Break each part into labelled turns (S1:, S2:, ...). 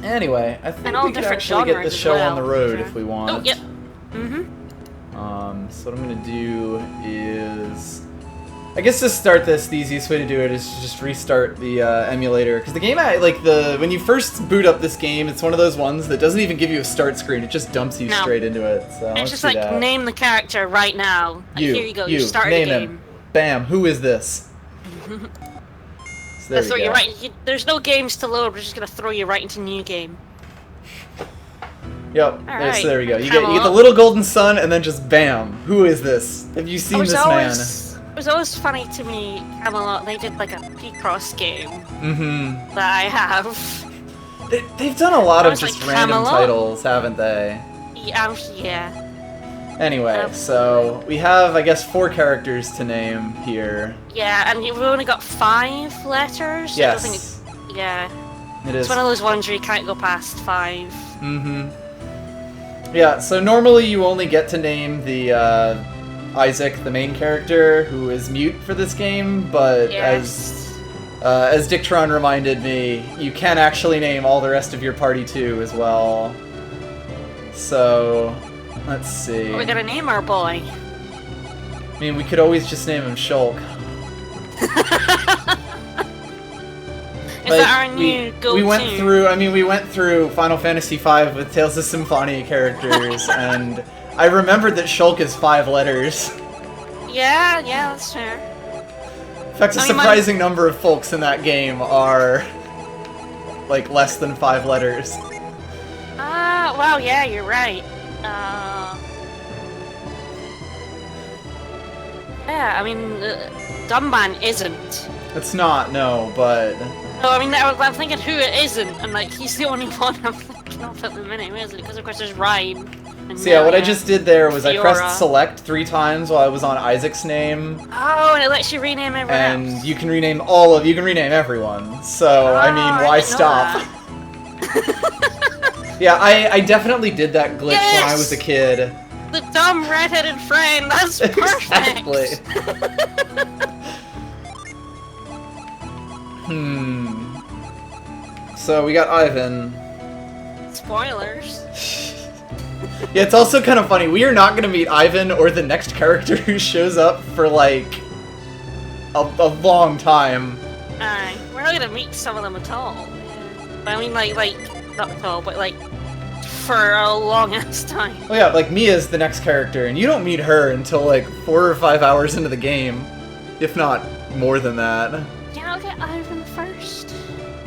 S1: Anyway, I think
S2: And all
S1: we could
S2: different
S1: actually get
S2: genres
S1: this
S2: as
S1: show
S2: well,
S1: on the road
S2: sure.
S1: if we want.
S2: Oh, yep. Mm-hmm.
S1: So what I'm gonna do is, I guess to start this, the easiest way to do it is to just restart the emulator, because the game, when you first boot up this game, it's one of those ones that doesn't even give you a start screen; it just dumps you straight into it. So
S2: It's
S1: let's
S2: just
S1: do
S2: like
S1: that.
S2: name the character right now. Like, here you go. You started
S1: name
S2: the game.
S1: him. Bam. Who is this? So there
S2: That's what
S1: we
S2: you're
S1: go.
S2: right. There's no games to load. We're just gonna throw you right into new game.
S1: Yep.
S2: Alright.
S1: So there we go. You get the little golden sun, and then just bam. Who is this? Have you seen this man?
S2: It was always funny to me, Camelot. They did like a P-Cross game that I have.
S1: They've done a lot of
S2: was
S1: just
S2: like,
S1: random
S2: Camelot?
S1: titles, haven't they?
S2: Yeah.
S1: Anyway, so we have, I guess, 4 characters to name here.
S2: Yeah, and we've only got 5 letters.
S1: Yes.
S2: I don't think yeah.
S1: It is.
S2: It's one of those ones where you can't go past 5.
S1: Yeah, so normally you only get to name the Isaac, the main character, who is mute for this game, but
S2: Yes.
S1: as Dictron reminded me, you can actually name all the rest of your party too as well. So, let's see.
S2: We're gonna name our boy.
S1: I mean, we could always just name him Shulk.
S2: Is that our new go-to?
S1: We went through Final Fantasy V with Tales of Symphonia characters, and I remembered that Shulk is 5 letters.
S2: Yeah, that's fair.
S1: In fact, a surprising number of folks in that game are, like, less than 5 letters.
S2: Wow, yeah, you're right. Yeah, I mean, Dumbman isn't.
S1: It's not, no, but...
S2: No, I mean, I'm thinking who it isn't, and like, he's the only one I'm thinking of at the minute, isn't it? Because of course there's Rhyme. And
S1: So yeah, what I just did there was
S2: Fiora.
S1: I pressed select 3 times while I was on Isaac's name.
S2: Oh, and it lets you rename everyone
S1: And
S2: else.
S1: you can rename everyone. So, I mean, why stop? Yeah, I definitely did that glitch when I was a kid.
S2: The dumb redheaded friend, that's perfect!
S1: Exactly. So we got Ivan.
S2: Spoilers.
S1: Yeah, it's also kind of funny. We are not going to meet Ivan or the next character who shows up for, like, a long time.
S2: We're not gonna meet some of them at all. But I mean, like, not at all, but like, for a long ass time.
S1: Well, yeah, like, Mia's the next character, and you don't meet her until, like, 4 or 5 hours into the game. If not more than that.
S2: Yeah, I'll get Ivan first.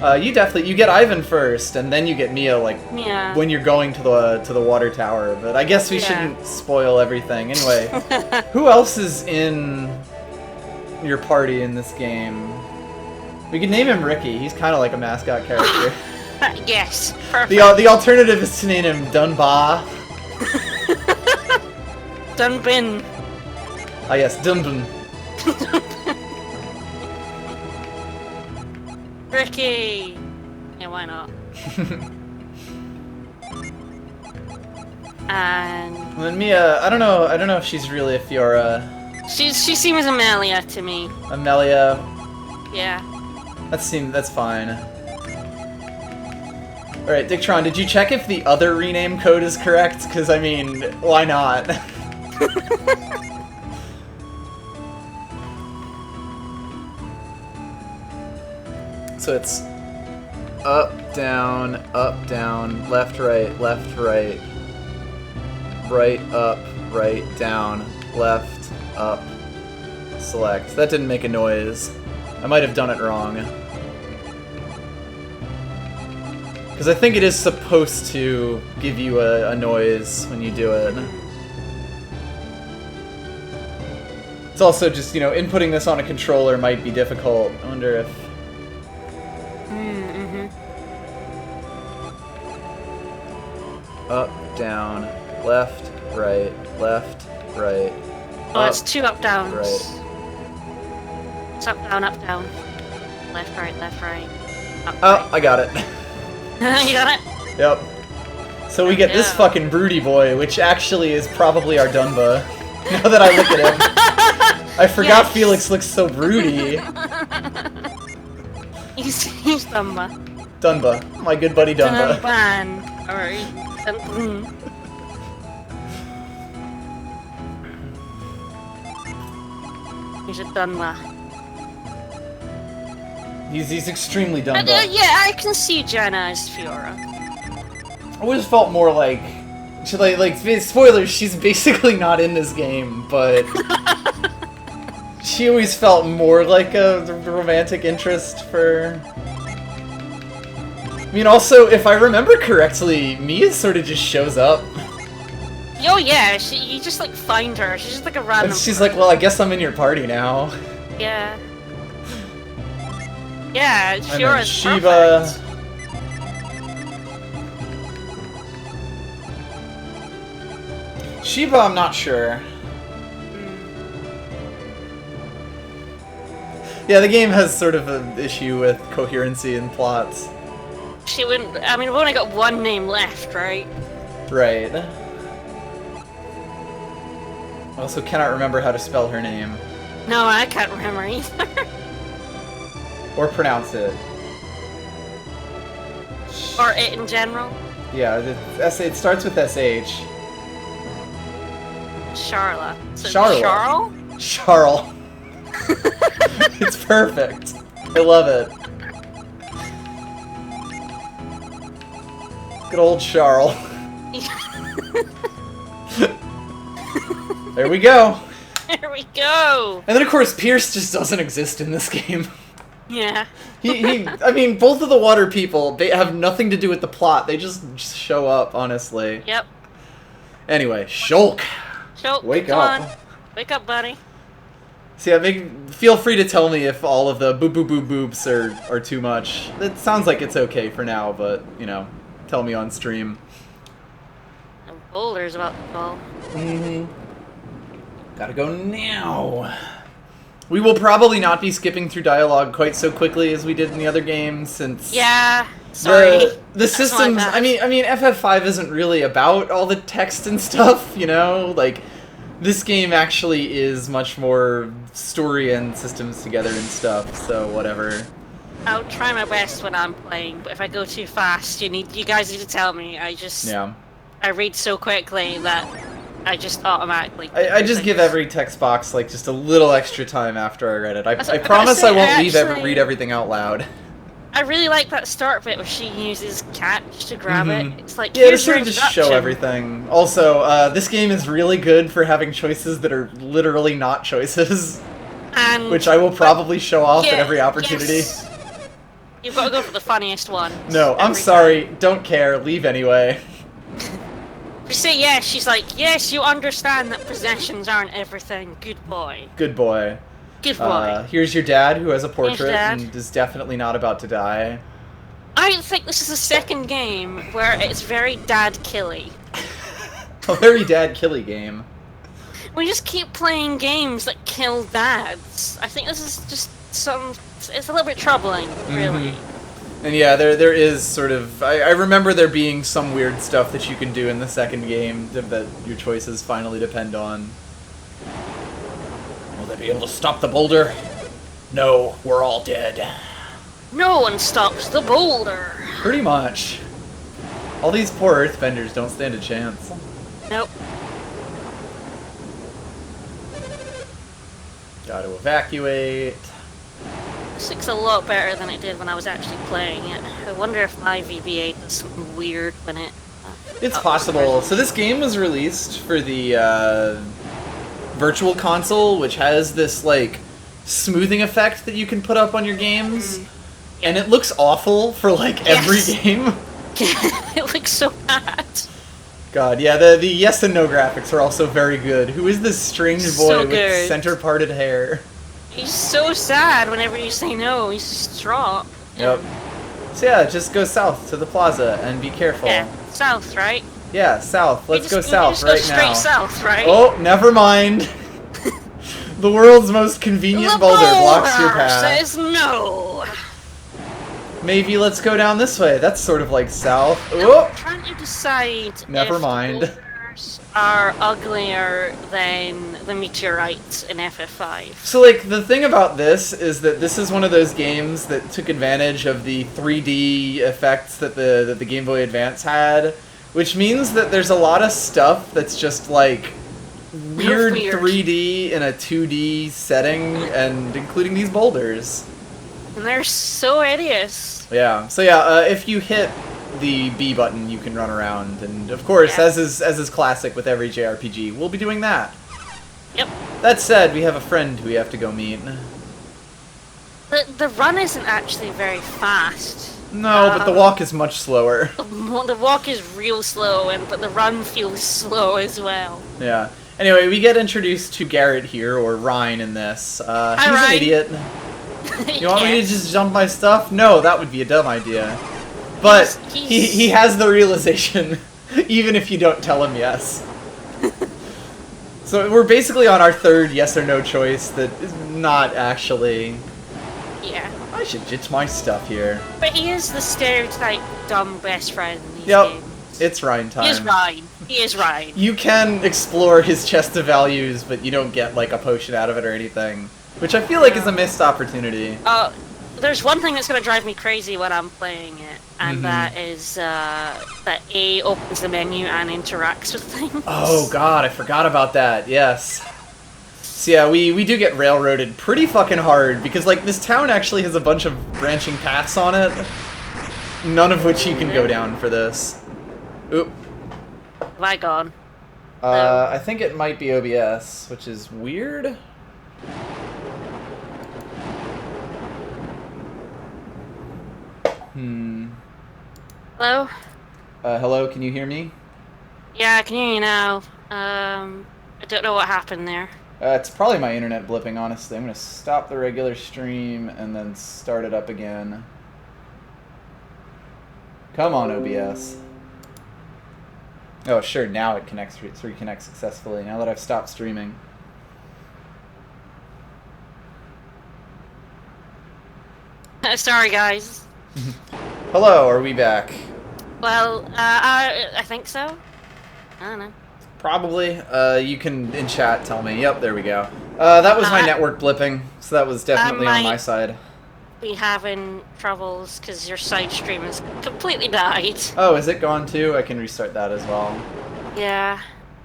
S1: You get Ivan first, and then you get Mia, like,
S2: Yeah.
S1: when you're going to the water tower. But I guess we shouldn't spoil everything. Anyway, who else is in your party in this game? We could name him Ricky. He's kind of like a mascot character.
S2: Yes, perfect.
S1: The alternative is to name him Dunba.
S2: Dunbin.
S1: Ah yes, Dunban.
S2: Ricky. Yeah, why not? And
S1: And then Mia, I don't know if she's really a Fiora.
S2: she seems Amelia to me.
S1: Amelia,
S2: Yeah.
S1: that's fine. Alright, Dictron, did you check if the other rename code is correct? Because, I mean, why not? So it's up, down, left, right, right, up, down, left, up, select. That didn't make a noise. I might have done it wrong. Because I think it is supposed to give you a noise when you do it. It's also just, inputting this on a controller might be difficult. I wonder if... Up, down, left, right,
S2: Oh, it's 2 up downs.
S1: right.
S2: It's up down, left, right, up,
S1: Oh, I got it.
S2: right. You got it?
S1: Yep. So we get this fucking broody boy, which actually is probably our Dunba. Now that I look at him. I forgot Felix looks so broody.
S2: He's Dumba.
S1: Dunba. My good buddy Dunba.
S2: Dunban. Alright. He's a Dunba.
S1: He's extremely Dunba.
S2: Yeah, I can see Jenna as Fiora.
S1: I always felt more like... spoilers, she's basically not in this game, but... she always felt more like a romantic interest for... I mean, also, if I remember correctly, Mia sort of just shows up.
S2: Oh yeah, you just like find her. She's just like a random.
S1: And she's like, well, I guess I'm in your party now.
S2: Yeah. Yeah, sure is
S1: Shiva.
S2: perfect.
S1: Shiva, I'm not sure. Yeah, the game has sort of an issue with coherency and plots.
S2: She wouldn't. I mean, we've only got one name left, right?
S1: Right. I also cannot remember how to spell her name.
S2: No, I can't remember either.
S1: Or pronounce it.
S2: Or it in general.
S1: Yeah, it starts with SH.
S2: Charla. So
S1: Charla.
S2: Charl?
S1: Charl. It's perfect. I love it. Good old Charl. There we go.
S2: There we go.
S1: And then of course Pierce just doesn't exist in this game.
S2: Yeah.
S1: I mean, both of the water people, they have nothing to do with the plot. They just show up, honestly.
S2: Yep.
S1: Anyway, Shulk.
S2: Shulk,
S1: Wake
S2: come
S1: up.
S2: on. Wake up, buddy.
S1: So yeah, feel free to tell me if all of the boop boop boop boops are too much. It sounds like it's okay for now, but, you know, tell me on stream.
S2: The boulder's about to fall.
S1: Mm-hmm. Gotta go now. We will probably not be skipping through dialogue quite so quickly as we did in the other games, since
S2: Yeah. Sorry.
S1: the systems. I mean, FF5 isn't really about all the text and stuff, you know. Like, this game actually is much more story and systems together and stuff. So whatever.
S2: I'll try my best when I'm playing, but if I go too fast, you guys need to tell me. I read so quickly that I just automatically.
S1: I just give every text box like just a little extra time after I read it. I
S2: I
S1: promise I won't
S2: actually-
S1: read everything out loud.
S2: I really like that start bit where she uses catch to grab it. It's like,
S1: Yeah, to
S2: here's your
S1: sort of just show
S2: introduction.
S1: everything. Also, this game is really good for having choices that are literally not choices,
S2: And
S1: which I will probably show off at
S2: yeah,
S1: every opportunity.
S2: yes. You've got to go for the funniest one.
S1: No, I'm sorry. Don't care. Leave anyway.
S2: You say yes, she's like, yes, you understand that possessions aren't everything. Good boy.
S1: Good boy.
S2: Good boy.
S1: Here's your dad, who has a portrait
S2: Dad.
S1: and is definitely not about to die.
S2: I think this is the second game where it's very dad-killy.
S1: A very dad-killy game.
S2: We just keep playing games that kill dads. I think this is just it's a little bit troubling, really.
S1: And yeah, there is sort of... I remember there being some weird stuff that you can do in the second game that your choices finally depend on. Will they be able to stop the boulder? No, we're all dead.
S2: No one stops the boulder.
S1: Pretty much. All these poor earthbenders don't stand a chance.
S2: Nope.
S1: Gotta evacuate.
S2: This looks a lot better than it did when I was actually playing it. I wonder if my VBA does something weird when it...
S1: It's possible. So this game was released for the Virtual Console, which has this, like, smoothing effect that you can put up on your games. And it looks awful for, like, every game.
S2: It looks so bad.
S1: God, yeah, the yes and no graphics are also very good. Who is this strange boy
S2: So
S1: with
S2: good.
S1: center-parted hair?
S2: He's so sad whenever you say no. He's distraught.
S1: Yep. So yeah, just go south to the plaza and be careful.
S2: Yeah, south, right?
S1: Yeah, south. Let's go
S2: You
S1: south
S2: just
S1: right
S2: go straight
S1: now.
S2: south, right?
S1: Oh, never mind. The world's most convenient boulder blocks your path.
S2: Says no.
S1: Maybe let's go down this way. That's sort of like south.
S2: I'm
S1: Oh,
S2: trying to decide.
S1: never
S2: if
S1: mind.
S2: the boulder are uglier than the meteorites in FF5.
S1: So, like, the thing about this is that this is one of those games that took advantage of the 3D effects that the Game Boy Advance had, which means that there's a lot of stuff that's just, like, weird 3D in a 2D setting, and including these boulders.
S2: And they're so hideous.
S1: Yeah. So yeah, if you hit the B button, you can run around, and of course, as is classic with every JRPG, we'll be doing that.
S2: Yep.
S1: That said, we have a friend who we have to go meet.
S2: The run isn't actually very fast.
S1: No, but the walk is much slower.
S2: The walk is real slow, but the run feels slow as well.
S1: Yeah. Anyway, we get introduced to Garrett here, or Ryan in this. He's an idiot. You want me to just jump my stuff? No, that would be a dumb idea. But he has the realization, even if you don't tell him yes. So we're basically on our third yes or no choice that is not actually...
S2: Yeah.
S1: I should ditch my stuff here.
S2: But he is the stereotype dumb best friend in these games.
S1: It's Ryan time.
S2: He is Ryan. He is Ryan.
S1: You can explore his chest of values, but you don't get like a potion out of it or anything. Which I feel like is a missed opportunity.
S2: There's one thing that's going to drive me crazy when I'm playing it, and that is that A opens the menu and interacts with things.
S1: Oh god, I forgot about that, yes. So yeah, we do get railroaded pretty fucking hard, because like this town actually has a bunch of branching paths on it, none of which you can go down for this. Oop.
S2: Have I gone?
S1: I think it might be OBS, which is weird.
S2: Hello?
S1: Hello, can you hear me?
S2: Yeah, I can hear you now. I don't know what happened there.
S1: It's probably my internet blipping, honestly. I'm gonna stop the regular stream and then start it up again. Come on, OBS. Oh, sure, now it reconnects successfully, now that I've stopped streaming.
S2: Sorry, guys.
S1: Hello, are we back?
S2: Well, I think so. I don't know.
S1: Probably. You can, in chat, tell me. Yep, there we go. That was my network blipping, so that was definitely on my side.
S2: Be having troubles because your side stream has completely died.
S1: Oh, is it gone too? I can restart that as well.
S2: Yeah.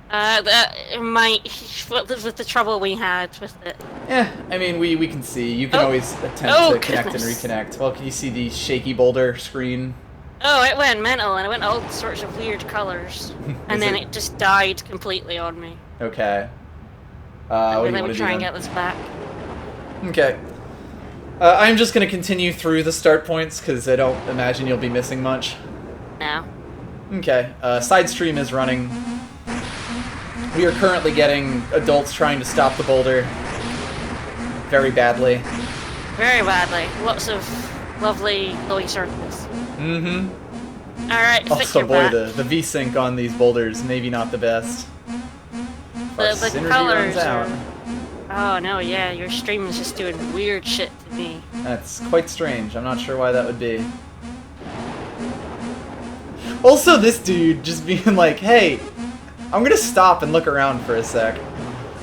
S2: That might, with the trouble we had with it.
S1: Yeah, I mean, we can see. You can always attempt to connect and reconnect. Well, can you see the shaky boulder screen?
S2: Oh, it went mental, and it went all sorts of weird colors. And then it just died completely on me.
S1: Okay.
S2: I'm going to try and get this back.
S1: Okay. I'm just going to continue through the start points, because I don't imagine you'll be missing much.
S2: No.
S1: Okay. Side stream is running. We are currently getting adults trying to stop the boulder. Very badly.
S2: Very badly. Lots of lovely glowy circles.
S1: Mm-hmm.
S2: Alright,
S1: also, boy, the V-sync on these boulders, maybe not the best.
S2: The colors are... Oh no, yeah, your stream is just doing weird shit to me.
S1: That's quite strange. I'm not sure why that would be. Also, this dude just being like, hey, I'm gonna stop and look around for a sec.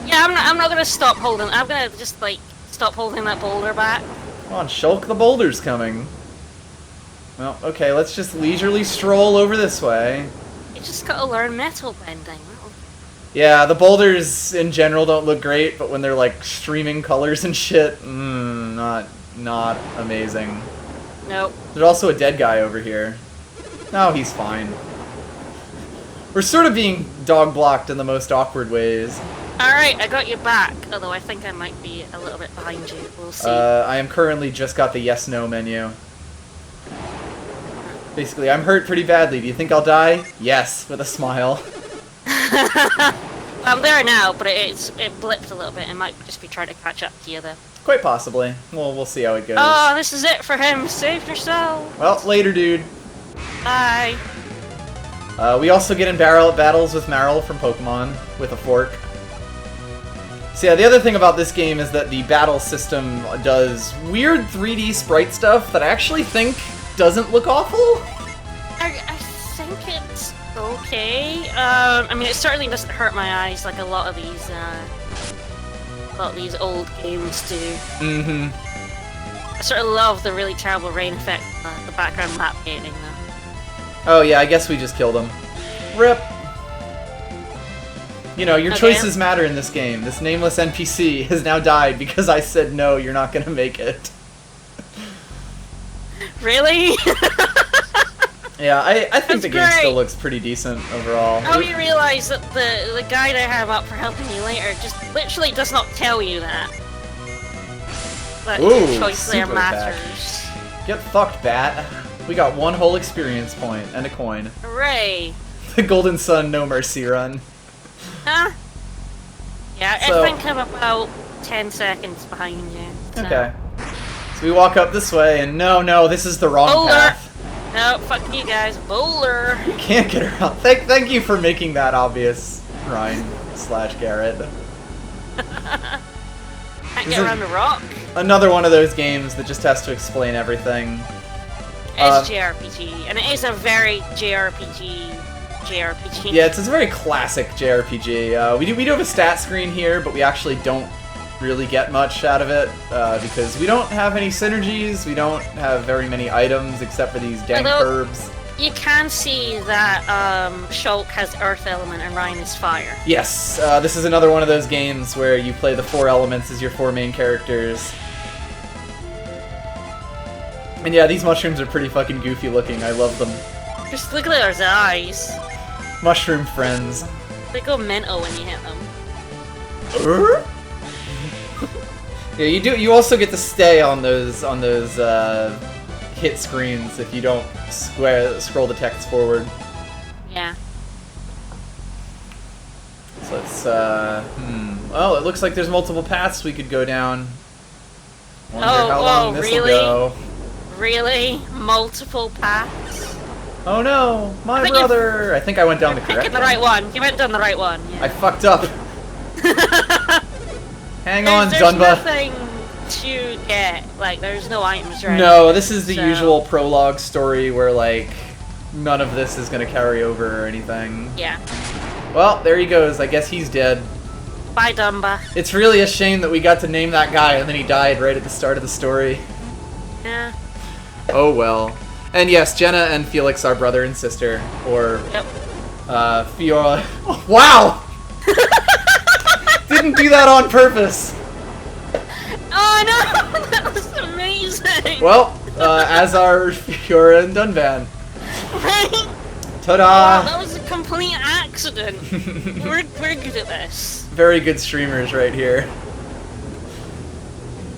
S2: Yeah, I'm not gonna stop holding. I'm gonna just, like, stop holding that boulder back.
S1: Come on, Shulk, the boulder's coming. Well, okay, let's just leisurely stroll over this way.
S2: You just gotta learn metal bending.
S1: Yeah, the boulders in general don't look great, but when they're like streaming colors and shit, not amazing.
S2: Nope.
S1: There's also a dead guy over here. No, he's fine. We're sort of being dog-blocked in the most awkward ways.
S2: Alright, I got you back, although I think I might be a little bit behind you. We'll see.
S1: I am currently just got the yes-no menu. Basically, I'm hurt pretty badly. Do you think I'll die? Yes, with a smile.
S2: I'm there now, but it blipped a little bit. It might just be trying to catch up to you, though.
S1: Quite possibly. Well, we'll see how it goes.
S2: Oh, this is it for him. Save yourself.
S1: Well, later, dude.
S2: Bye.
S1: We also get in battles with Marill from Pokemon with a fork. So yeah, the other thing about this game is that the battle system does weird 3D sprite stuff that I actually think doesn't look awful.
S2: I think Okay. I mean, it certainly doesn't hurt my eyes like a lot of these old games do.
S1: Mm-hmm.
S2: I sort of love the really terrible rain effect, the background map painting, though.
S1: Oh yeah, I guess we just killed him. Rip. You know, your choices matter in this game. This nameless NPC has now died because I said no, you're not gonna make it.
S2: Really?
S1: Yeah, I think the game
S2: great.
S1: still looks pretty decent overall.
S2: How do you realize that the guide I have up for helping you later just literally does not tell you that? That
S1: Ooh,
S2: your choice there
S1: super
S2: matters.
S1: attack. Get fucked, Bat. We got one whole experience point and a coin.
S2: Hooray!
S1: The Golden Sun No Mercy run.
S2: Huh? Yeah,
S1: So-
S2: I think I'm about 10 seconds behind you. So.
S1: Okay. So we walk up this way, and no, this is the wrong
S2: Boulder!
S1: path.
S2: No, fuck you guys, boulder!
S1: You can't get around. Thank you for making that obvious, Ryan/Garrett.
S2: Can't get around the rock.
S1: Another one of those games that just has to explain everything.
S2: It's JRPG, and it is a very JRPG.
S1: Yeah, it's a very classic JRPG. We do have a stat screen here, but we actually don't really get much out of it because we don't have any synergies. We don't have very many items except for these dank herbs.
S2: You can see that Shulk has Earth element and Ryan is fire.
S1: Yes, this is another one of those games where you play the 4 elements as your 4 main characters. And yeah, these mushrooms are pretty fucking goofy looking. I love them.
S2: Just look at those eyes.
S1: Mushroom friends.
S2: They go mental when you hit them.
S1: Yeah, you do. You also get to stay on those hit screens if you don't scroll the text forward.
S2: Yeah.
S1: So let's. Well, it looks like there's multiple paths we could go down. Wonder how long this will
S2: really?
S1: go.
S2: Really? Multiple paths?
S1: Oh no, my brother! I think I went down the correct
S2: Picking the right one. You went down the right one. Yeah.
S1: I fucked up. Hang on,
S2: There's
S1: Dunba.
S2: nothing to get. Like, there's no items right
S1: No, this is the usual prologue story where, like, none of this is gonna carry over or anything.
S2: Yeah.
S1: Well, there he goes. I guess he's dead.
S2: Bye, Dunba.
S1: It's really a shame that we got to name that guy and then he died right at the start of the story.
S2: Yeah.
S1: Oh well. And yes, Jenna and Felix are brother and sister. Or, Fiora. Oh, wow! Didn't do that on purpose.
S2: Oh no! That was amazing!
S1: Well, as are Fiora and Dunban.
S2: Right?
S1: Ta-da!
S2: Oh, that was a complete accident. we're good at this.
S1: Very good streamers right here.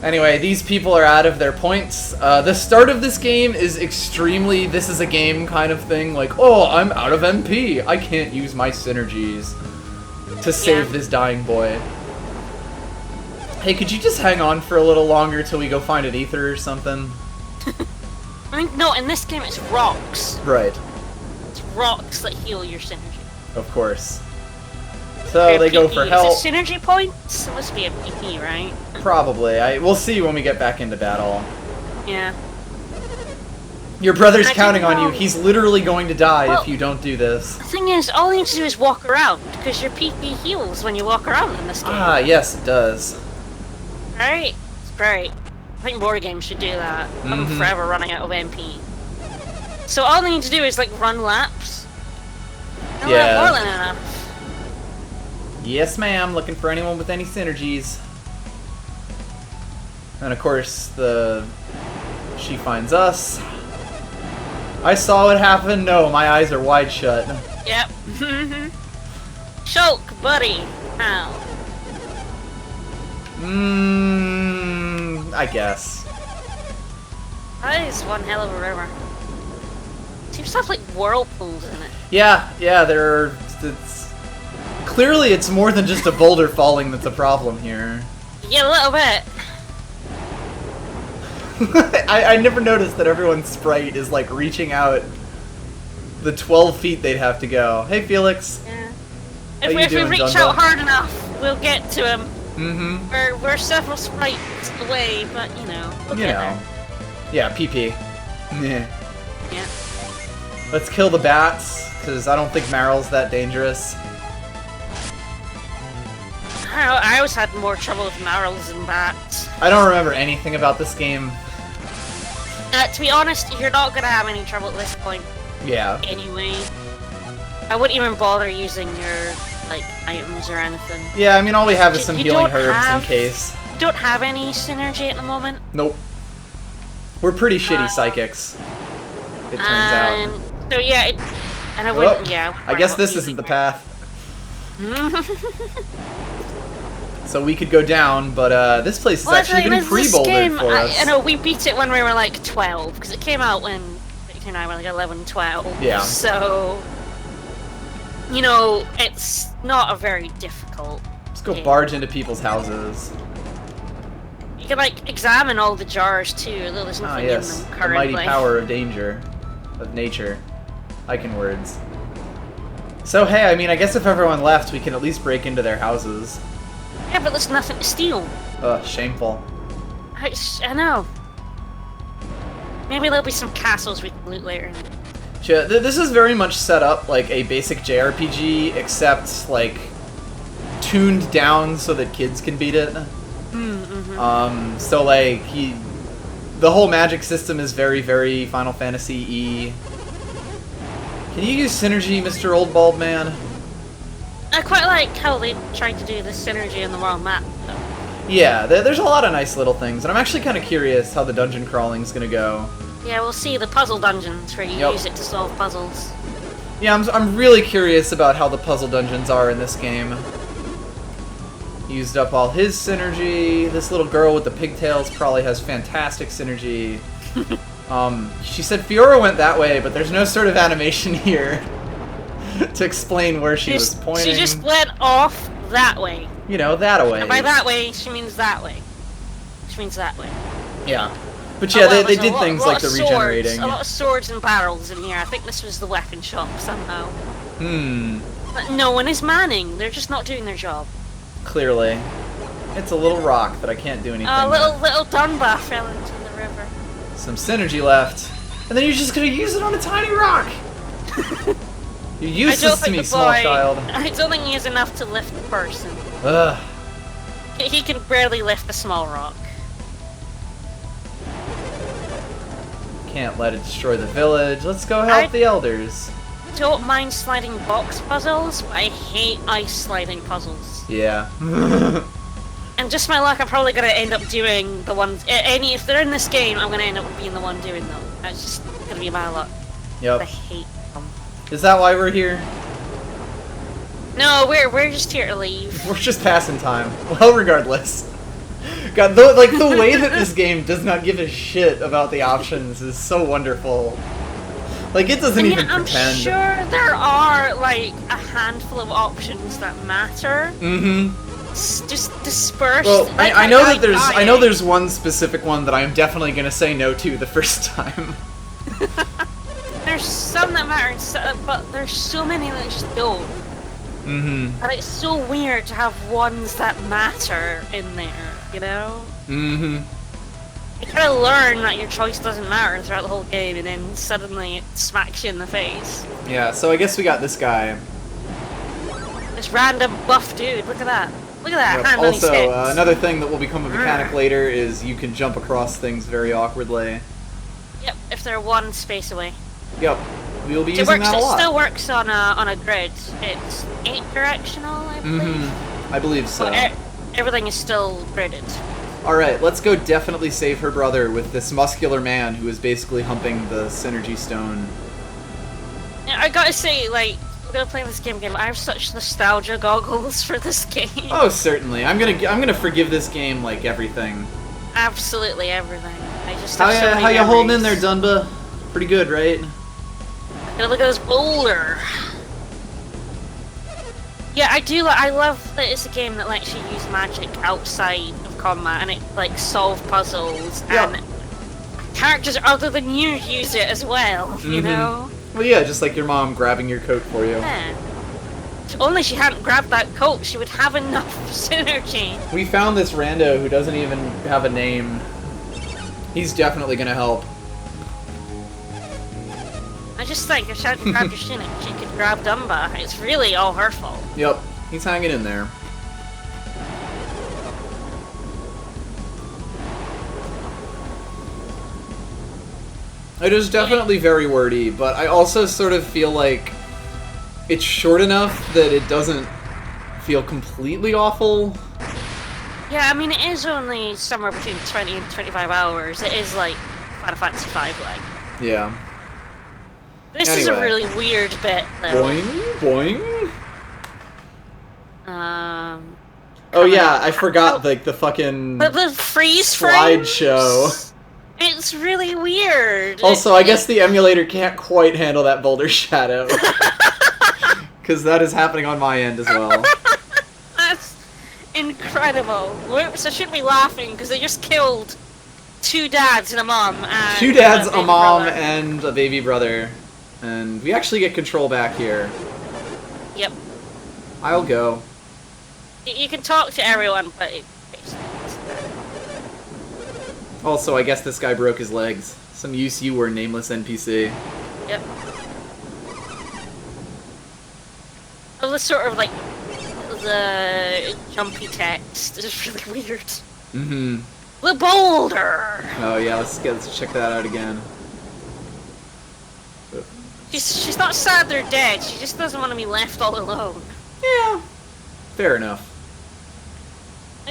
S1: Anyway, these people are out of their points. The start of this game is extremely this is a game kind of thing. Like, oh, I'm out of MP. I can't use my synergies to save this dying boy. Hey, could you just hang on for a little longer till we go find an ether or something?
S2: I mean, no, in this game it's rocks.
S1: Right.
S2: It's rocks that heal your synergy.
S1: Of course. So they go for help.
S2: Is it synergy points? It must be a PP, right?
S1: Probably. We'll see when we get back into battle.
S2: Yeah.
S1: Your brother's counting on you. He's literally going to die if you don't do this.
S2: The thing is, all you need to do is walk around, because your PP heals when you walk around in this game.
S1: Ah, yes, it does.
S2: Right? It's great. I think more games should do that. I'm forever running out of MP. So all they need to do is, like, run laps. And we're more than enough.
S1: Yes, ma'am. Looking for anyone with any synergies. And of course, she finds us. I saw what happened. No, my eyes are wide shut.
S2: Yep. Shulk, buddy. Ow.
S1: I guess.
S2: That is one hell of a river. Seems to have like whirlpools in it.
S1: Yeah, clearly it's more than just a boulder falling that's a problem here.
S2: Yeah, a little bit.
S1: I never noticed that everyone's sprite is like reaching out the 12 feet they'd have to go. Hey, Felix.
S2: Yeah. If we reach out hard enough, we'll get to him. We're several sprites away, but you know, we'll get there.
S1: Yeah, PP. Yeah.
S2: Yeah.
S1: Let's kill the bats, because I don't think Maryl's that dangerous.
S2: I don't know, I always had more trouble with marrows than bats.
S1: I don't remember anything about this game.
S2: To be honest, you're not gonna have any trouble at this point.
S1: Yeah.
S2: Anyway. I wouldn't even bother using your, like, items or anything.
S1: Yeah, I mean, all we have is some
S2: You
S1: healing
S2: don't
S1: herbs
S2: have-
S1: in case.
S2: You don't have any synergy at the moment.
S1: Nope. We're pretty shitty psychics, it turns out.
S2: So yeah, and I wouldn't, yeah.
S1: I guess this isn't the path. So we could go down, but this place has actually been pre-bouldered for us.
S2: I know, we beat it when we were like 12, because it came out when Victor and I were like 11, 12.
S1: Yeah.
S2: So, you know, it's not a very difficult
S1: Let's go
S2: game.
S1: barge into people's houses.
S2: You can, like, examine all the jars, too, although there's nothing in them
S1: The
S2: currently.
S1: mighty power of danger. Of nature. Icon words. So, hey, I mean, I guess if everyone left, we can at least break into their houses.
S2: Yeah, but there's nothing to steal.
S1: Ugh, shameful.
S2: I know. Maybe there'll be some castles we can loot later.
S1: Yeah, this is very much set up like a basic JRPG, except, like, tuned down so that kids can beat it. So, like, the whole magic system is very, very Final Fantasy-y. Can you use synergy, Mr. Old Bald Man?
S2: I quite like how they tried to do the synergy in the world map, though.
S1: Yeah, there's a lot of nice little things, and I'm actually kind of curious how the dungeon crawling's gonna go.
S2: Yeah, we'll see the puzzle dungeons where you use it to solve puzzles.
S1: Yeah, I'm really curious about how the puzzle dungeons are in this game. Used up all his synergy. This little girl with the pigtails probably has fantastic synergy. She said Fiora went that way, but there's no sort of animation here to explain where she was pointing.
S2: She just went off that way.
S1: You know, that-a-way.
S2: And by that way, she means that way. She means that way.
S1: Yeah. But yeah,
S2: well,
S1: they did things like the
S2: swords,
S1: regenerating.
S2: A lot of swords and barrels in here. I think this was the weapon shop somehow. But no one is manning. They're just not doing their job.
S1: Clearly. It's a little rock that I can't do anything with.
S2: Little Dunbar fell into the river.
S1: Some synergy left. And then you're just gonna use it on a tiny rock! You're useless to me, small child.
S2: I don't think he has enough to lift the person.
S1: Ugh.
S2: He can barely lift a small rock.
S1: Can't let it destroy the village. Let's go help the elders.
S2: Don't mind sliding box puzzles, but I hate ice sliding puzzles.
S1: Yeah.
S2: And just my luck, I'm probably gonna end up doing the ones. If they're in this game, I'm gonna end up being the one doing them. That's just gonna be my luck.
S1: Yep.
S2: I hate them.
S1: Is that why we're here?
S2: No, we're just here to leave.
S1: We're just passing time. Well, regardless. God, the way that this game does not give a shit about the options is so wonderful. Like, it doesn't even
S2: I'm
S1: pretend.
S2: sure there are, like, a handful of options that matter. Just dispersed.
S1: Well, I know that I know there's one specific one that I'm definitely gonna say no to the first time.
S2: There's some that matter, but there's so many that just don't. And it's so weird to have ones that matter in there, you know? You kind of learn that your choice doesn't matter throughout the whole game, and then suddenly it smacks you in the face.
S1: Yeah, so I guess we got this guy.
S2: This random buff dude, look at that. Look at that, hand on his
S1: Also,
S2: hips.
S1: another thing that will become a mechanic later is you can jump across things very awkwardly.
S2: Yep, if they're one space away.
S1: Yep, we will be using that a lot.
S2: It still works on a grid. It's 8 directional, I believe.
S1: I believe so.
S2: But everything is still gridded.
S1: Alright, let's go definitely save her brother with this muscular man who is basically humping the synergy stone.
S2: Yeah, I gotta say, like, we're gonna play this game again. I have such nostalgia goggles for this game.
S1: Oh, certainly. I'm gonna forgive this game like everything.
S2: Absolutely everything. I just have so many
S1: how you holding in there,
S2: memories.
S1: Dunba? Pretty good, right?
S2: Gotta look at this boulder. Yeah, I love that it's a game that lets you use magic outside of combat, and it like solve puzzles, and characters other than you use it as well. You know.
S1: Well, yeah, just like your mom grabbing your coat for you.
S2: Yeah. If only she hadn't grabbed that coat, she would have enough synergy.
S1: We found this rando who doesn't even have a name. He's definitely gonna help.
S2: I just think if she hadn't grabbed your Shinnick, she could grab Dumba. It's really all her fault.
S1: Yep, he's hanging in there. It is definitely very wordy, but I also sort of feel like it's short enough that it doesn't feel completely awful.
S2: Yeah, I mean, it is only somewhere between 20 and 25 hours. It is like Final Fantasy V, like.
S1: Yeah.
S2: This is a really weird bit, though.
S1: Boing, boing.
S2: Oh
S1: yeah, I forgot, like, the fucking...
S2: The freeze
S1: slideshow.
S2: It's really weird.
S1: Also, I guess the emulator can't quite handle that boulder shadow. Because that is happening on my end as well.
S2: That's incredible. Whoops, I shouldn't be laughing, because they just killed 2 dads and a mom. And
S1: 2 dads, a mom,
S2: brother.
S1: and a baby brother. And we actually get control back here.
S2: Yep.
S1: I'll go.
S2: You can talk to everyone, but
S1: Also, I guess this guy broke his legs. Some use you were, nameless NPC.
S2: Yep. It was sort of like the jumpy text is really weird.
S1: Mm-hmm.
S2: The boulder.
S1: Oh yeah, let's check that out again.
S2: She's not sad they're dead. She just doesn't want to be left all alone.
S1: Yeah. Fair enough.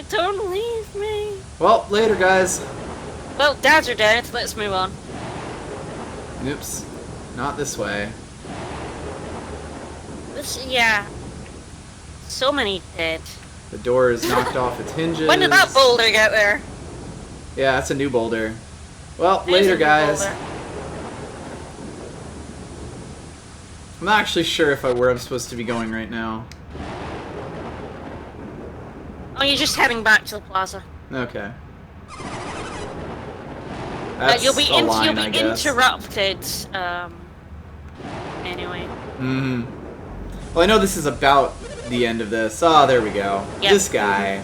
S2: Don't leave me.
S1: Well, later, guys.
S2: Well, dads are dead. Let's move on.
S1: Oops. Not this way.
S2: Yeah. So many dead.
S1: The door is knocked off its hinges.
S2: When did that boulder get there?
S1: Yeah, that's a new boulder. Well,
S2: There's
S1: later,
S2: a new
S1: guys.
S2: boulder.
S1: I'm not actually sure where I'm supposed to be going right now.
S2: Oh, you're just heading back to the plaza.
S1: Okay. That's
S2: You'll be
S1: a line, I guess.
S2: interrupted. Anyway.
S1: Mm-hmm. Well, I know this is about the end of this. Ah, there we go.
S2: Yep.
S1: This guy.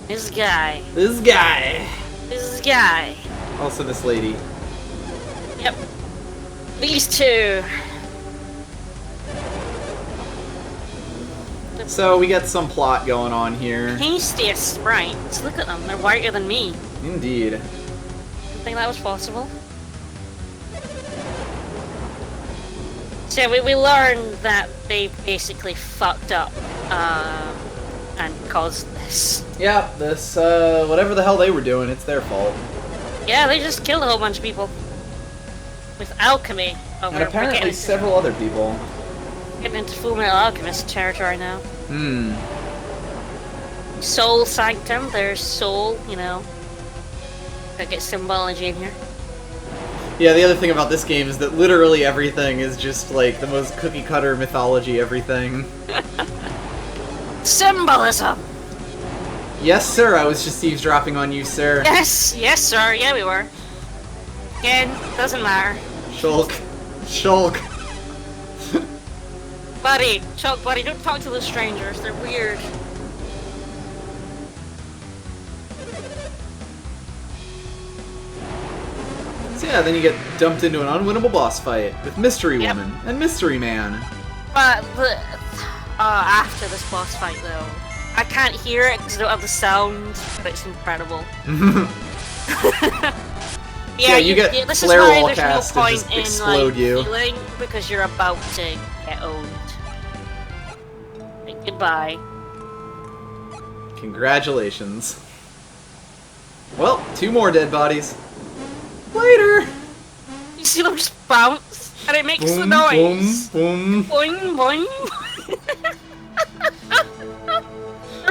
S2: This guy.
S1: This guy.
S2: This guy.
S1: Also this lady.
S2: Yep. These two.
S1: So we get some plot going on here.
S2: Tastiest sprites. Look at them. They're whiter than me.
S1: Indeed.
S2: Didn't think that was possible. So we learned that they basically fucked up and caused this.
S1: Yeah, this, whatever the hell they were doing, it's their fault.
S2: Yeah, they just killed a whole bunch of people. With alchemy. Oh,
S1: And apparently several other people.
S2: Getting into Full Metal Alchemist territory now.
S1: Hmm.
S2: Sol Sanctum, there's Sol, you know. Gotta get symbology in here.
S1: Yeah, the other thing about this game is that literally everything is just, like, the most cookie-cutter mythology everything.
S2: Symbolism!
S1: Yes, sir, I was just eavesdropping on you, sir.
S2: Yes, yes, sir, yeah, we were. Again, doesn't matter.
S1: Shulk. Shulk.
S2: Buddy, Chuck, buddy, don't talk to the strangers, they're weird.
S1: So yeah, then you get dumped into an unwinnable boss fight with Mystery Woman and Mystery Man.
S2: But after this boss fight, though, I can't hear it because I don't have the sound, but it's incredible.
S1: Yeah, you get
S2: this
S1: flare
S2: is why
S1: wall
S2: there's no
S1: cast to
S2: point
S1: just
S2: in
S1: explode you.
S2: healing, because you're about to get owned. Like, goodbye.
S1: Congratulations. Well, 2 more dead bodies. Later!
S2: You see them just bounce, and it makes the
S1: Boom,
S2: noise.
S1: boom, boom.
S2: Boing, boing.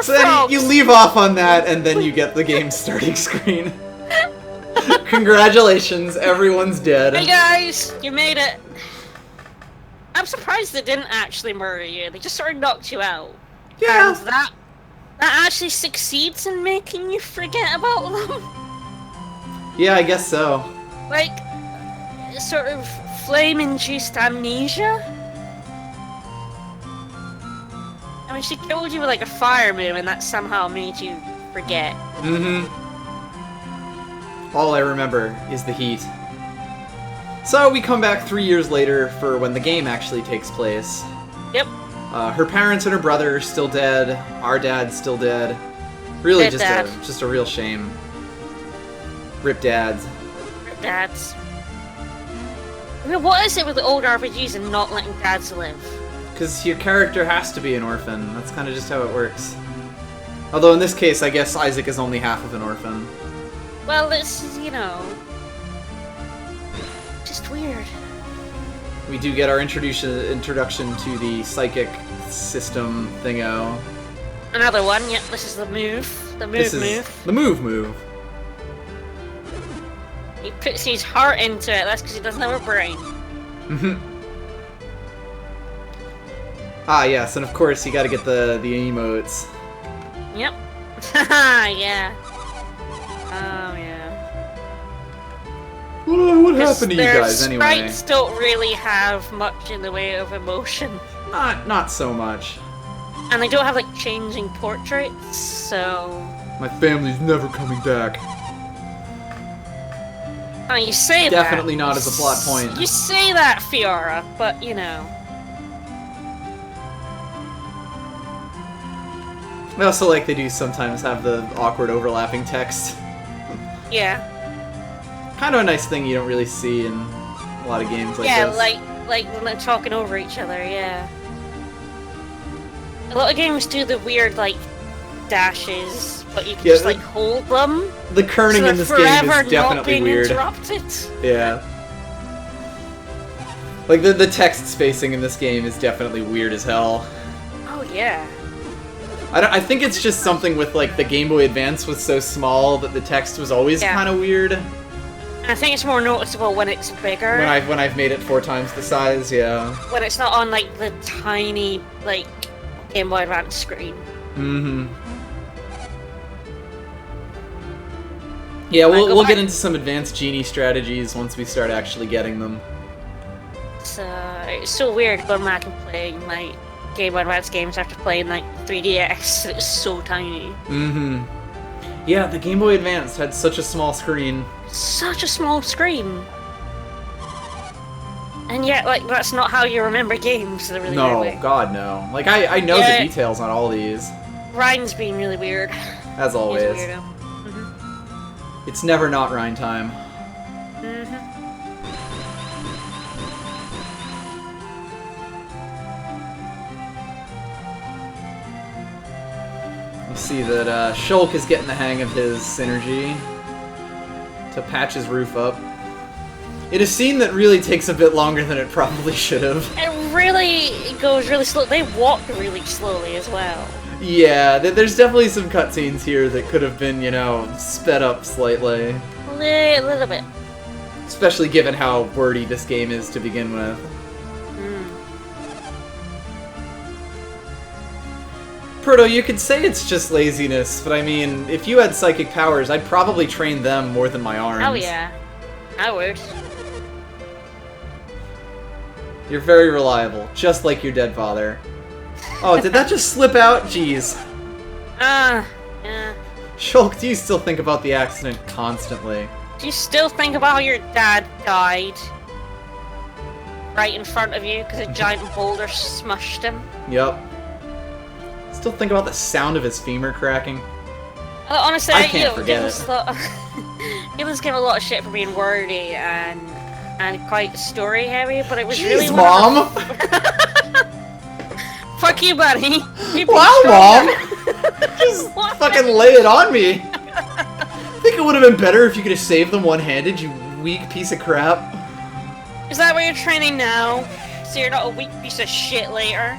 S1: So then you leave off on that, and then you get the game starting screen. Congratulations, everyone's dead.
S2: Hey guys, you made it. I'm surprised they didn't actually murder you. They just sort of knocked you out.
S1: Yeah.
S2: And that actually succeeds in making you forget about them.
S1: Yeah, I guess so.
S2: Like, sort of flame-induced amnesia. I mean, she killed you with like a fire move, and that somehow made you forget.
S1: Mm-hmm. All I remember is the heat. So we come back 3 years later for when the game actually takes place.
S2: Yep.
S1: Her parents and her brother are still dead. Our dad's still dead. Really,
S2: Dead
S1: just a real shame. Rip dads.
S2: Rip dads. I mean, what is it with the old RPGs and not letting dads live?
S1: Because your character has to be an orphan. That's kind of just how it works. Although in this case, I guess Isaac is only half of an orphan.
S2: Well, this is, you know, just weird.
S1: We do get our introduction to the psychic system thingo.
S2: Another one, yep, this is the move. The move.
S1: The move.
S2: He puts his heart into it, that's because he doesn't have a brain.
S1: Ah, yes, and of course you gotta get the emotes.
S2: Yep. Yeah. Oh, yeah.
S1: What happened to you guys, anyway?
S2: Their sprites don't really have much in the way of emotion.
S1: Not so much.
S2: And they don't have, like, changing portraits, so...
S1: My family's never coming back.
S2: Oh, you say
S1: Definitely
S2: that.
S1: not as a plot point.
S2: You say that, Fiora, but, you know...
S1: I also like they do sometimes have the awkward overlapping text.
S2: Yeah.
S1: Kind of a nice thing you don't really see in a lot of games like
S2: yeah,
S1: this.
S2: like when they're talking over each other, yeah. A lot of games do the weird, like, dashes, but you can just, like, hold them.
S1: The kerning in this game is definitely weird.
S2: Interrupted.
S1: Yeah. Like, the text spacing in this game is definitely weird as hell.
S2: Oh, yeah.
S1: I think it's just something with, like, the Game Boy Advance was so small that the text was always kind of weird.
S2: And I think it's more noticeable when it's bigger.
S1: When I've made it 4 times the size, yeah.
S2: When it's not on, like, the tiny, like, Game Boy Advance screen.
S1: Mm-hmm. Yeah, we'll get into some advanced Genie strategies once we start actually getting them.
S2: It's so weird going back and playing, like, Game Boy Advance games after playing, like, 3DS. It's so tiny.
S1: Mm-hmm. Yeah, the Game Boy Advance had such a small screen.
S2: Such a small screen. And yet, like, that's not how you remember games in a really weird way.
S1: No, God, no. Like, I know the details on all these.
S2: Ryan's being really weird.
S1: As always.
S2: He's a weirdo. Mm-hmm.
S1: It's never not Ryan time.
S2: Mm-hmm.
S1: You see that Shulk is getting the hang of his synergy to patch his roof up. In a scene that really takes a bit longer than it probably should have.
S2: It really goes really slow. They walk really slowly as well.
S1: Yeah, there's definitely some cutscenes here that could have been, you know, sped up slightly.
S2: A little bit.
S1: Especially given how wordy this game is to begin with. Proto, you could say it's just laziness, but I mean, if you had psychic powers, I'd probably train them more than my arms.
S2: Oh yeah, I would.
S1: You're very reliable, just like your dead father. Oh, did that just slip out? Jeez.
S2: Yeah.
S1: Shulk, do you still think about the accident constantly?
S2: Do you still think about how your dad died? Right in front of you, because a giant boulder smushed him?
S1: Yep. Still think about the sound of his femur cracking?
S2: Honestly,
S1: I can't forget it.
S2: Humans give a lot of shit for being wordy and quite story heavy, but it was
S1: Jeez,
S2: really
S1: Mom!
S2: Fuck you, buddy.
S1: Wow, Mom! Just fucking lay it on me. I think it would have been better if you could have saved them one-handed, you weak piece of crap.
S2: Is that what you're training now? So you're not a weak piece of shit later?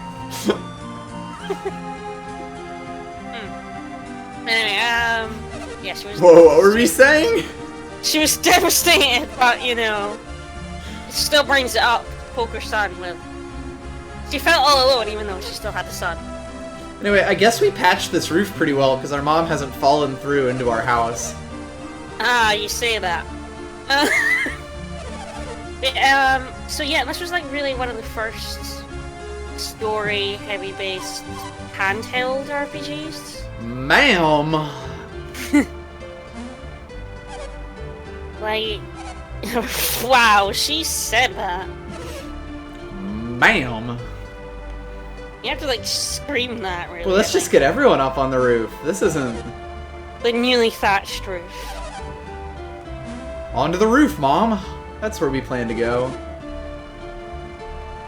S2: Anyway, yeah, she was...
S1: Whoa, what were we saying?
S2: She was devastated, but, you know, it still brings it up to poke her son with. She felt all alone, even though she still had the son.
S1: Anyway, I guess we patched this roof pretty well, because our mom hasn't fallen through into our house.
S2: Ah, you say that. So yeah, this was, like, really one of the first story-heavy based handheld RPGs.
S1: Ma'am!
S2: Like, Wow, she said that.
S1: Bam!
S2: You have to, like, scream that, really.
S1: Well, let's just get everyone up on the roof. This isn't...
S2: The newly thatched roof.
S1: Onto the roof, Mom! That's where we plan to go.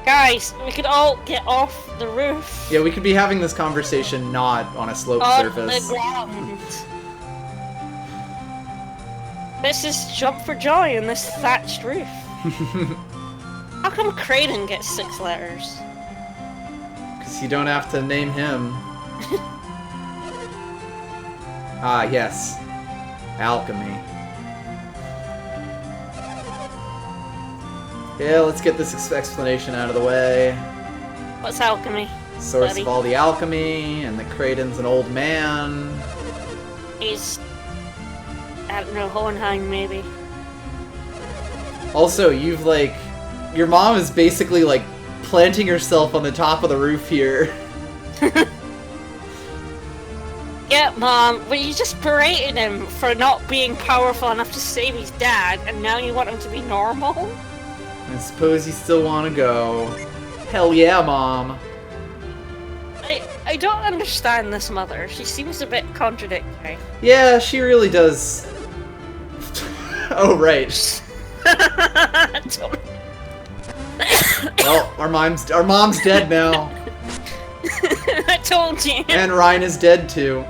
S2: Guys, we could all get off the roof.
S1: Yeah, we could be having this conversation not on a sloped surface.
S2: On the ground. Let's just jump for joy in this thatched roof. How come Kraden gets 6 letters?
S1: Because you don't have to name him. Ah, yes. Alchemy. Yeah, let's get this explanation out of the way.
S2: What's alchemy?
S1: Source
S2: buddy?
S1: of all the alchemy, and that Kraden's an old man.
S2: He's... I don't know, Hohenheim, maybe.
S1: Also, you've, like... Your mom is basically, like, planting herself on the top of the roof here.
S2: Yeah, Mom, but you just berated him for not being powerful enough to save his dad, and now you want him to be normal?
S1: I suppose you still want to go. Hell yeah, Mom.
S2: I don't understand this mother. She seems a bit contradictory.
S1: Yeah, she really does. Oh, right. Well, our mom's dead now.
S2: I told you.
S1: And Ryan is dead too.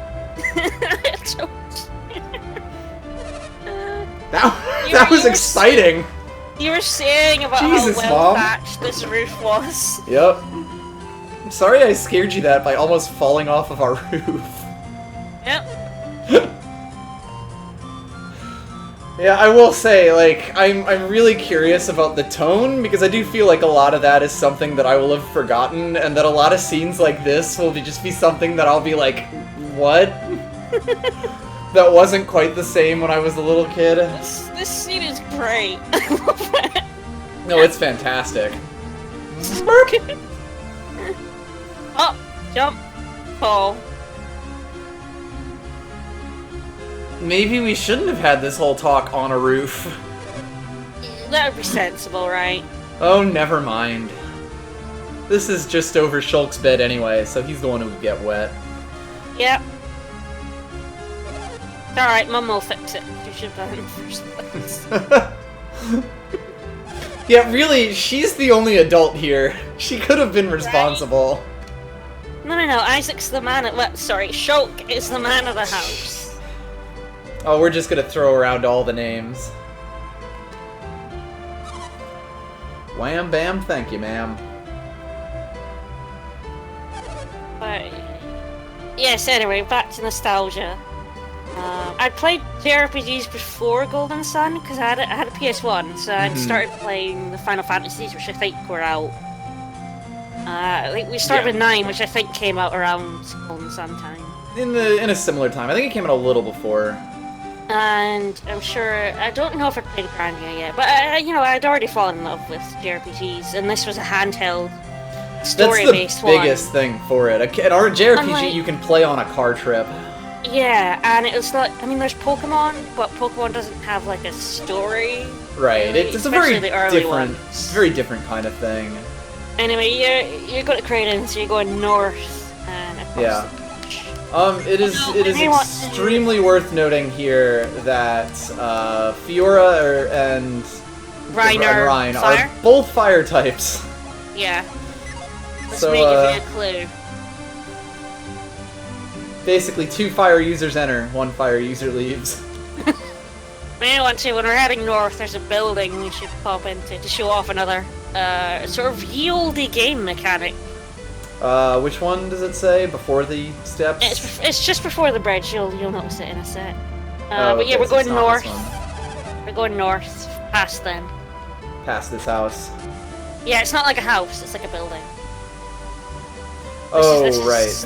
S2: I told you.
S1: That was exciting.
S2: You were saying about
S1: Jesus,
S2: how well
S1: Mom.
S2: thatched this roof was.
S1: Yep. I'm sorry I scared you that by almost falling off of our roof.
S2: Yep.
S1: Yeah, I will say, like, I'm really curious about the tone, because I do feel like a lot of that is something that I will have forgotten, and that a lot of scenes like this will just be something that I'll be like, what? That wasn't quite the same when I was a little kid.
S2: This scene is great. I love it.
S1: No, it's fantastic.
S2: Up, jump, fall.
S1: Maybe we shouldn't have had this whole talk on a roof.
S2: That would be sensible, right?
S1: Oh, never mind. This is just over Shulk's bed anyway, so he's the one who would get wet.
S2: Yep. Alright, Mum will fix it. You should have done it in the first place.
S1: Yeah, really, she's the only adult here. She could have been responsible.
S2: No, Isaac's the man at... Well, sorry, Shulk is the man of the house.
S1: Oh, we're just gonna throw around all the names. Wham bam, thank you, ma'am.
S2: But... Yes, anyway, back to nostalgia. I played JRPGs before Golden Sun, because I had a PS1, so I'd started playing the Final Fantasies, which I think were out. We started with 9, which I think came out around Golden Sun time.
S1: In a similar time. I think it came out a little before.
S2: And I'm sure, I don't know if I played Grandia yet, but I'd already fallen in love with JRPGs, and this was a handheld, story-based one.
S1: That's the biggest thing for it. An JRPG
S2: Unlike,
S1: you can play on a car trip.
S2: Yeah, and it was like, I mean, there's Pokemon, but Pokemon doesn't have like a story.
S1: Right,
S2: really,
S1: it's a very
S2: different,
S1: kind of thing.
S2: Anyway, you go to Kraden, so you're going north and across the beach.
S1: It is extremely worth noting here that Fiora and Ryan are both fire types.
S2: Yeah. Let's
S1: So,
S2: make it a clue.
S1: Basically, 2 fire users enter, 1 fire user leaves.
S2: When we're heading north, there's a building we should pop into to show off another sort of yieldy game mechanic.
S1: Which one does it say? Before the steps?
S2: It's just before the bridge. You'll notice it in a sec.
S1: But
S2: yeah, we're going north.
S1: We're
S2: We're going north, past them.
S1: past this house.
S2: Yeah, it's not like a house. It's like a building.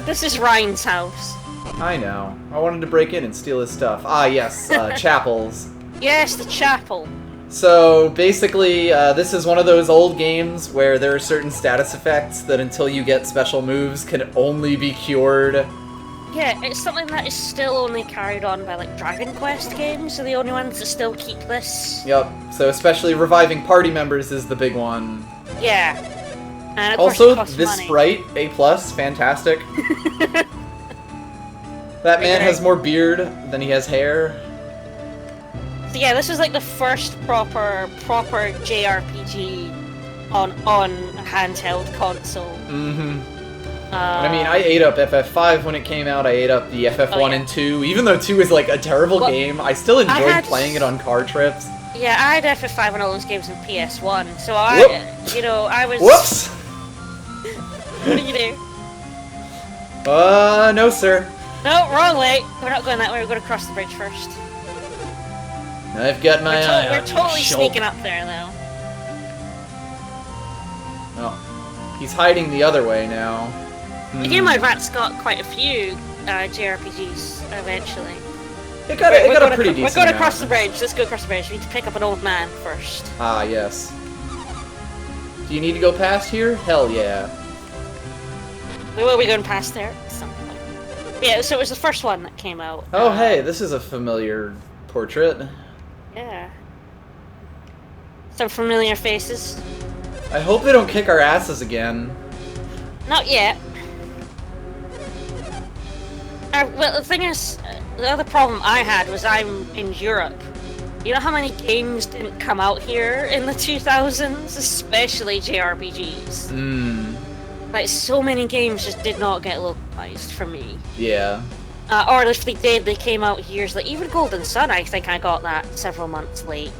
S2: This is Ryan's house.
S1: I know. I wanted to break in and steal his stuff. Ah, yes, chapels.
S2: Yes, the chapel.
S1: So, basically, this is one of those old games where there are certain status effects that until you get special moves can only be cured
S2: Yeah, it's something that is still only carried on by like Dragon Quest games, are the only ones that still keep this.
S1: Yep. So especially reviving party members is the big one.
S2: Yeah. And of course
S1: Also,
S2: it costs
S1: this
S2: money.
S1: sprite, A+, fantastic. That man has more beard than he has hair.
S2: So yeah, this is like the first proper JRPG on a handheld console.
S1: Mm-hmm. I mean, I ate up FF5 when it came out, I ate up the FF1 and 2. Even though 2 is like a terrible game, I still enjoyed playing it on car trips.
S2: Yeah, I had FF5 and all those games in PS1, so I was...
S1: Whoops!
S2: What did you do?
S1: No sir.
S2: No, wrong way. We're not going that way, we're going to cross the bridge first.
S1: I've got my eye on
S2: We're totally
S1: your
S2: sneaking
S1: shoulder.
S2: up there, though.
S1: Oh, he's hiding the other way now.
S2: The game I've got quite a few JRPGs eventually.
S1: It got a pretty decent
S2: We're going to
S1: amount.
S2: cross the bridge. Let's go across the bridge. We need to pick up an old man first.
S1: Ah, yes. Do you need to go past here? Hell yeah.
S2: We will be going past there at some point. Yeah, so it was the first one that came out.
S1: Oh, hey, this is a familiar portrait.
S2: Yeah. Some familiar faces.
S1: I hope they don't kick our asses again.
S2: Not yet. Well, the thing is, the other problem I had was I'm in Europe. You know how many games didn't come out here in the 2000s? Especially JRPGs. Like, so many games just did not get localized for me.
S1: Yeah.
S2: Or if they did, they came out years late. Even Golden Sun, I think I got that several months late.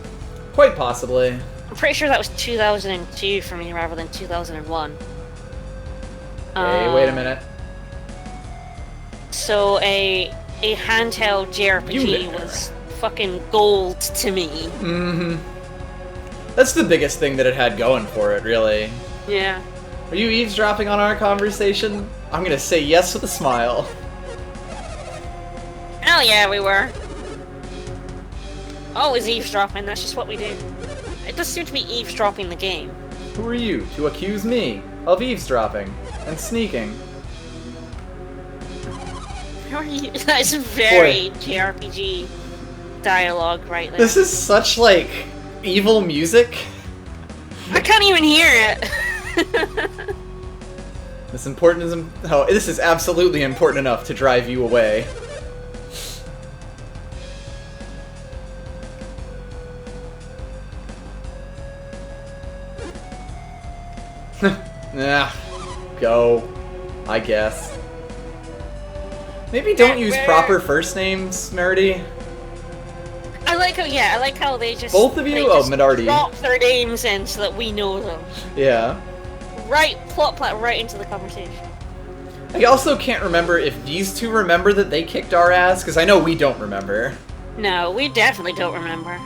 S1: Quite possibly.
S2: I'm pretty sure that was 2002 for me rather than 2001.
S1: Hey, wait a minute.
S2: So a handheld JRPG was fucking gold to me.
S1: Mm-hmm. That's the biggest thing that it had going for it, really.
S2: Yeah.
S1: Are you eavesdropping on our conversation? I'm gonna say yes with a smile.
S2: Hell yeah, we were. Always eavesdropping, that's just what we do. It does seem to be eavesdropping the game.
S1: Who are you to accuse me of eavesdropping and sneaking?
S2: Who are you? That is very JRPG dialogue right there.
S1: This is such, like, evil music.
S2: I can't even hear it.
S1: This is absolutely important enough to drive you away. Nah, go, I guess. Maybe don't use proper first names, Merity.
S2: I like how they just...
S1: Both of you?
S2: they
S1: Oh,
S2: just
S1: Minardi.
S2: drop their names in so that we know them.
S1: Yeah.
S2: Right, plot right into the conversation.
S1: I also can't remember if these two remember that they kicked our ass, because I know we don't remember.
S2: No, we definitely don't remember.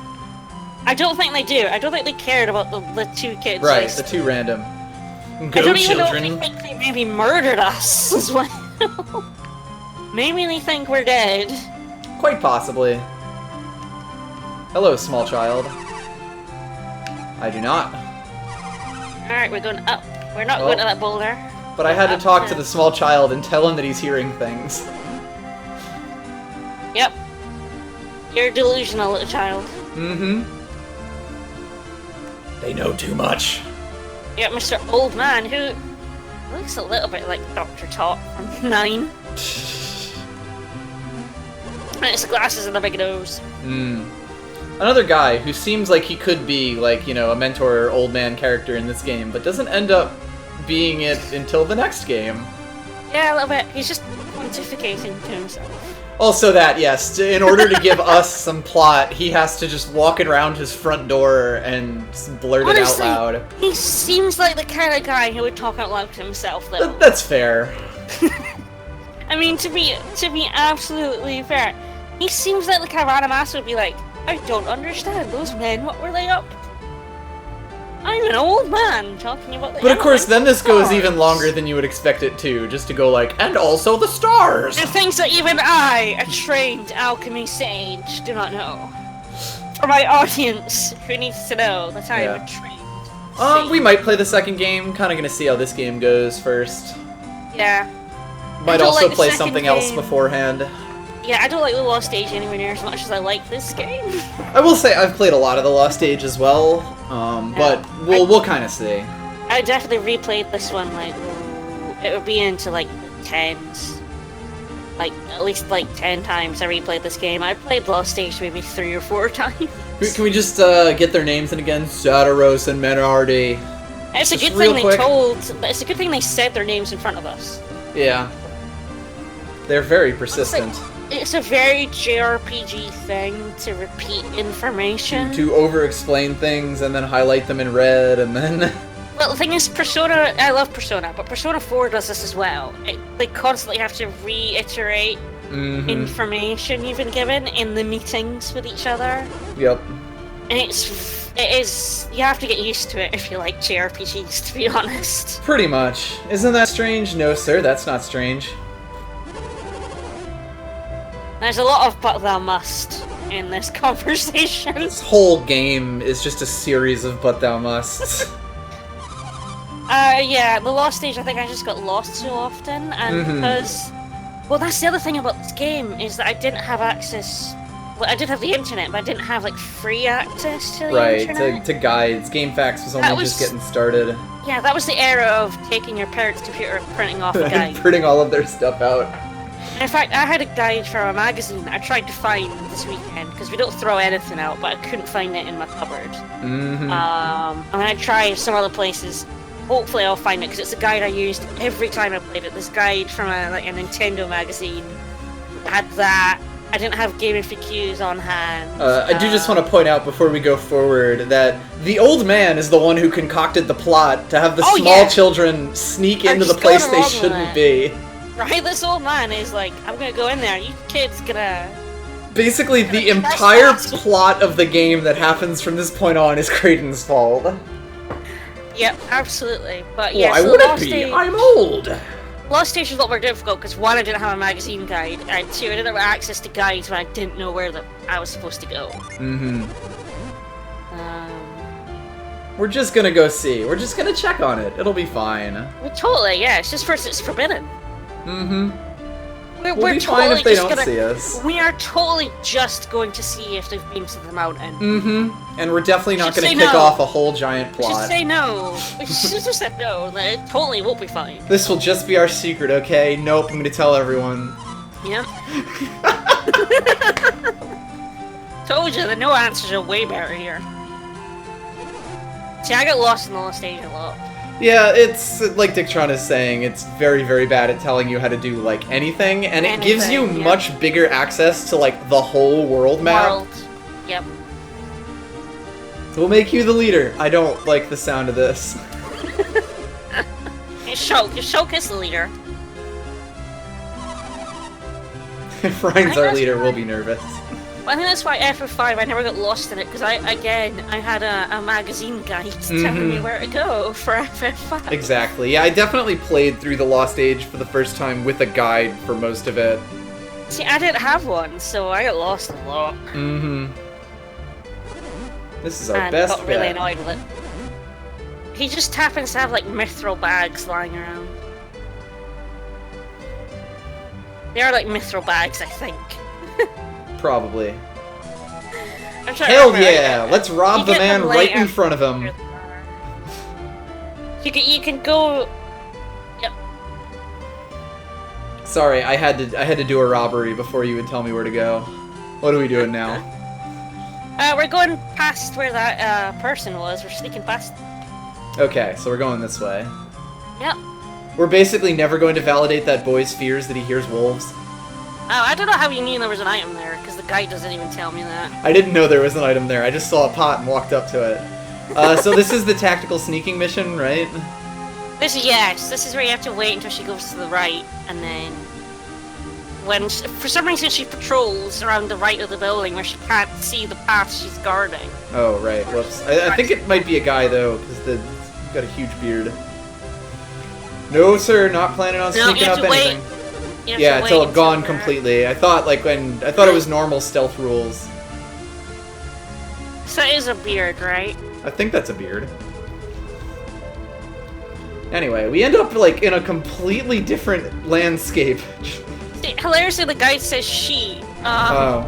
S2: I don't think they do. I don't think they cared about the two kids.
S1: Right,
S2: like,
S1: the two random.
S2: I
S1: Go,
S2: don't even
S1: children.
S2: know if they think they maybe murdered us as well. Maybe they think we're dead.
S1: Quite possibly. Hello, small child. I do not.
S2: Alright, we're going up. We're not going to that boulder.
S1: But I had to talk to the small child and tell him that he's hearing things.
S2: Yep. You're delusional, little child.
S1: Mm-hmm. They know too much.
S2: Yep, Mr. Old Man, who looks a little bit like Dr. Tot from 9. And it's the glasses and the big nose.
S1: Another guy who seems like he could be, like, you know, a mentor or old man character in this game, but doesn't end up being it until the next game.
S2: Yeah, a little bit. He's just pontificating to himself.
S1: Also that, yes, in order to give us some plot, he has to just walk around his front door and blurt
S2: Honestly,
S1: it out loud.
S2: He seems like the kind of guy who would talk out loud to himself, though.
S1: That's fair.
S2: I mean, to be absolutely fair, he seems like the kind of animaster would be like, I don't understand those men. What were they up? I'm an old man talking about the
S1: But of course, then this goes
S2: stars.
S1: even longer than you would expect it to, just to go like, and also the stars!
S2: The things that even I, a trained alchemy sage, do not know. For my audience, who needs to know that I am a trained sage.
S1: We might play the second game, kinda gonna see how this game goes first.
S2: Yeah.
S1: Might also
S2: like the
S1: play
S2: second
S1: something else
S2: game.
S1: beforehand.
S2: Yeah, I don't like the Lost Age anywhere near as much as I like this game.
S1: I will say I've played a lot of the Lost Age as well, but we'll kind of see.
S2: I definitely replayed this one, like, it would be into, like, the tens. Like, at least, like, 10 times I replayed this game. I played Lost Age maybe 3 or 4 times.
S1: Can we just get their names in again? Sadaros and Menardi.
S2: It's a
S1: Just
S2: good thing
S1: real quick.
S2: it's a good thing they said their names in front of us.
S1: Yeah. They're very persistent.
S2: It's a very JRPG thing to repeat information.
S1: To over-explain things and then highlight them in red and then...
S2: Well, the thing is, Persona, I love Persona, but Persona 4 does this as well. They constantly have to reiterate information you've been given in the meetings with each other.
S1: Yep.
S2: And it is, you have to get used to it if you like JRPGs, to be honest.
S1: Pretty much. Isn't that strange? No, sir, that's not strange.
S2: There's a lot of but thou must in this conversation.
S1: This whole game is just a series of but thou musts.
S2: Yeah, the Lost Age, I think I just got lost so often, and because... Well, that's the other thing about this game, is that I didn't have access... Well, I did have the internet, but I didn't have, like, free access to the internet.
S1: Right, to guides. GameFAQs was only just getting started.
S2: Yeah, that was the era of taking your parents' computer and printing off a guide.
S1: And printing all of their stuff out.
S2: In fact, I had a guide from a magazine that I tried to find this weekend, because we don't throw anything out, but I couldn't find it in my cupboard. And I tried some other places. Hopefully I'll find it, because it's a guide I used every time I played it. This guide from a Nintendo magazine. I had that. I didn't have Game FAQs on hand.
S1: I do just want to point out before we go forward that the old man is the one who concocted the plot to have the small children sneak into the place they shouldn't be.
S2: Right, this old man is like, I'm gonna go in there, you kids gonna...
S1: Basically, the entire plot of the game that happens from this point on is Kraden's fault.
S2: Yep, absolutely. But yeah,
S1: Why
S2: so
S1: would it
S2: Lost
S1: be?
S2: Age,
S1: I'm old!
S2: Lost Age was a lot more difficult because 1, I didn't have a magazine guide, and 2, I didn't have access to guides when I didn't know where I was supposed to go.
S1: We're just gonna go see. We're just gonna check on it. It'll be fine.
S2: Well, totally, yeah, it's just first it's forbidden.
S1: We'll
S2: We're
S1: be fine if they
S2: just
S1: don't see us.
S2: We are totally just going to see if they've been to the mountain.
S1: And we're definitely not
S2: should
S1: gonna
S2: say
S1: kick
S2: no.
S1: off a whole giant
S2: We should
S1: plot.
S2: say no. We should just say no. It totally won't be fine.
S1: This will just be our secret, okay? Nope, I'm gonna tell everyone.
S2: Yep. Told you, the no answers are way better here. See, I got lost in the Lost Age a lot.
S1: Yeah, it's, like Dictron is saying, it's very, very bad at telling you how to do, like, anything, and it gives you much bigger access to, like, the whole world map.
S2: Yep.
S1: So we'll make you the leader. I don't like the sound of this.
S2: Shulk is the leader.
S1: If Ryan's our leader, we'll be nervous.
S2: Well, I think that's why FF5, I never got lost in it, because I had a magazine guide telling me where to go for FF5.
S1: Exactly. Yeah, I definitely played through the Lost Age for the first time with a guide for most of it.
S2: See, I didn't have one, so I got lost a lot.
S1: This is our
S2: and
S1: best
S2: got really
S1: bet.
S2: annoyed with it. He just happens to have, like, mithril bags lying around. They are like mithril bags, I think.
S1: Probably.
S2: I'm trying
S1: Hell
S2: to remember.
S1: yeah! Let's rob the man right in front of him.
S2: You can go. Yep.
S1: Sorry, I had to do a robbery before you would tell me where to go. What are we doing now?
S2: We're going past where that person was. We're sneaking past.
S1: Okay, so we're going this way.
S2: Yep.
S1: We're basically never going to validate that boy's fears that he hears wolves.
S2: Oh, I don't know how you knew there was an item there, because the guide doesn't even tell me that.
S1: I didn't know there was an item there. I just saw a pot and walked up to it. So this is the tactical sneaking mission, right?
S2: This is where you have to wait until she goes to the right, and then for some reason she patrols around the right of the building where she can't see the path she's guarding.
S1: Oh, right. Whoops. I think it might be a guy, though, because he's got a huge beard. No, sir, not planning on sneaking up anything. Yeah, until it gone completely. I thought it was normal stealth rules.
S2: So it is a beard, right?
S1: I think that's a beard. Anyway, we end up like in a completely different landscape.
S2: See, hilariously, the guide says she.
S1: Oh,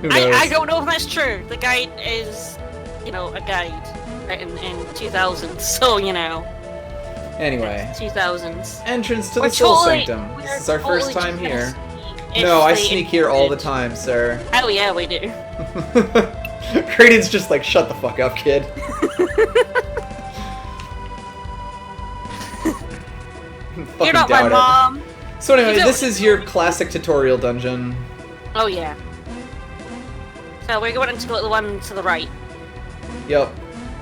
S1: who knows?
S2: I don't know if that's true. The guide is, you know, a guide written in 2000, so you know.
S1: Anyway,
S2: 2000s.
S1: entrance to the Sol Sanctum. This is our first time here. No, I sneak here all the time, sir.
S2: Oh yeah, we do.
S1: Kraden's just like, shut the fuck up, kid.
S2: You're not my mom.
S1: So anyway, this is your classic tutorial dungeon.
S2: Oh yeah. So we're going to go to the one to the right.
S1: Yep.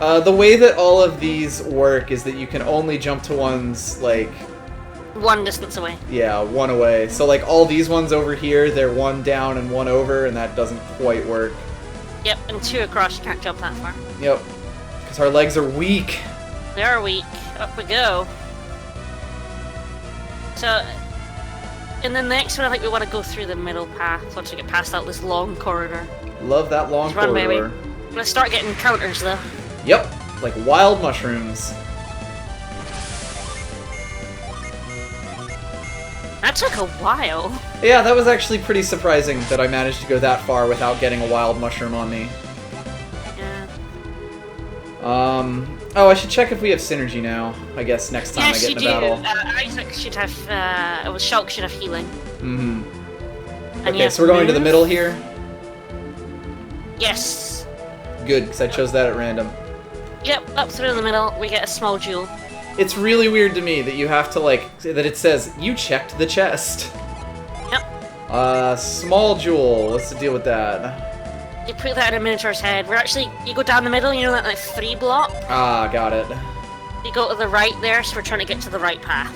S1: The way that all of these work is that you can only jump to ones, like...
S2: one distance away.
S1: Yeah, one away. So, like, all these ones over here, they're one down and one over, and that doesn't quite work.
S2: Yep, and two across, you can't jump that far.
S1: Yep. Because our legs are weak.
S2: They are weak. Up we go. So, in the next one, I think we want to go through the middle path once we get past out this long corridor.
S1: Love that long corridor.
S2: Run, baby. I'm gonna start getting counters, though.
S1: Yep, like wild mushrooms.
S2: That took a while.
S1: Yeah, that was actually pretty surprising that I managed to go that far without getting a wild mushroom on me.
S2: Yeah.
S1: Oh, I should check if we have synergy now, I guess, next time I get in the battle.
S2: Isaac should have, Shulk should have healing.
S1: Mm-hmm.
S2: And
S1: Okay, so we're going to the middle here?
S2: Yes.
S1: Good, because I chose that at random.
S2: Yep, up through the middle, we get a small jewel.
S1: It's really weird to me that you have to, like, that it says, you checked the chest.
S2: Yep.
S1: Small jewel, what's the deal with that?
S2: You put that in a minotaur's head. You go down the middle, you know that like 3 block?
S1: Ah, got it.
S2: You go to the right there, so we're trying to get to the right path.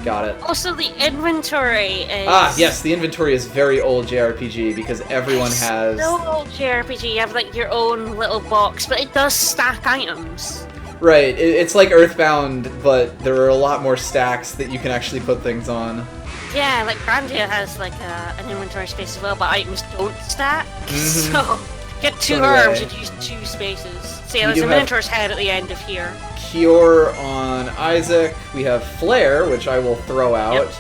S1: Got it.
S2: Also, the inventory is...
S1: Ah, yes, the inventory is very old JRPG, because everyone has...
S2: so old JRPG, you have like your own little box, but it does stack items.
S1: Right, it's like Earthbound, but there are a lot more stacks that you can actually put things on.
S2: Yeah, like Grandia has like an inventory space as well, but items don't stack.
S1: Mm-hmm.
S2: So, get 2 arms and use 2 spaces. So yeah, there's a minotaur's head at the end of here.
S1: Cure on Isaac. We have Flare, which I will throw out.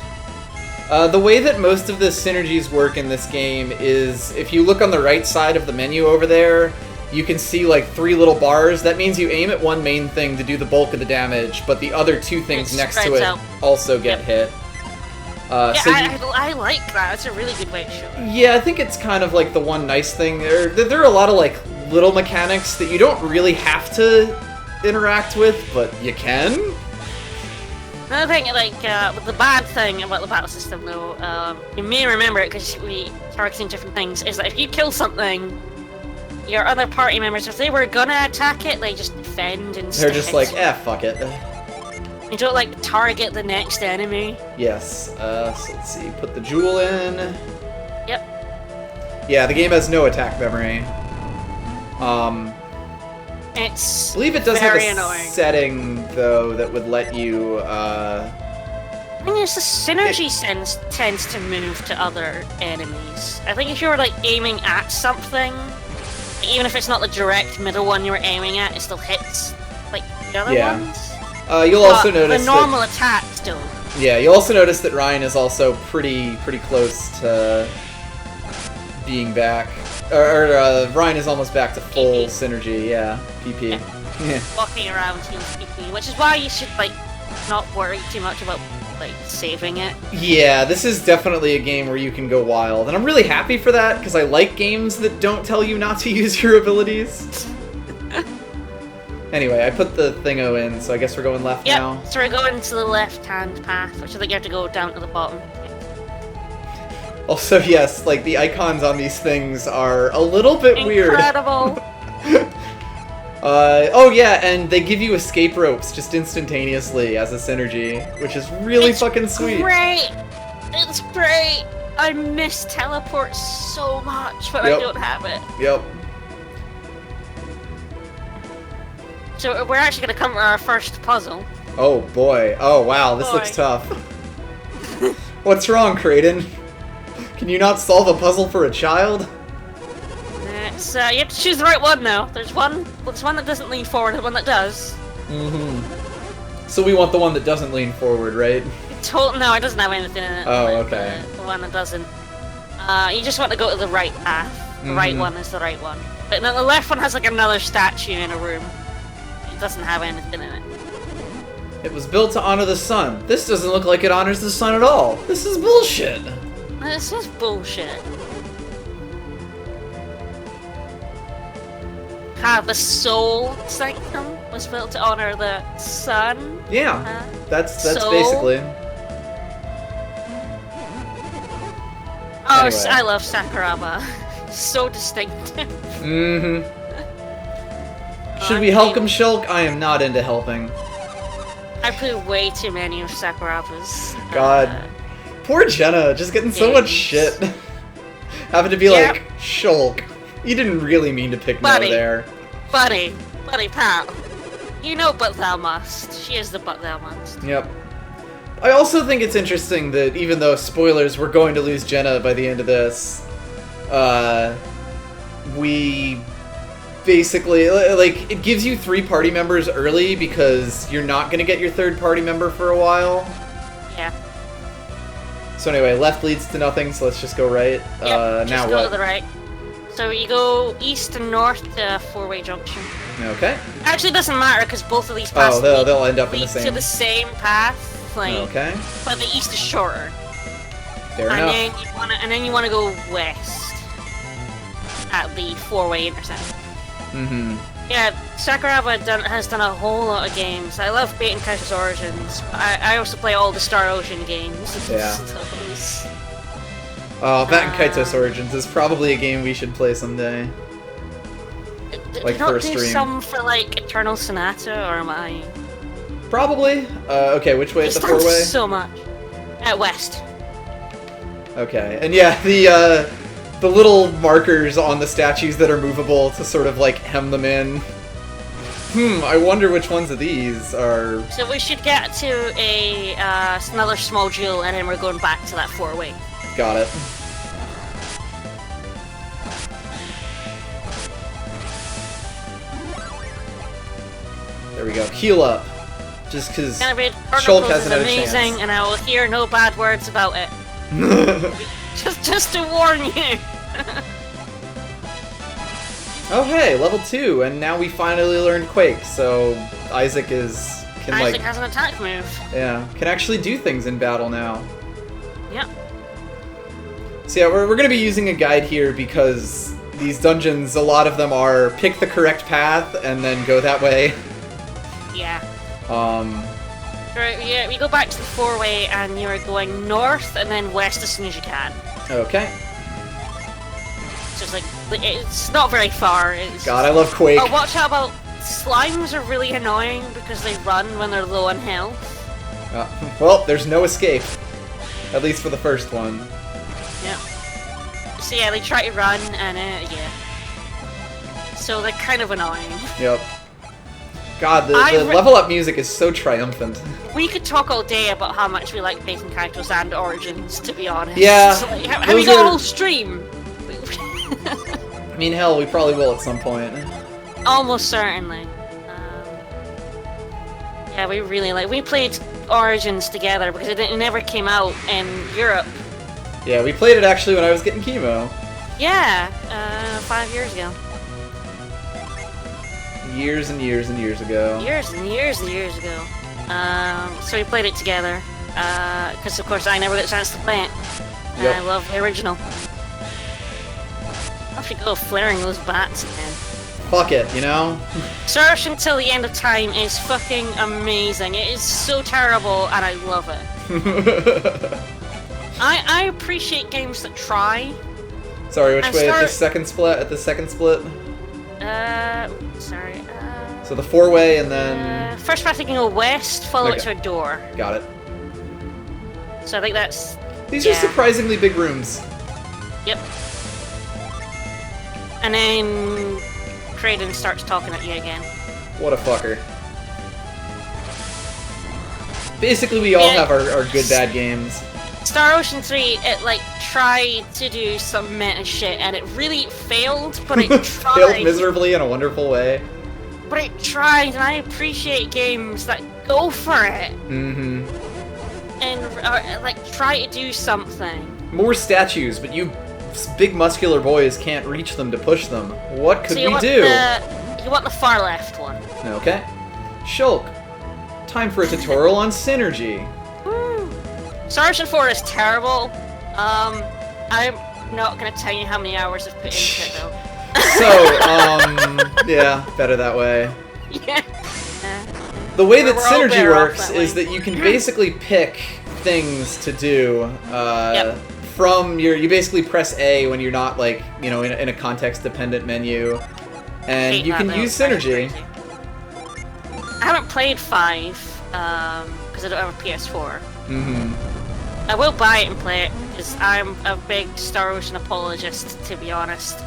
S1: Yep. The way that most of the synergies work in this game is if you look on the right side of the menu over there, you can see like 3 little bars. That means you aim at one main thing to do the bulk of the damage, but the other 2 things next to it also get hit.
S2: Yeah,
S1: so
S2: I like that. It's a really good way to show it.
S1: Yeah, I think it's kind of like the one nice thing. There are a lot of like little mechanics that you don't really have to interact with, but you can.
S2: Another thing, like, the bad thing about the battle system, though, you may remember it because we targeting different things, is that if you kill something, your other party members, if they were gonna attack it, they just defend instead.
S1: They're just like, fuck it.
S2: You don't, like, target the next enemy.
S1: Yes, so let's see, put the jewel in.
S2: Yep.
S1: Yeah, the game has no attack memory. I believe it does have a setting, though, that would let you,
S2: I think it's the synergy tends to move to other enemies. I think if you were, like, aiming at something, even if it's not the direct middle one you were aiming at, it still hits, like, the other ones.
S1: You'll also notice
S2: the normal attack still.
S1: Yeah, you'll also notice that Ryan is also pretty close to being back. Ryan is almost back to full synergy, yeah. PP.
S2: Yeah. Walking around team PP, which is why you should, like, not worry too much about, like, saving it. Yeah,
S1: this is definitely a game where you can go wild, and I'm really happy for that, because I like games that don't tell you not to use your abilities. Anyway, I put the thingo in, so I guess we're going left now.
S2: So we're going to the left-hand path, which I think you have to go down to the bottom.
S1: Also, yes, like, the icons on these things are a little bit weird.
S2: Incredible!
S1: Oh yeah, and they give you escape ropes just instantaneously as a synergy, which is really fucking sweet.
S2: Great! It's great! I miss teleports so much, but I don't have it.
S1: Yep.
S2: So we're actually going to come to our first puzzle.
S1: Oh boy. Oh wow, this looks tough. What's wrong, Kraden? Can you not solve a puzzle for a child?
S2: You have to choose the right one now. There's one that doesn't lean forward and one that does.
S1: So we want the one that doesn't lean forward, right?
S2: No, it doesn't have anything in it.
S1: Oh, okay.
S2: The one that doesn't. You just want to go to the right path. The right one is the right one. But then the left one has like another statue in a room. It doesn't have anything in it.
S1: It was built to honor the sun. This doesn't look like it honors the sun at all. This is bullshit.
S2: This is bullshit. The Sol Sanctum was built to honor the sun.
S1: Yeah, that's
S2: Sol.
S1: basically.
S2: Oh,
S1: Anyway.
S2: I love Sakuraba. So distinctive.
S1: Should we help him, Shulk? I am not into helping.
S2: I play way too many of Sakuraba's.
S1: God. Poor Jenna, just getting so much shit. Having to be like, Shulk, you didn't really mean to pick no there.
S2: Buddy, pal. You know but thou must. She is the but thou must.
S1: Yep. I also think it's interesting that even though, spoilers, we're going to lose Jenna by the end of this, we basically, like, it gives you 3 party members early because you're not going to get your 3rd party member for a while.
S2: Yeah.
S1: So anyway, left leads to nothing, so let's just go right.
S2: Yep,
S1: now
S2: just go
S1: what?
S2: to the right. So you go east and north to 4-way junction.
S1: Okay.
S2: Actually, it doesn't matter because both of these paths
S1: they'll end up in the
S2: lead
S1: same.
S2: to the same path. Like,
S1: okay.
S2: But the east is shorter.
S1: Fair enough.
S2: Then you wanna go west at the 4-way intersection. Yeah, Sakuraba has done a whole lot of games. I love Bait and Couch's Origins. I also play all the Star Ocean games.
S1: Yeah. Oh, Bat and Kaitos Origins is probably a game we should play someday. Like for a stream.
S2: Do some for like Eternal Sonata, or am I?
S1: Probably. Okay, which way is the 4-way?
S2: So much. At west.
S1: Okay, and yeah, the little markers on the statues that are movable to sort of like hem them in. I wonder which ones of these are.
S2: So we should get to another small jewel, and then we're going back to that 4-way.
S1: Got it. There we go. Heal up. Just because Shulk hasn't had a chance.
S2: Amazing, and I will hear no bad words about it. just to warn you.
S1: Oh hey, level 2, and now we finally learned Quake, so Isaac
S2: Isaac has an attack move.
S1: Yeah, can actually do things in battle now.
S2: Yep.
S1: So yeah, we're gonna be using a guide here because these dungeons, a lot of them are pick the correct path and then go that way.
S2: Yeah. Right, yeah, we go back to the 4-way and you're going north and then west as soon as you can.
S1: Okay.
S2: So it's like, it's not very far.
S1: God, I love Quake.
S2: Oh, watch out about slimes are really annoying because they run when they're low on health.
S1: Well, there's no escape. At least for the first one.
S2: Yeah. So yeah, they try to run and yeah. So they're kind of annoying.
S1: Yep. God, the level up music is so triumphant.
S2: We could talk all day about how much we like Bacon Characters and Origins, to be honest.
S1: Yeah.
S2: So, like, have we got a whole stream?
S1: I mean, hell, we probably will at some point.
S2: Almost certainly. Yeah, we really like. We played Origins together because it never came out in Europe.
S1: Yeah, we played it actually when I was getting chemo.
S2: Yeah, 5 years ago.
S1: Years and years and years ago.
S2: Years and years and years ago. So we played it together. Because of course I never got a chance to play it. And
S1: Yep.
S2: I love the original. I should go flaring those bats again.
S1: Fuck it, you know?
S2: Search Until the End of Time is fucking amazing. It is so terrible and I love it. I appreciate games that try.
S1: Sorry, which way? At the second split? At the second split?
S2: Sorry.
S1: So the 4-way and then...
S2: First path you can go west, follow it to a door.
S1: Got it.
S2: So I think that's...
S1: These are surprisingly big rooms.
S2: Yep. And then Kraden starts talking at you again.
S1: What a fucker. Basically, we all have our good bad games.
S2: Star Ocean 3, it like tried to do some meta shit and it really failed, but it tried.
S1: Failed miserably in a wonderful way.
S2: But it tried, and I appreciate games that go for it.
S1: Mm-hmm.
S2: And like try to do something.
S1: More statues, but you big muscular boys can't reach them to push them. What could we do?
S2: You want the far left one.
S1: Okay. Shulk. Time for a tutorial on synergy.
S2: Sergeant 4 is terrible. I'm not gonna tell you how many hours I've put into it though.
S1: So, yeah, better that way.
S2: Yeah.
S1: The way that synergy works is that you can basically pick things to do from you basically press A when you're not like, you know, in a context-dependent menu, and you can use synergy.
S2: I haven't played 5 because I don't have a PS4.
S1: Mm-hmm.
S2: I will buy it and play it because I'm a big Star Ocean apologist, to be honest.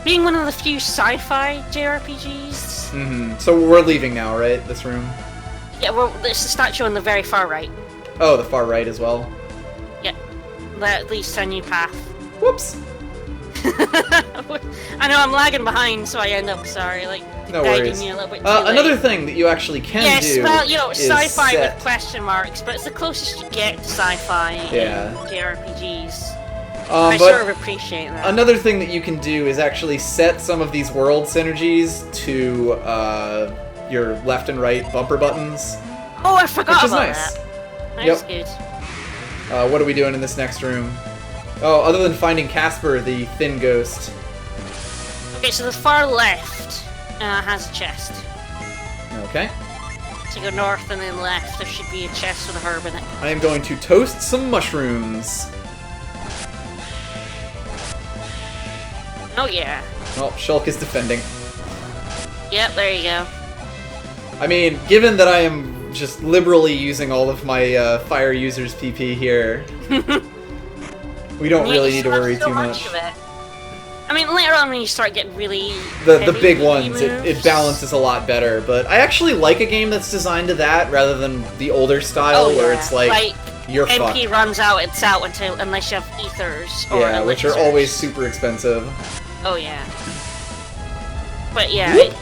S2: Being one of the few sci-fi JRPGs.
S1: Mm-hmm. So we're leaving now, right? This room?
S2: Yeah, well, there's the statue on the very far right.
S1: Oh, the far right as well?
S2: Yeah. That leads to a new path.
S1: Whoops!
S2: I know, I'm lagging behind, so I end up,
S1: no worries.
S2: Me a little bit
S1: another thing that you actually can do.
S2: Yes, well, you know, sci-fi
S1: set...
S2: with question marks, but it's the closest you get to sci-fi in JRPGs. I sort of appreciate that.
S1: Another thing that you can do is actually set some of these world synergies to your left and right bumper buttons.
S2: Oh, I forgot about
S1: nice.
S2: That. That's good.
S1: What are we doing in this next room? Oh, other than finding Casper, the thin ghost.
S2: Okay, so the far left has a chest.
S1: Okay.
S2: So you go north and then left, there should be a chest with a herb in it.
S1: I am going to toast some mushrooms.
S2: Oh yeah.
S1: Well, Shulk is defending.
S2: Yep, there you go.
S1: I mean, given that I am just liberally using all of my fire users PP here, we don't really need to worry too much.
S2: Of it. I mean, later on when you start getting really
S1: the big ones, it balances a lot better. But I actually like a game that's designed to that rather than the older style where it's like you're fucked.
S2: MP runs out, it's out unless you have ethers or elixirs.
S1: Which are always super expensive.
S2: Oh yeah. But yeah,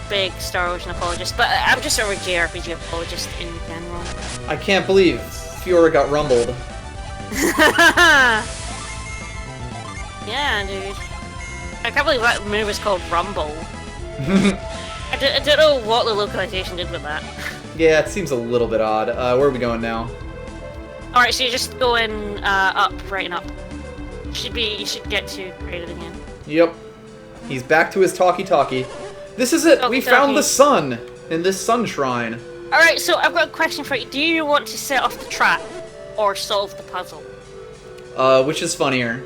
S2: big Star Ocean apologist. But I'm just a JRPG apologist in general.
S1: I can't believe Fiora got rumbled.
S2: Yeah, dude. I can't believe that move is called Rumble. I don't know what the localization did with that.
S1: Yeah, it seems a little bit odd. Where are we going now?
S2: Alright, so you're just going up, right and up. You should get to creative again.
S1: Yep. He's back to his talkie-talkie. This is it! We found the sun! In this sun shrine.
S2: Alright, so I've got a question for you. Do you want to set off the trap or solve the puzzle?
S1: Which is funnier?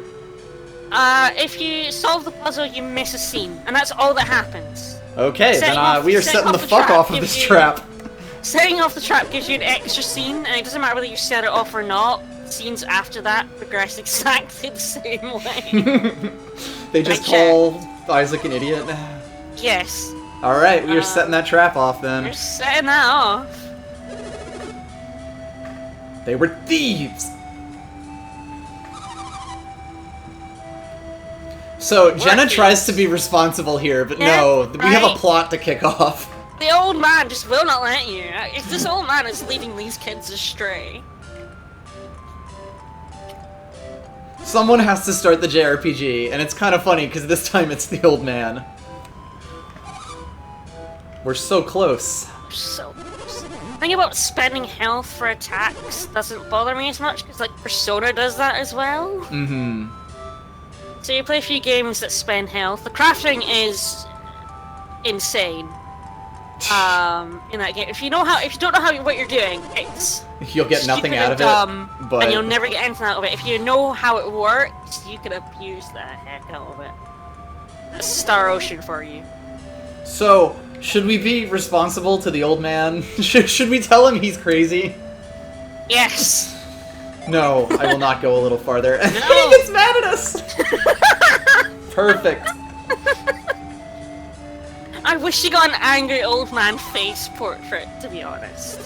S2: If you solve the puzzle, you miss a scene, and that's all that happens.
S1: Okay, then we are setting the fuck off of this trap.
S2: Setting off the trap gives you an extra scene, and it doesn't matter whether you set it off or not. Scenes after that progress exactly the same way.
S1: They just call Isaac an idiot?
S2: Yes.
S1: Alright, we are setting that trap off then.
S2: We're setting that off.
S1: They were thieves! So, Jenna tries to be responsible here, but no, we have a plot to kick off.
S2: The old man just will not let you. If this old man is leading these kids astray.
S1: Someone has to start the JRPG, and it's kind of funny, because this time it's the old man. We're so close.
S2: We're so close. The thing about spending health for attacks doesn't bother me as much, because, like, Persona does that as well.
S1: Mm-hmm.
S2: So you play a few games that spend health. The crafting is insane. In that game, if you don't know what you're doing, it's
S1: you'll get nothing out of
S2: dumb,
S1: it. But
S2: and you'll never get anything out of it. If you know how it works, you can abuse the heck out of it. That's Star Ocean for you.
S1: So, should we be responsible to the old man? Should we tell him he's crazy?
S2: Yes.
S1: No, I will not go a little farther.
S2: No.
S1: And he gets mad at us! Perfect.
S2: I wish you got an angry old man face portrait, to be honest.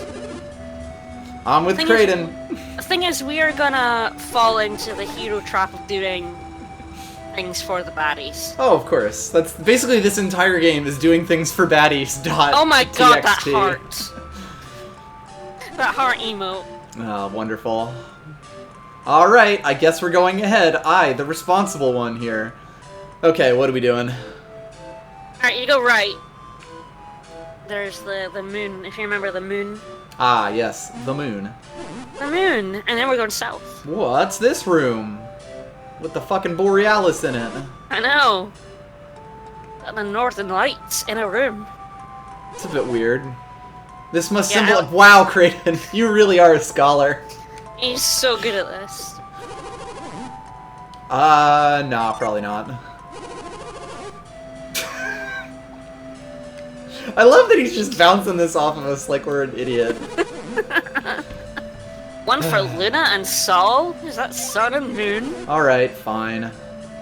S1: I'm with Kraden.
S2: The thing is, we are gonna fall into the hero trap of doing things for the baddies.
S1: Oh, of course. That's basically this entire game is doing things for baddies.
S2: Oh my god, that heart. That heart emote.
S1: Oh, wonderful. Alright, I guess we're going ahead. I, the responsible one here. Okay, what are we doing?
S2: Alright, you go right. There's the moon, if you remember the moon.
S1: Ah, yes, the moon.
S2: The moon, and then we're going south.
S1: What's this room? With the fucking Borealis in it.
S2: I know. And the Northern Lights in a room.
S1: It's a bit weird. This must symbolize— Wow, Kraden, you really are a scholar.
S2: He's so good at this.
S1: Nah, probably not. I love that he's just bouncing this off of us like we're an idiot.
S2: One for Luna and Sol? Is that Sun and Moon?
S1: Alright, fine.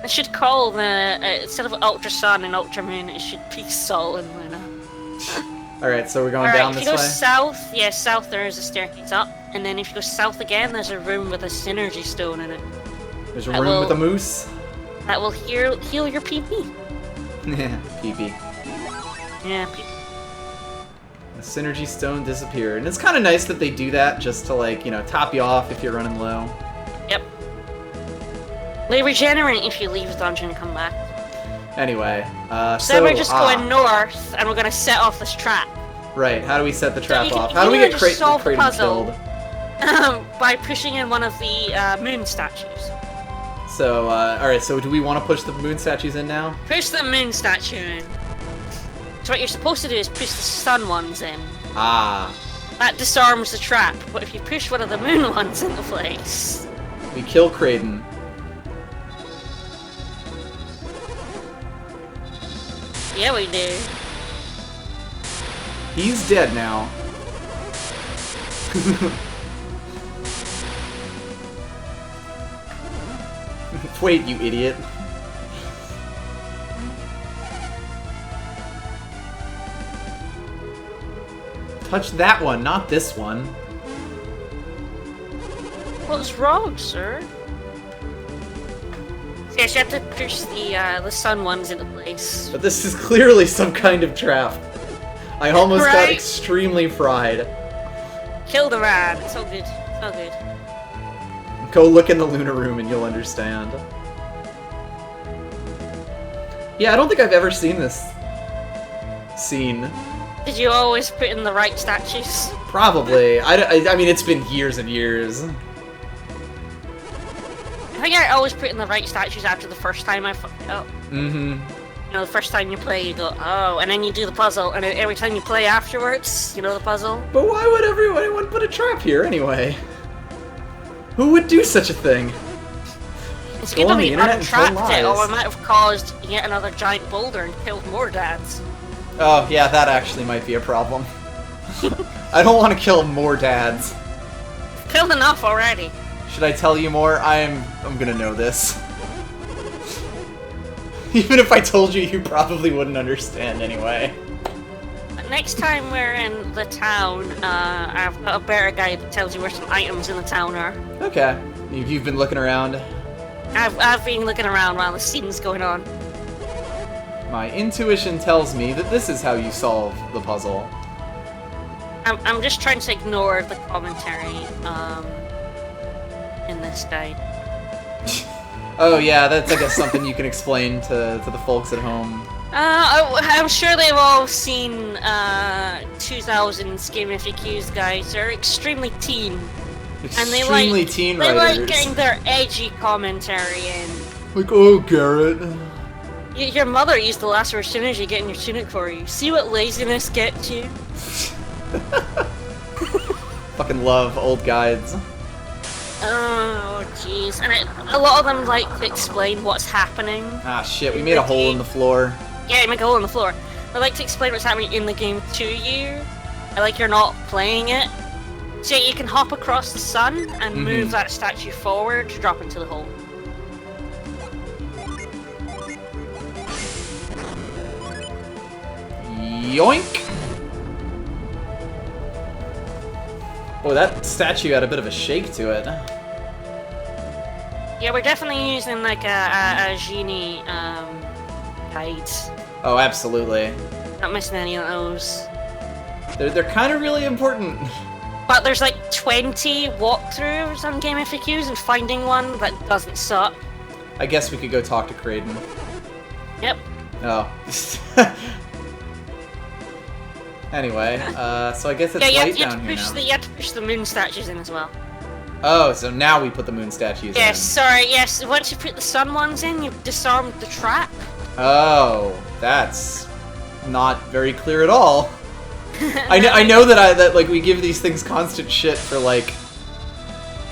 S2: I should call the, instead of Ultra Sun and Ultra Moon, it should be Sol and Luna.
S1: Alright, so we're going down this way?
S2: If you go south, yeah, south there is a staircase up. And then if you go south again, there's a room with a synergy stone in it.
S1: There's a room with a moose?
S2: That will heal your PP.
S1: Yeah, PP.
S2: Yeah, PP.
S1: The synergy stone disappeared. And it's kind of nice that they do that just to, like, you know, top you off if you're running low.
S2: Yep. They regenerate if you leave the dungeon and come back.
S1: Anyway,
S2: so we're just going north, and we're gonna set off this trap.
S1: Right, how do we set the trap off?
S2: How
S1: do we get Kraden killed?
S2: By pushing in one of the moon statues.
S1: So, alright, so do we want to push the moon statues in now?
S2: Push the moon statue in. So what you're supposed to do is push the sun ones in.
S1: Ah.
S2: That disarms the trap, but if you push one of the moon ones into place...
S1: We kill Kraden.
S2: Yeah, we do.
S1: He's dead now. Wait, you idiot. Touch that one, not this one.
S2: What's wrong, sir? Yes, you have to push the sun ones into place.
S1: But this is clearly some kind of trap. I almost got extremely fried.
S2: Kill the rat. It's all good. It's all good.
S1: Go look in the Luna room and you'll understand. Yeah, I don't think I've ever seen this scene.
S2: Did you always put in the right statues?
S1: Probably. I mean, it's been years and years.
S2: I think I always put in the right statues after the first time I fucked up.
S1: Mm-hmm.
S2: You know, the first time you play, you go, oh, and then you do the puzzle, and then every time you play afterwards, you know the puzzle?
S1: But why would anyone put a trap here anyway? Who would do such a thing?
S2: It's good that we untrapped it, or we might have caused yet another giant boulder and killed more dads.
S1: Oh, yeah, that actually might be a problem. I don't want to kill more dads.
S2: Killed enough already.
S1: Should I tell you more? I'm gonna know this. Even if I told you, you probably wouldn't understand anyway.
S2: Next time we're in the town, I've got a better guide that tells you where some items in the town are.
S1: Okay. You've been looking around?
S2: I've been looking around while the scene's going on.
S1: My intuition tells me that this is how you solve the puzzle.
S2: I'm just trying to ignore the commentary, in this guide.
S1: Oh yeah, that's I guess something you can explain to the folks at home.
S2: I'm sure they've all seen 2000s Game FAQs guys. They're extremely teen.
S1: Extremely teen
S2: writers.
S1: They
S2: like getting their edgy commentary in.
S1: Like, oh Garrett.
S2: Your mother used the last word as soon as you get in your tunic for you. See what laziness gets you?
S1: Fucking love old guides.
S2: Oh, jeez. And a lot of them like to explain what's happening.
S1: Ah, shit, we made a hole in the floor.
S2: Yeah, you make a hole in the floor. They like to explain what's happening in the game to you. Like you're not playing it. So you can hop across the sun and move that statue forward to drop into the hole.
S1: Yoink! Oh, that statue had a bit of a shake to it.
S2: Yeah, we're definitely using like a Genie guide.
S1: Oh, absolutely.
S2: Not missing any of those.
S1: They're kind of really important.
S2: But there's like 20 walkthroughs on Game FAQs, and finding one that doesn't suck.
S1: I guess we could go talk to Kraden.
S2: Yep.
S1: Oh. Anyway, so I guess it's
S2: yeah,
S1: light down here now.
S2: You have to push the moon statues in as well.
S1: Oh, so now we put the moon statues in.
S2: Yes, sorry, yes. Once you put the sun ones in, you've disarmed the trap.
S1: Oh, that's not very clear at all. I know that like we give these things constant shit for like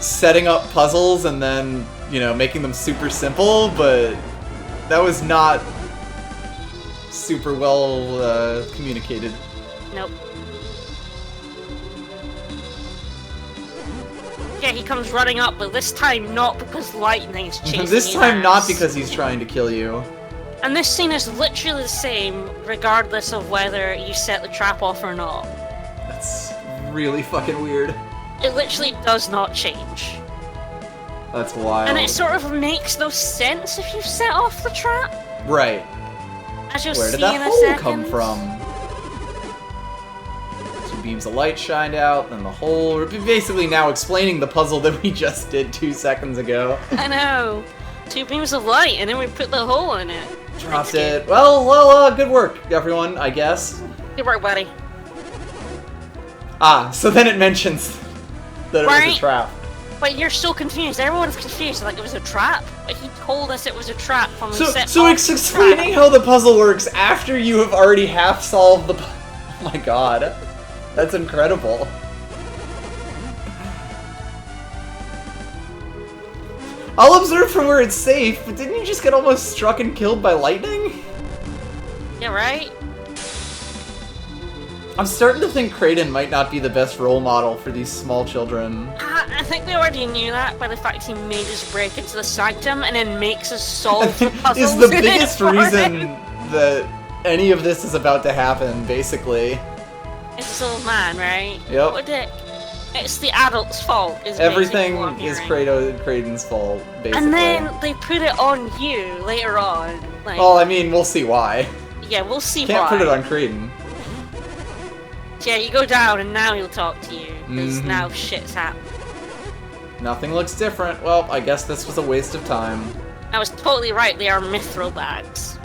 S1: setting up puzzles and then, you know, making them super simple, but that was not super well communicated.
S2: Nope. Yeah, he comes running up, but this time not because lightning's chasing
S1: This
S2: his
S1: time
S2: ass.
S1: not because he's trying to kill you.
S2: And this scene is literally the same, regardless of whether you set the trap off or not.
S1: That's really fucking weird.
S2: It literally does not change.
S1: That's wild.
S2: And it sort of makes no sense if you set off the trap.
S1: Right.
S2: As you'll
S1: Where
S2: see
S1: did that
S2: in a
S1: hole
S2: second.
S1: come from? Two beams of light shined out, then the hole. We're basically now explaining the puzzle that we just did 2 seconds ago.
S2: I know. 2 beams of light, and then we put the hole in it.
S1: Dropped it. Well, good work, everyone, I guess.
S2: Good work, buddy.
S1: Ah, so then it mentions that it was a trap.
S2: But you're so confused. Everyone's confused. Like it was a trap. But he told us it was a trap when we set
S1: So
S2: off
S1: it's
S2: the
S1: explaining
S2: trap.
S1: how the puzzle works after you have already half solved the. Oh my god, that's incredible. I'll observe from where it's safe, but didn't you just get almost struck and killed by lightning?
S2: Yeah, right?
S1: I'm starting to think Kraden might not be the best role model for these small children.
S2: I think we already knew that by the fact he made us break into the sanctum and then makes us solve the puzzles.
S1: Is the biggest reason that any of this is about to happen, basically.
S2: It's this old man, right?
S1: Yep.
S2: What a dick. It's the adult's fault.
S1: Everything is Kraden's fault, basically.
S2: And then they put it on you later on. Like,
S1: well, I mean, we'll see why.
S2: yeah, we'll see
S1: Can't
S2: why.
S1: put it on Kraden.
S2: Yeah, you go down and now he'll talk to you. Because now shit's happened.
S1: Nothing looks different. Well, I guess this was a waste of time.
S2: I was totally right, they are mithril bags.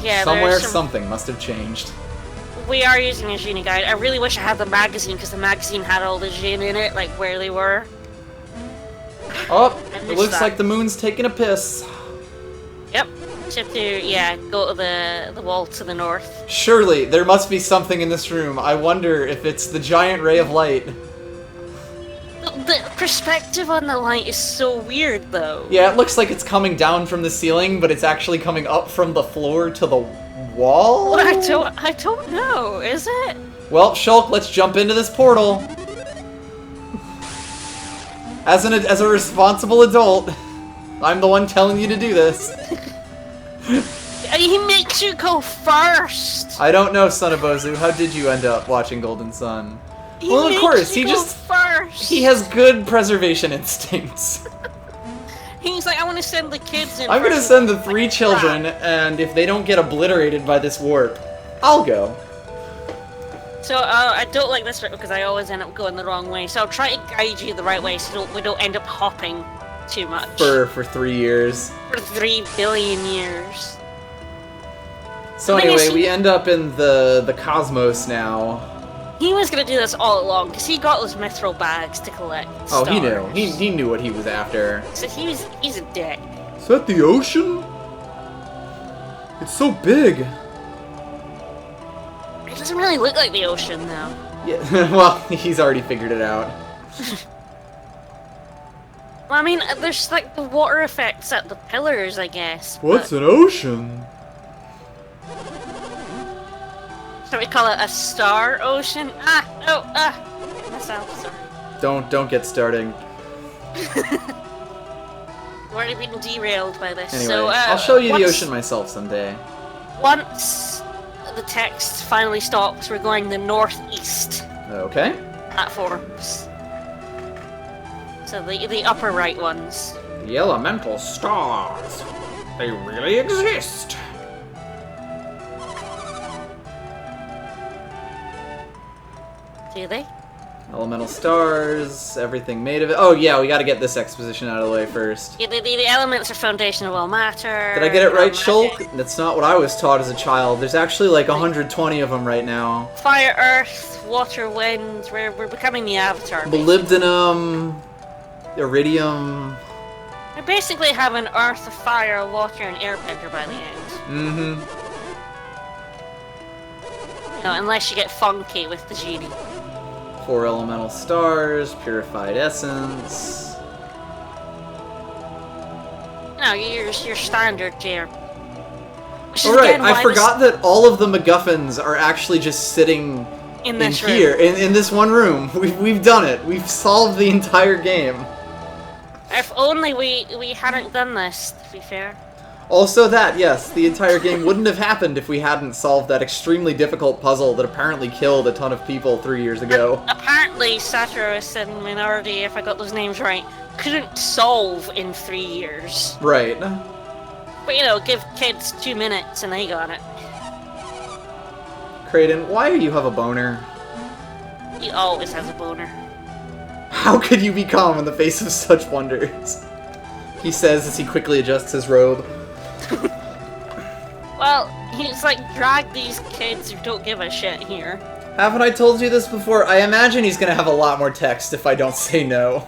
S2: Yeah,
S1: Somewhere
S2: there's
S1: something must have changed.
S2: We are using a Genie guide. I really wish I had the magazine, because the magazine had all the Genie in it, like where they were.
S1: Oh, it
S2: missed
S1: looks
S2: that.
S1: like the moon's taking a piss.
S2: Yep. Just have to, yeah, go to the wall to the north.
S1: Surely, there must be something in this room. I wonder if it's the giant ray of light.
S2: The perspective on the light is so weird, though.
S1: Yeah, it looks like it's coming down from the ceiling, but it's actually coming up from the floor to the wall?
S2: Well, I don't know, is it?
S1: Well, Shulk, let's jump into this portal. As a responsible adult, I'm the one telling you to do this.
S2: He makes you go first.
S1: I don't know, Son of Bozu. How did you end up watching Golden Sun? Well, of
S2: makes
S1: course,
S2: you
S1: he
S2: go
S1: just
S2: first.
S1: he has good preservation instincts.
S2: He's like, I want to send the kids in.
S1: I'm gonna
S2: first.
S1: send the 3 children, and if they don't get obliterated by this warp, I'll go.
S2: So I don't like this bit because I always end up going the wrong way. So I'll try to guide you the right way so we don't end up hopping too much.
S1: For 3 years.
S2: For 3 billion years.
S1: So anyway, we end up in the cosmos now.
S2: He was gonna do this all along because he got those mithril bags to collect.
S1: Oh, he
S2: stars.
S1: knew. He knew what he was after.
S2: So he's a dick.
S1: Is that the ocean? It's so big.
S2: It doesn't really look like the ocean though.
S1: Yeah. Well, he's already figured it out.
S2: Well, I mean, there's like the water effects at the pillars, I guess.
S1: What's an ocean?
S2: Shall we call it a star ocean? Myself, sorry.
S1: Don't get started.
S2: We're already being derailed by this.
S1: Anyway,
S2: So,
S1: I'll show you the ocean myself someday.
S2: Once the text finally stops, we're going the northeast.
S1: Okay.
S2: platforms. So the upper right ones.
S1: The elemental stars. They really exist.
S2: Do they?
S1: Elemental stars, everything made of it. Oh yeah, we gotta get this exposition out of the way first.
S2: Yeah, the elements are foundation of all matter.
S1: Did I get it right, Shulk? That's not what I was taught as a child. There's actually like 120 of them right now.
S2: Fire, earth, water, wind. We're becoming the Avatar.
S1: Molybdenum, iridium.
S2: We basically have an earth, a fire, a water, and airbender by the end.
S1: Mm-hmm.
S2: No, unless you get funky with the Genie.
S1: 4 elemental stars, purified essence.
S2: No, your standard tier.
S1: Alright, I forgot that all of the MacGuffins are actually just sitting
S2: in this
S1: here, in this one room. We've done it. We've solved the entire game.
S2: If only we hadn't done this, to be fair.
S1: Also that, yes, the entire game wouldn't have happened if we hadn't solved that extremely difficult puzzle that apparently killed a ton of people 3 years ago.
S2: And apparently, Saturus and Minority, if I got those names right, couldn't solve in 3 years.
S1: Right.
S2: But you know, give kids 2 minutes and they got it.
S1: Kraden, why do you have a boner?
S2: He always has a boner.
S1: How could you be calm in the face of such wonders? He says as he quickly adjusts his robe.
S2: Well, he's like, drag these kids who don't give a shit here.
S1: Haven't I told you this before? I imagine he's gonna have a lot more text if I don't say no.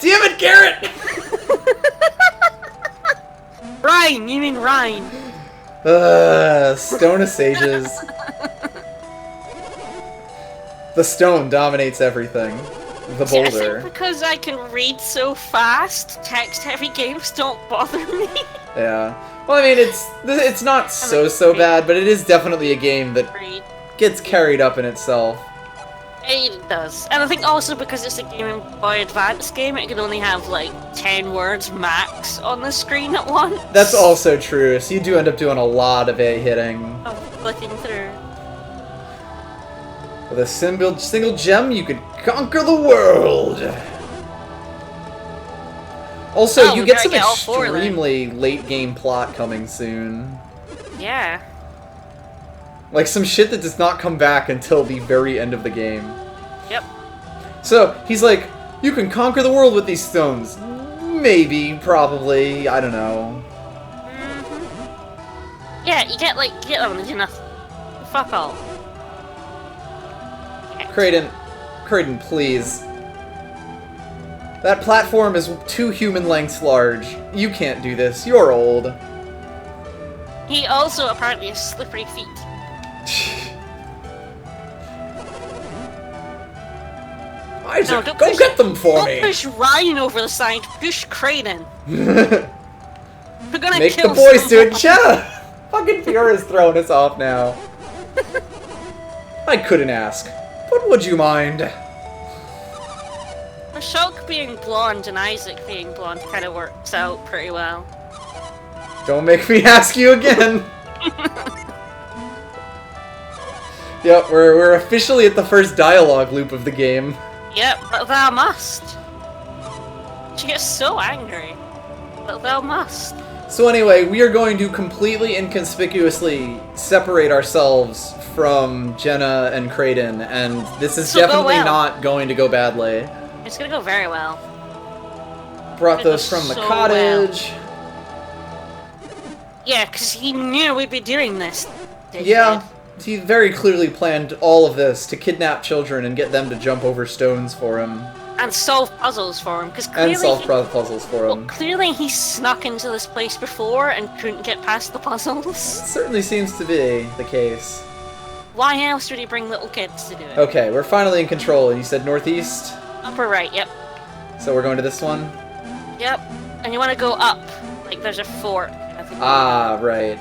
S1: Damn it, Garrett!
S2: Rhine, you mean Rhine.
S1: Stone of Sages. The stone dominates everything. The
S2: See,
S1: boulder.
S2: I think because I can read so fast, text-heavy games don't bother me.
S1: Yeah. Well, I mean, it's not so bad, but it is definitely a game that gets carried up in itself.
S2: It does. And I think also because it's a Game Boy Advance game, it can only have like 10 words max on the screen at once.
S1: That's also true, so you do end up doing a lot of hitting.
S2: Of flicking through.
S1: With a single gem, you could conquer the world! Also, you get some extremely late-game plot coming soon.
S2: Yeah.
S1: Like some shit that does not come back until the very end of the game.
S2: Yep.
S1: So, he's like, you can conquer the world with these stones. Maybe, probably, I don't know.
S2: Mm-hmm. Yeah, you get them and do nothing. Fuck all.
S1: Kraden, please. That platform is 2 human lengths large. You can't do this. You're old.
S2: He also apparently has slippery feet.
S1: Isaac, no, go get them for me!
S2: Don't push Ryan over the side, push Kraden. We're gonna
S1: Make
S2: kill
S1: the boys do it, yeah! Fucking Fiora's throwing us off now. I couldn't ask, but would you mind?
S2: Shulk being blonde and Isaac being blonde kind of works out pretty well.
S1: Don't make me ask you again! Yep, we're officially at the first dialogue loop of the game.
S2: Yep, but thou must. She gets so angry. But thou must.
S1: So anyway, we are going to completely inconspicuously separate ourselves from Jenna and Kraden, and this is definitely not going to go badly.
S2: It's gonna go very well.
S1: Brought those from the cottage.
S2: Well. Yeah, because he knew we'd be doing this.
S1: Yeah, he very clearly planned all of this to kidnap children and get them to jump over stones for him.
S2: And solve puzzles for him, because clearly
S1: puzzles for him.
S2: Well, clearly he snuck into this place before and couldn't get past the puzzles.
S1: It certainly seems to be the case.
S2: Why else would he bring little kids to do it?
S1: Okay, we're finally in control, and you said northeast?
S2: Upper right, yep.
S1: So we're going to this one?
S2: Yep. And you want to go up, like there's a fork.
S1: Ah, right.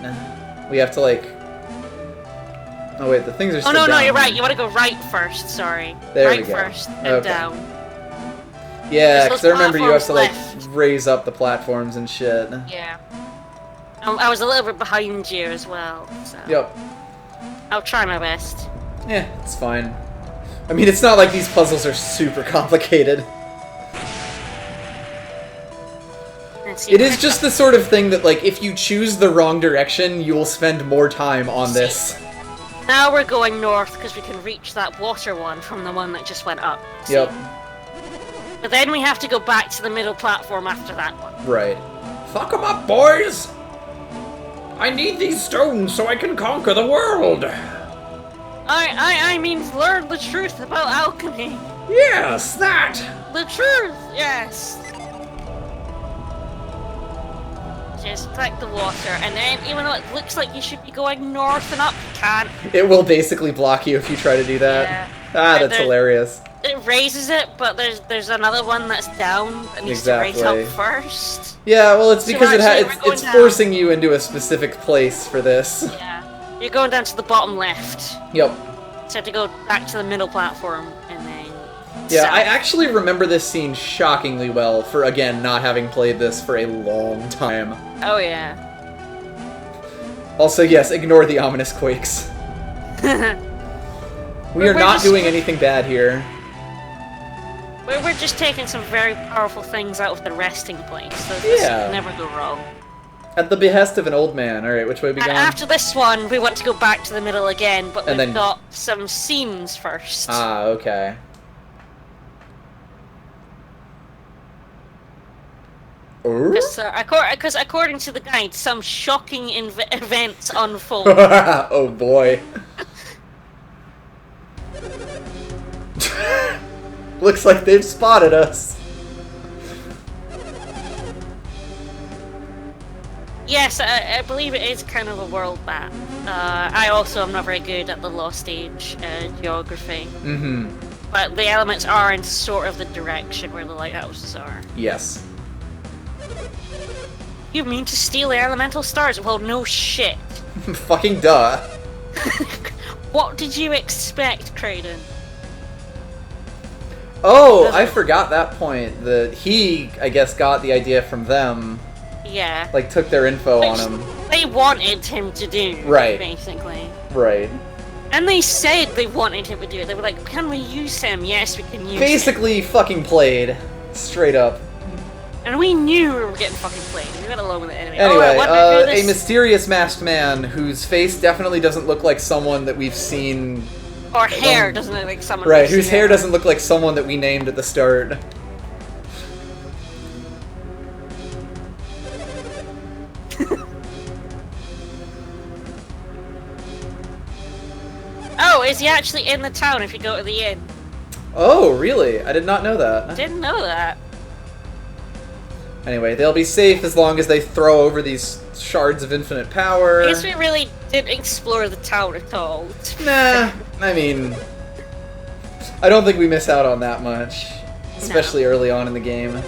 S1: We have to like... Oh wait, the things are still
S2: down. No, you're right. You want to go right first, sorry.
S1: There
S2: right
S1: we go.
S2: First, and down.
S1: Yeah, because I remember you have to like raise up the platforms and shit.
S2: Yeah. I was a little bit behind you as well, so...
S1: Yep.
S2: I'll try my best.
S1: Yeah, it's fine. I mean, it's not like these puzzles are super complicated. It is just the sort of thing that, like, if you choose the wrong direction, you will spend more time on this.
S2: Now we're going north because we can reach that water one from the one that just went up. See?
S1: Yep.
S2: But then we have to go back to the middle platform after that one.
S1: Right. Fuck 'em up, boys! I need these stones so I can conquer the world!
S2: I mean, learn the truth about alchemy.
S1: Yes, that!
S2: The truth, yes. Just collect the water, and then even though it looks like you should be going north and up, you can't.
S1: It will basically block you if you try to do that.
S2: Yeah.
S1: Ah, that's hilarious.
S2: It raises it, but there's another one that's down that needs to raise up first.
S1: Yeah, well, it's because
S2: So
S1: it's forcing you into a specific place for this.
S2: Yeah. You're going down to the bottom left.
S1: Yep.
S2: So you have to go back to the middle platform, and then...
S1: Yeah,
S2: south.
S1: I actually remember this scene shockingly well for, again, not having played this for a long time.
S2: Oh, yeah.
S1: Also, yes, ignore the ominous quakes. We are not doing anything bad here.
S2: We're just taking some very powerful things out of the resting place, so this can never go wrong.
S1: At the behest of an old man. Alright, which way are we going?
S2: After this one, we want to go back to the middle again, but we've got some scenes first.
S1: Ah, okay.
S2: Because according to the guide, some shocking events unfold.
S1: Oh boy. Looks like they've spotted us.
S2: Yes, I believe it is kind of a world map. I also am not very good at the Lost Age geography.
S1: Mm-hmm.
S2: But the elements are in sort of the direction where the lighthouses are.
S1: Yes.
S2: You mean to steal the elemental stars? Well, no shit.
S1: Fucking duh.
S2: What did you expect, Kraden?
S1: Oh, I forgot that point. That he, I guess, got the idea from them.
S2: Yeah.
S1: Like, took their info on him.
S2: They wanted him to do.
S1: Right.
S2: Basically.
S1: Right.
S2: And they said they wanted him to do it. They were like, can we use him? Yes, we can use him.
S1: Basically fucking played. Straight up.
S2: And we knew we were getting fucking played. We went along with it anyway.
S1: Anyway,
S2: a
S1: mysterious masked man whose face definitely doesn't look like someone that we've seen...
S2: Or hair doesn't look like someone
S1: Right, whose hair doesn't look like someone that we named at the start.
S2: Oh, is he actually in the town if you go to the inn?
S1: Oh, really? I did not know that.
S2: I didn't know that.
S1: Anyway, they'll be safe as long as they throw over these shards of infinite power.
S2: I guess we really didn't explore the town at all.
S1: Nah, I mean... I don't think we miss out on that much. Especially early on in the game.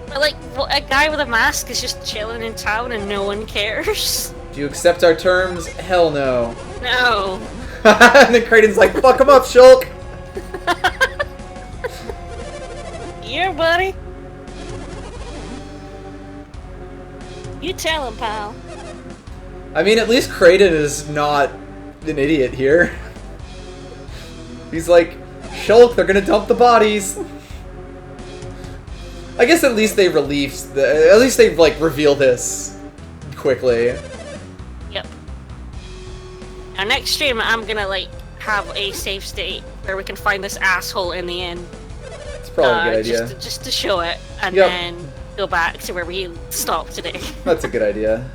S2: But like, a guy with a mask is just chilling in town and no one cares.
S1: Do you accept our terms? Hell no.
S2: No.
S1: And then Kraden's like, fuck him up, Shulk!
S2: Yeah, buddy. You tell him, pal.
S1: I mean, at least Kraden is not an idiot here. He's like, Shulk, they're gonna dump the bodies. I guess at least they at least they like reveal this quickly.
S2: Yep. Now next stream, I'm gonna like have a save state where we can find this asshole in the inn.
S1: It's probably a good idea.
S2: Just to show it, and then go back to where we stopped today.
S1: That's a good idea.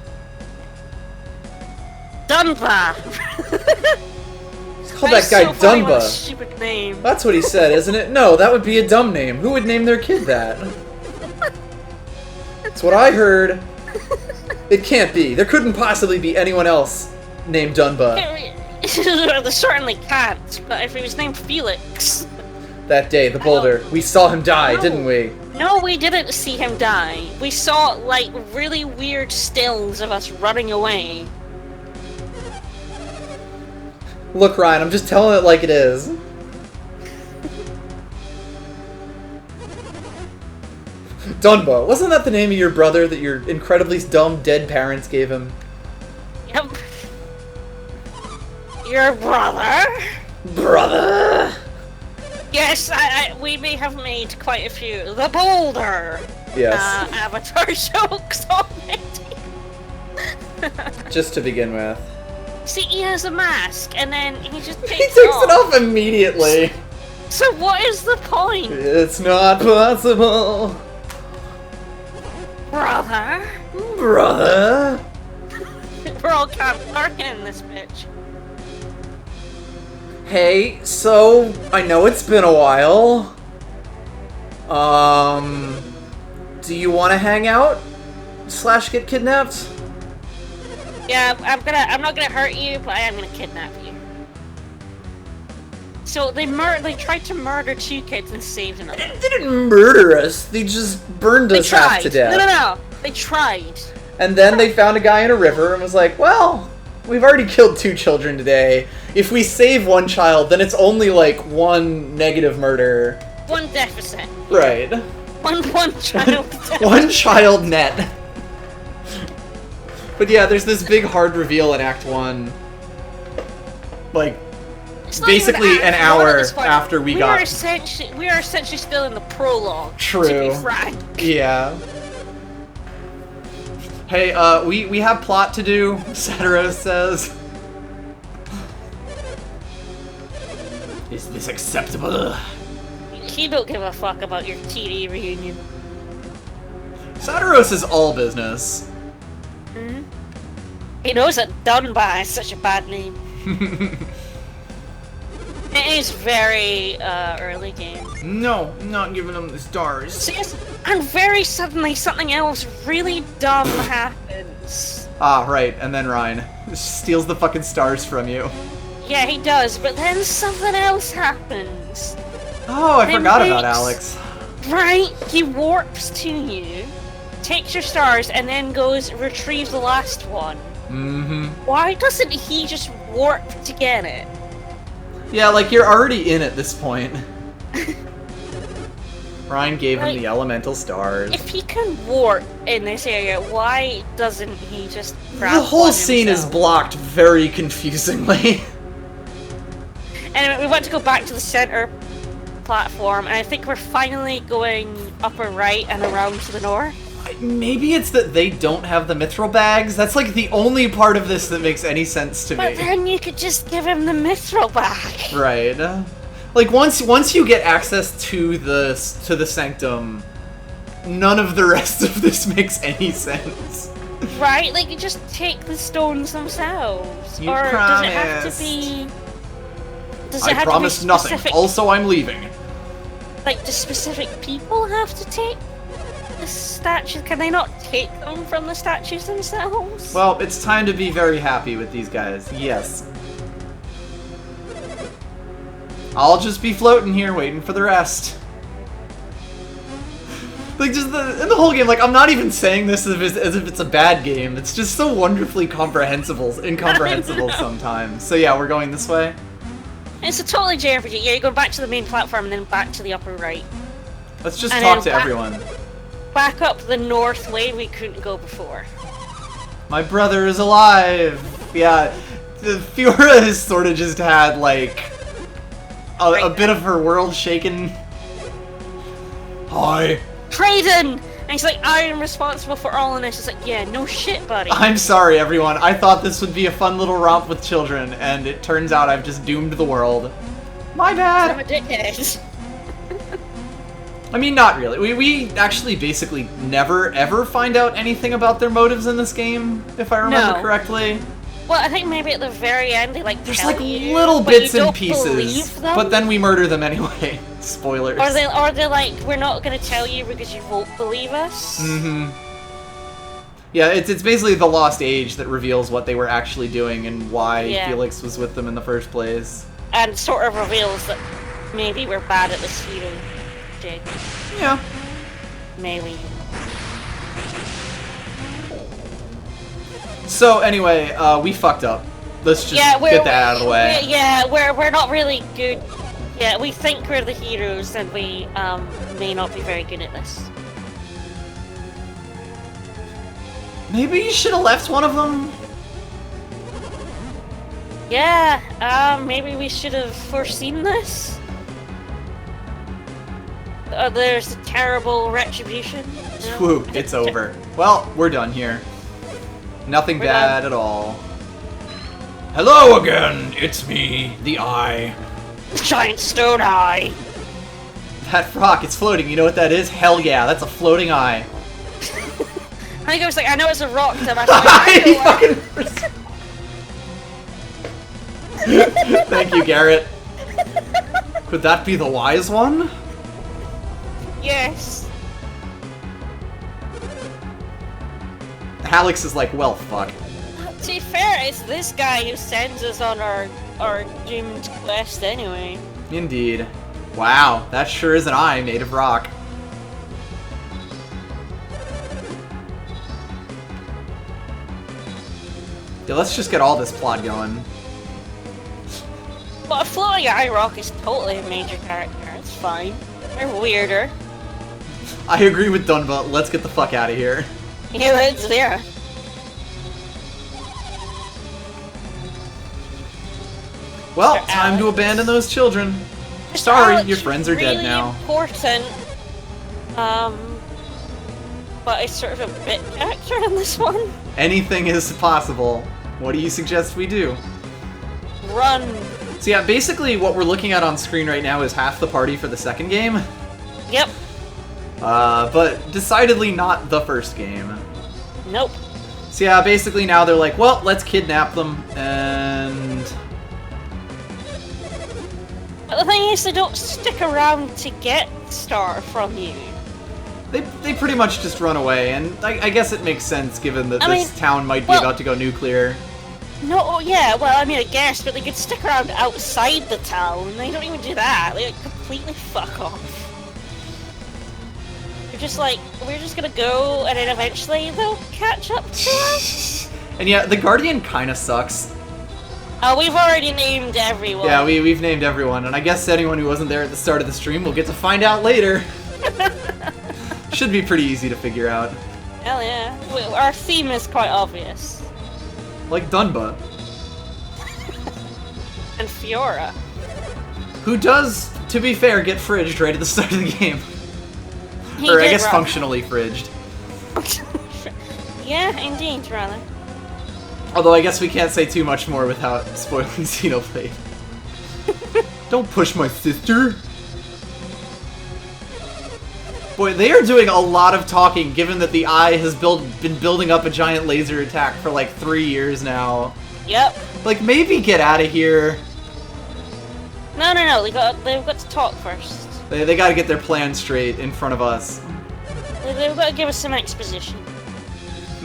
S2: Dunbar!
S1: Call that guy Dunba.
S2: Stupid name.
S1: That's what he said, isn't it? No, that would be a dumb name. Who would name their kid that? That's what I heard. It can't be. There couldn't possibly be anyone else named Dunba.
S2: There certainly can't, but if he was named Felix...
S1: That day, the boulder, we saw him die, didn't we?
S2: No, we didn't see him die. We saw, like, really weird stills of us running away.
S1: Look, Ryan, I'm just telling it like it is. Dunba, wasn't that the name of your brother that your incredibly dumb dead parents gave him?
S2: Yep. Your brother?
S1: Brother!
S2: Yes, we may have made quite a few. The boulder!
S1: Yes.
S2: Avatar jokes already.
S1: Just to begin with.
S2: See, he has a mask, and then he just takes
S1: He takes it off immediately.
S2: So what is the point?
S1: It's not possible.
S2: Brother?
S1: Brother?
S2: We're all kind of lurking in this bitch.
S1: Hey, so, I know it's been a while. Do you want to hang out? / get kidnapped?
S2: Yeah, I'm not gonna hurt you, but I am gonna kidnap you. So they tried to murder 2 kids and saved another.
S1: They didn't murder us, they just burned us half to death.
S2: No, they tried.
S1: And then they found a guy in a river and was like, well, we've already killed 2 children today. If we save 1 child, then it's only like 1 negative murder.
S2: 1 deficit.
S1: Right.
S2: One child deficit.
S1: 1 child net. But yeah, there's this big hard reveal in Act 1. Like, basically an hour after we got...
S2: We are essentially still in the prologue.
S1: True.
S2: To be frank.
S1: Yeah. Hey, we have plot to do, Satoros says. Is this acceptable?
S2: He don't give a fuck about your TD reunion.
S1: Satoros is all business.
S2: Mm-hmm. He knows that Dunbar is such a bad name. It is very early game.
S1: No, I'm not giving them the stars.
S2: Seriously, and very suddenly something else really dumb happens.
S1: Ah, right, and then Ryan steals the fucking stars from you.
S2: Yeah, he does, but then something else happens.
S1: Oh, I forgot about Alex.
S2: Right, he warps to you, takes your stars, and then goes retrieve the last one.
S1: Mm-hmm.
S2: Why doesn't he just warp to get it?
S1: Yeah, like, you're already in at this point. Ryan gave him the elemental stars.
S2: If he can warp in this area, why doesn't he just grab
S1: The whole
S2: one
S1: scene
S2: himself?
S1: is blocked very confusingly.
S2: Anyway, we want to go back to the center platform, and I think we're finally going upper right and around to the north.
S1: Maybe it's that they don't have the mithril bags? That's like the only part of this that makes any sense to me.
S2: But then you could just give him the mithril bag.
S1: Right. Like, once you get access to the sanctum, none of the rest of this makes any sense.
S2: Right? Like, you just take the stones themselves.
S1: You
S2: or
S1: promised.
S2: does it have to be...
S1: I promised nothing. Also, I'm leaving.
S2: Like, do specific people have to take the statues? Can they not take them from the statues themselves?
S1: Well, it's time to be very happy with these guys. Yes. I'll just be floating here, waiting for the rest. Like, just in the whole game, like, I'm not even saying this as if it's a bad game. It's just so wonderfully incomprehensible sometimes. So yeah, we're going this way.
S2: It's a totally JRPG. Yeah, you go back to the main platform and then back to the upper right.
S1: Let's just talk to everyone.
S2: Back up the north way we couldn't go before.
S1: My brother is alive! Yeah, Fiora has sort of just had, like, a bit of her world shaken. Hi.
S2: Kraden! And he's like, I am responsible for all of this. It's like, yeah, no shit, buddy.
S1: I'm sorry, everyone. I thought this would be a fun little romp with children, and it turns out I've just doomed the world. My bad!
S2: I'm a dickhead.
S1: I mean, not really. We actually basically never, ever find out anything about their motives in this game, if I remember correctly.
S2: Well, I think maybe at the very end they, like,
S1: There's,
S2: tell
S1: like,
S2: you,
S1: little
S2: but
S1: bits
S2: you
S1: and
S2: don't
S1: pieces,
S2: believe them.
S1: but then we murder them anyway. Spoilers.
S2: Or they're like, we're not gonna tell you because you won't believe us.
S1: Mm-hmm. Yeah, it's basically the Lost Age that reveals what they were actually doing and why Felix was with them in the first place.
S2: And sort of reveals that maybe we're bad at this hero jig.
S1: Yeah.
S2: Maybe.
S1: So anyway, we fucked up. Let's just get that out of the way.
S2: Yeah, we're not really good. Yeah, we think we're the heroes, and we may not be very good at this.
S1: Maybe you should have left one of them.
S2: Yeah, maybe we should have foreseen this. there's a terrible retribution. You know?
S1: Whew, it's over. Well, we're done here. Nothing bad at all. Hello again, it's me, the Eye.
S2: Giant stone eye.
S1: That rock, it's floating. You know what that is? Hell yeah, that's a floating eye.
S2: I think I was like, I know it's a rock. So I
S1: Thank you, Garrett. Could that be the wise one?
S2: Yes.
S1: Alex is like, well, fuck.
S2: To be fair, it's this guy who sends us on our doomed quest anyway.
S1: Indeed. Wow, that sure is an eye made of rock. Yeah, let's just get all this plot going.
S2: But a floating eye rock is totally a major character. It's fine. They're weirder.
S1: I agree with Dunba. Let's get the fuck out of here.
S2: Yeah, it's there.
S1: Well,
S2: Mr.
S1: time to
S2: Alex.
S1: abandon those children.
S2: Mr.
S1: Sorry,
S2: Alex
S1: your friends are
S2: is
S1: dead
S2: really
S1: now.
S2: Important. But it's sort of a bit character in this one.
S1: Anything is possible. What do you suggest we do?
S2: Run.
S1: So yeah, basically what we're looking at on screen right now is half the party for the second game.
S2: Yep.
S1: But decidedly not the first game.
S2: Nope.
S1: So yeah, basically now they're like, well, let's kidnap them, and...
S2: But the thing is, they don't stick around to get Star from you.
S1: They pretty much just run away, and I guess it makes sense given that this town might be about to go nuclear.
S2: No, yeah, well, I mean, I guess, but they could stick around outside the town. They don't even do that. They like, completely fuck off. They're just like, we're just gonna go, and then eventually they'll catch up to us.
S1: And yeah, the Guardian kinda sucks.
S2: Oh, we've already named everyone.
S1: Yeah, we've named everyone, and I guess anyone who wasn't there at the start of the stream will get to find out later. Should be pretty easy to figure out.
S2: Hell yeah. Well, our theme is quite obvious.
S1: Like Dunba.
S2: And Fiora.
S1: Who does, to be fair, get fridged right at the start of the game.
S2: He
S1: Or I
S2: did
S1: guess
S2: run.
S1: functionally fridged.
S2: Yeah, indeed, rather.
S1: Although I guess we can't say too much more without spoiling Xenoblade. Don't push my sister! Boy, they are doing a lot of talking, given that the Eye has been building up a giant laser attack for like 3 years now.
S2: Yep.
S1: Like, maybe get out of here.
S2: No, they've got to talk first.
S1: They gotta get their plan straight in front of us.
S2: They've got to give us some exposition.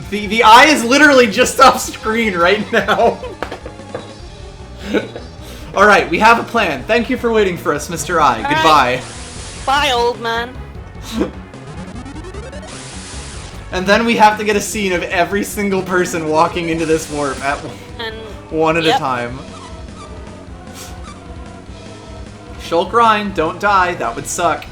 S1: The Eye is literally just off screen right now. Alright, we have a plan. Thank you for waiting for us, Mr. Eye. Goodbye.
S2: Bye, old man.
S1: And then we have to get a scene of every single person walking into this warp at one at a time. Shulk Rhine, don't die. That would suck.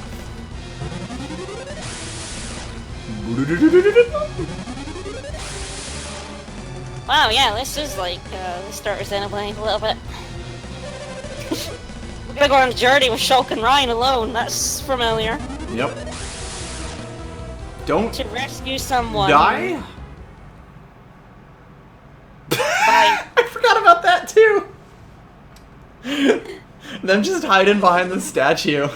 S2: Wow, yeah, this is like the start of Xenoblade a little bit. We're gonna go on a journey with Shulk and Ryan alone. That's familiar.
S1: Yep. Don't
S2: To rescue someone.
S1: die?
S2: By...
S1: I forgot about that too. Them just hiding behind the statue.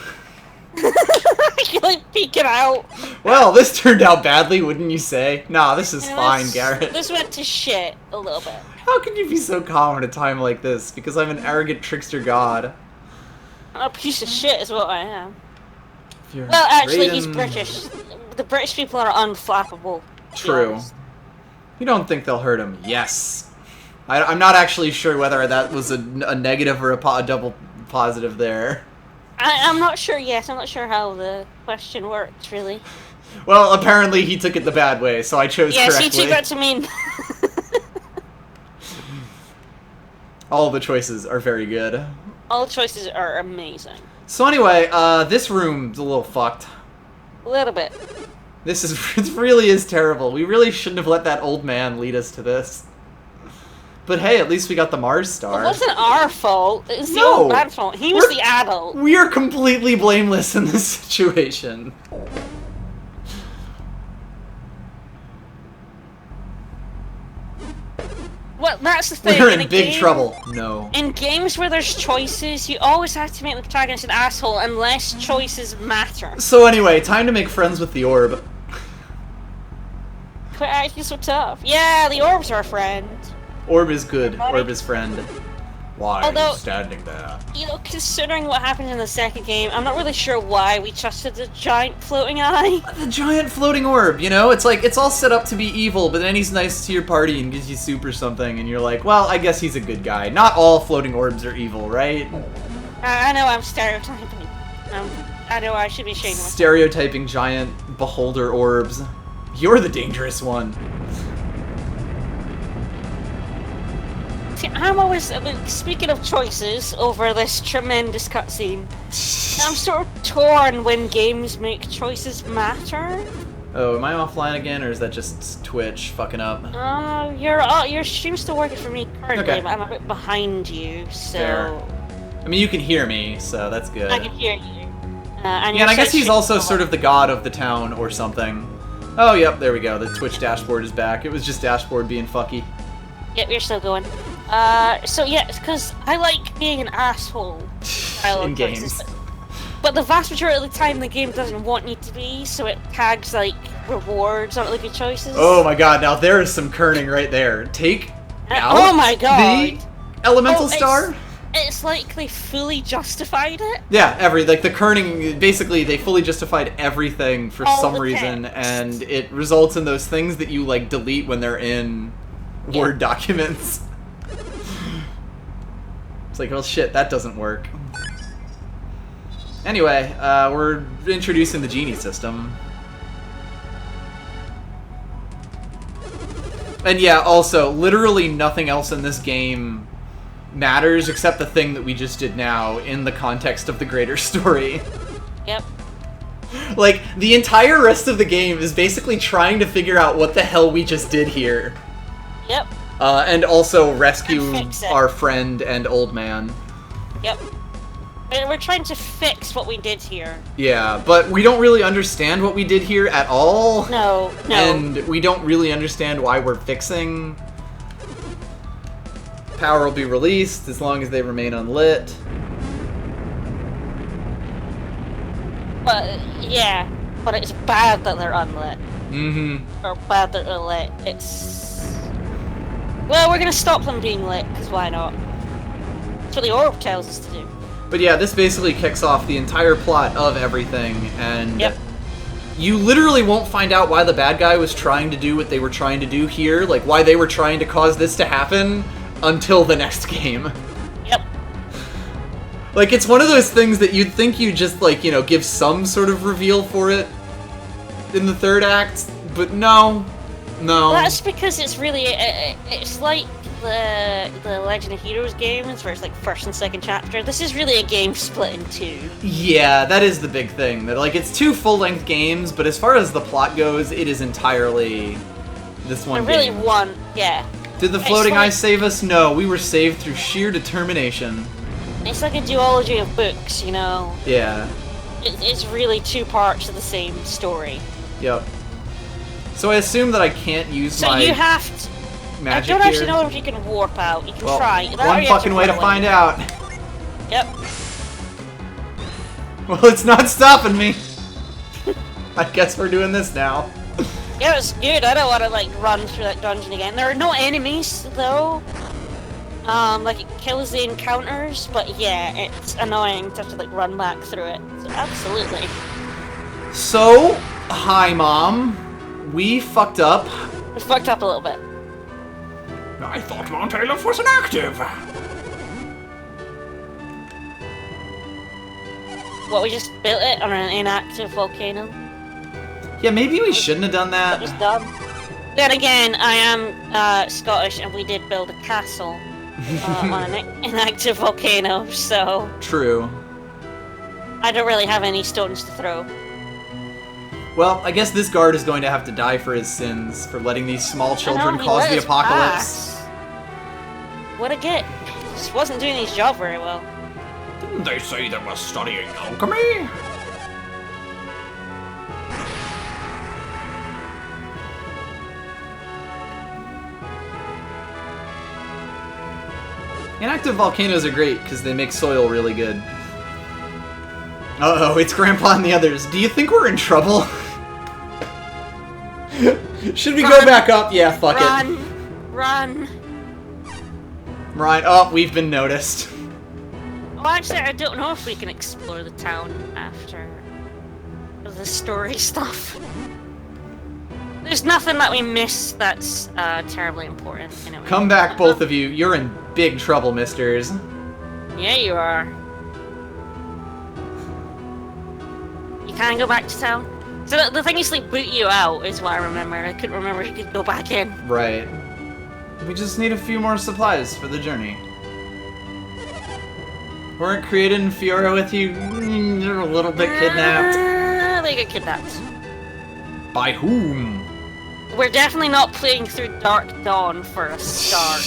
S2: like peeking out.
S1: Well, this turned out badly, wouldn't you say? Nah, this is fine, Garrett.
S2: This went to shit a little bit.
S1: How can you be so calm at a time like this? Because I'm an arrogant trickster god.
S2: A piece of shit is what I am.
S1: You're
S2: Well, actually, he's
S1: Raiden.
S2: British. The British people are unflappable. to be
S1: True.
S2: honest.
S1: You don't think they'll hurt him? Yes. I'm not actually sure whether that was a negative or a double positive there.
S2: I'm not sure yet. I'm not sure how the question works, really.
S1: Well, apparently he took it the bad way, so I chose
S2: Yes,
S1: correctly.
S2: he took that to mean...
S1: All the choices are very good.
S2: All choices are amazing.
S1: So anyway, this room's a little fucked.
S2: A little bit.
S1: It really is terrible. We really shouldn't have let that old man lead us to this. But hey, at least we got the Mars star.
S2: It wasn't our fault. It was the
S1: No.
S2: old man's fault. He was the adult.
S1: We are completely blameless in this situation.
S2: Well, that's the thing.
S1: We're in big trouble. No.
S2: In games where there's choices, you always have to make the protagonist an asshole unless choices matter.
S1: So anyway, time to make friends with the orb.
S2: Quit acting so tough. Yeah, the orb's our friend.
S1: Orb is good. Orb is friend. Why
S2: Although,
S1: are you standing there?
S2: You know, considering what happened in the second game, I'm not really sure why we trusted the giant floating eye.
S1: The giant floating orb, you know? It's like, it's all set up to be evil, but then he's nice to your party and gives you soup or something, and you're like, well, I guess he's a good guy. Not all floating orbs are evil, right?
S2: I know I'm stereotyping. I know I should be ashamed of myself.
S1: Stereotyping giant beholder orbs. You're the dangerous one.
S2: I'm always, speaking of choices over this tremendous cutscene, I'm sort of torn when games make choices matter.
S1: Oh, am I offline again, or is that just Twitch fucking up?
S2: Your stream's still working for me currently,
S1: Okay.
S2: but I'm a bit behind you, so...
S1: Fair. I mean, you can hear me, so that's good.
S2: I can hear you.
S1: And I guess he's also sort of the god of the town or something. Oh, yep, there we go. The Twitch dashboard is back. It was just dashboard being fucky.
S2: Yep, you're still going. So yeah, because I like being an asshole.
S1: In games.
S2: But the vast majority of the time the game doesn't want you to be, so it tags like rewards on the good choices.
S1: Oh my god, now there is some kerning right there. Take out
S2: oh my god!
S1: the elemental star?
S2: It's like they fully justified it.
S1: Yeah, like the kerning, basically they fully justified everything for some reason, and it results in those things that you like delete when they're in Word documents. It's like, well shit, that doesn't work. Anyway, we're introducing the Genie system. And yeah, also, literally nothing else in this game matters except the thing that we just did now in the context of the greater story.
S2: Yep.
S1: Like, the entire rest of the game is basically trying to figure out what the hell we just did here.
S2: Yep.
S1: And also rescue
S2: And fix it.
S1: our friend and old man.
S2: Yep. And we're trying to fix what we did here.
S1: Yeah, but we don't really understand what we did here at all.
S2: No.
S1: And we don't really understand why we're fixing. Power will be released as long as they remain unlit.
S2: But, yeah. But it's bad that they're unlit.
S1: Mm-hmm.
S2: Or bad that they're lit. It's... Well, we're gonna stop them being lit, because why not? That's what the orb tells us to do.
S1: But yeah, this basically kicks off the entire plot of everything, and
S2: Yep.
S1: you literally won't find out why the bad guy was trying to do what they were trying to do here, like why they were trying to cause this to happen, until the next game.
S2: Yep.
S1: Like, it's one of those things that you'd think you'd just, like, you know, give some sort of reveal for it in the third act, but no. No.
S2: Well, that's because it's really, it's like the Legend of Heroes games, where it's like first and second chapter. This is really a game split in two.
S1: Yeah, that is the big thing. That, like, it's two full-length games, but as far as the plot goes, it is entirely this one
S2: really
S1: game.
S2: one, yeah.
S1: Did the floating eye save us? No, we were saved through sheer determination.
S2: It's like a duology of books, you know?
S1: Yeah.
S2: It's really two parts of the same story.
S1: Yep. So I assume that I can't use
S2: So
S1: my
S2: you have to...
S1: magic
S2: I don't actually
S1: here?
S2: know if you can warp out. You can
S1: Well,
S2: try. That or
S1: one
S2: you have
S1: fucking way to
S2: run
S1: find
S2: away.
S1: out.
S2: Yep.
S1: Well, it's not stopping me. I guess we're doing this now.
S2: Yeah, it's good. I don't want to, like, run through that dungeon again. There are no enemies, though. Like, it kills the encounters, but yeah, it's annoying to have to, like, run back through it. So, absolutely.
S1: So, hi, Mom. We fucked up.
S2: We fucked up a little bit.
S3: I thought Mount Aleph was inactive.
S2: What, we just built it on an inactive volcano?
S1: Yeah, maybe we shouldn't have done
S2: That was
S1: that.
S2: dumb. Then again, I am Scottish, and we did build a castle on an inactive volcano, so
S1: True.
S2: I don't really have any stones to throw.
S1: Well, I guess this guard is going to have to die for his sins, for letting these small children
S2: he
S1: cause
S2: let
S1: the
S2: us
S1: apocalypse.
S2: pass. what a get. Just wasn't doing his job very well.
S3: Didn't they say they were studying alchemy?
S1: Inactive volcanoes are great because they make soil really good. Uh-oh, it's Grandpa and the others. Do you think we're in trouble? Should we go back up? Yeah, fuck it.
S2: Run!
S1: Right. Oh, we've been noticed.
S2: Well, actually, I don't know if we can explore the town after the story stuff. There's nothing that we miss that's terribly important. Anyway.
S1: Come back, both of you. You're in big trouble, misters.
S2: Yeah, you are. You can't go back to town? So the thing is, like, boot you out is what I remember. I couldn't remember if you could go back in.
S1: Right. We just need a few more supplies for the journey. Weren't Created and Fiora with you? You're a little bit kidnapped.
S2: They get kidnapped.
S1: By whom?
S2: We're definitely not playing through Dark Dawn for a start.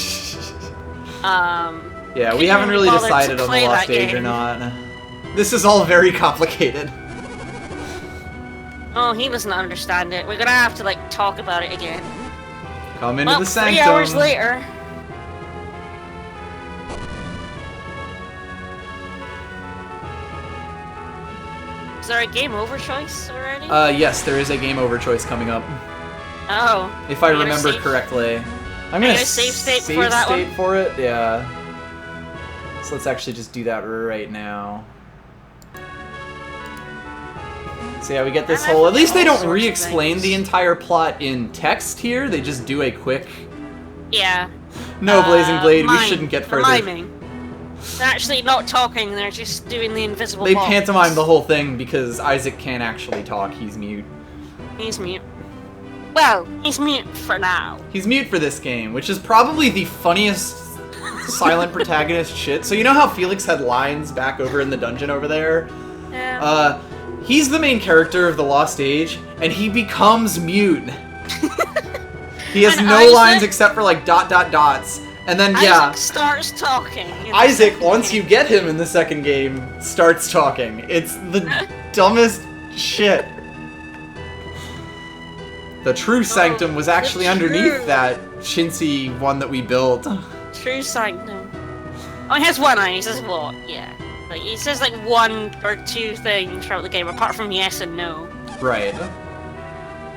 S1: Yeah, we haven't really decided on the Lost Age or not. This is all very complicated.
S2: Oh, he doesn't understand it. We're gonna have to, like, talk about it again.
S1: Come into the Sanctum.
S2: 3 hours later. Is there a game over choice already?
S1: Yes, there is a game over choice coming up.
S2: Oh.
S1: If I remember correctly. I'm gonna
S2: save state for that one?
S1: for it, yeah. So let's actually just do that right now. So yeah, we get this whole... At least they don't re-explain the entire plot in text here. They just do a quick...
S2: Yeah.
S1: No, Blazing Blade, we shouldn't get further.
S2: Miming. They're actually not talking, they're just doing the invisible
S1: They
S2: box.
S1: pantomime the whole thing because Isaac can't actually talk. He's mute.
S2: He's mute. Well, he's mute for now.
S1: He's mute for this game, which is probably the funniest silent protagonist shit. So you know how Felix had lines back over in the dungeon over there?
S2: Yeah.
S1: He's the main character of The Lost Age, and he becomes mute. He has no lines except for, like, dots. And then, yeah.
S2: Isaac starts talking.
S1: Isaac, once you get him in the second game, starts talking. It's the dumbest shit. The true Sanctum was actually underneath that chintzy one that we built.
S2: True Sanctum. Oh, he has one eye, he says what? Yeah. Like, he says like 1 or 2 things throughout the game, apart from yes and no.
S1: Right.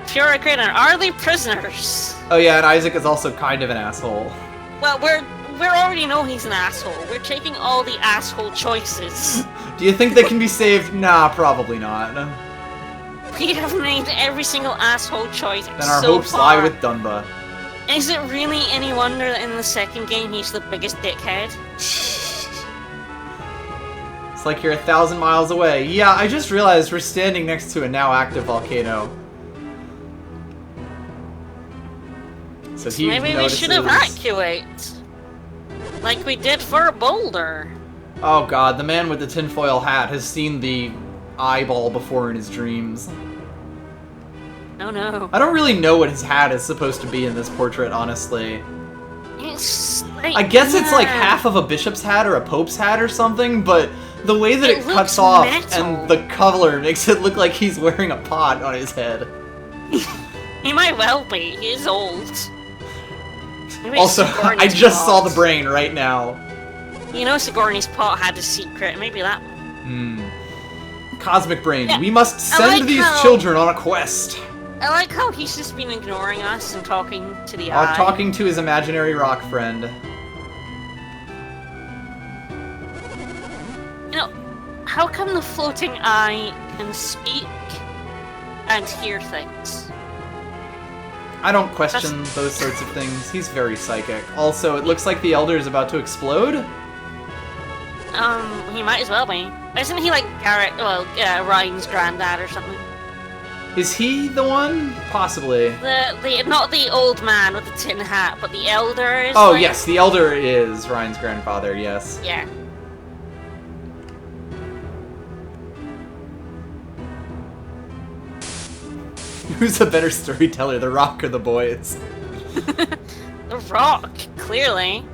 S2: Fiora Crater, are they prisoners?
S1: Oh yeah, and Isaac is also kind of an asshole.
S2: Well, we already know he's an asshole. We're taking all the asshole choices.
S1: Do you think they can be saved? Nah, probably not.
S2: We have made every single asshole choice
S1: Then our
S2: so
S1: hopes
S2: far.
S1: lie with Dunba.
S2: Is it really any wonder that in the second game he's the biggest dickhead?
S1: It's like you're 1,000 miles away. Yeah, I just realized we're standing next to a now active volcano. So he
S2: maybe
S1: notices...
S2: we should evacuate. Like we did for Boulder.
S1: Oh god, the man with the tinfoil hat has seen the eyeball before in his dreams.
S2: Oh no.
S1: I don't really know what his hat is supposed to be in this portrait, honestly.
S2: It's like,
S1: I guess it's like half of a bishop's hat or a pope's hat or something, but the way that it cuts
S2: looks
S1: off
S2: metal.
S1: and the color makes it look like he's wearing a pot on his head.
S2: He might well be. He is old. Maybe
S1: Also,
S2: Sigourney's
S1: I just saw
S2: pot.
S1: the brain right now.
S2: You know Sigourney's pot had a secret. Maybe that.
S1: Cosmic brain.
S2: Yeah,
S1: We must send
S2: like
S1: these
S2: how-
S1: children on a quest.
S2: I like how he's just been ignoring us and talking to the eye.
S1: Talking to his imaginary rock friend.
S2: You know, how come the floating eye can speak and hear things?
S1: I don't question those sorts of things. He's very psychic. Also, it looks like the Elder is about to explode.
S2: He might as well be. Isn't he like Garrett, Ryan's granddad or something?
S1: Is he the one? Possibly.
S2: The not the old man with the tin hat, but the elder is.
S1: Oh,
S2: like,
S1: yes, the Elder is Ryan's grandfather, yes.
S2: Yeah.
S1: Who's a better storyteller, the Rock or the boys?
S2: The Rock, clearly.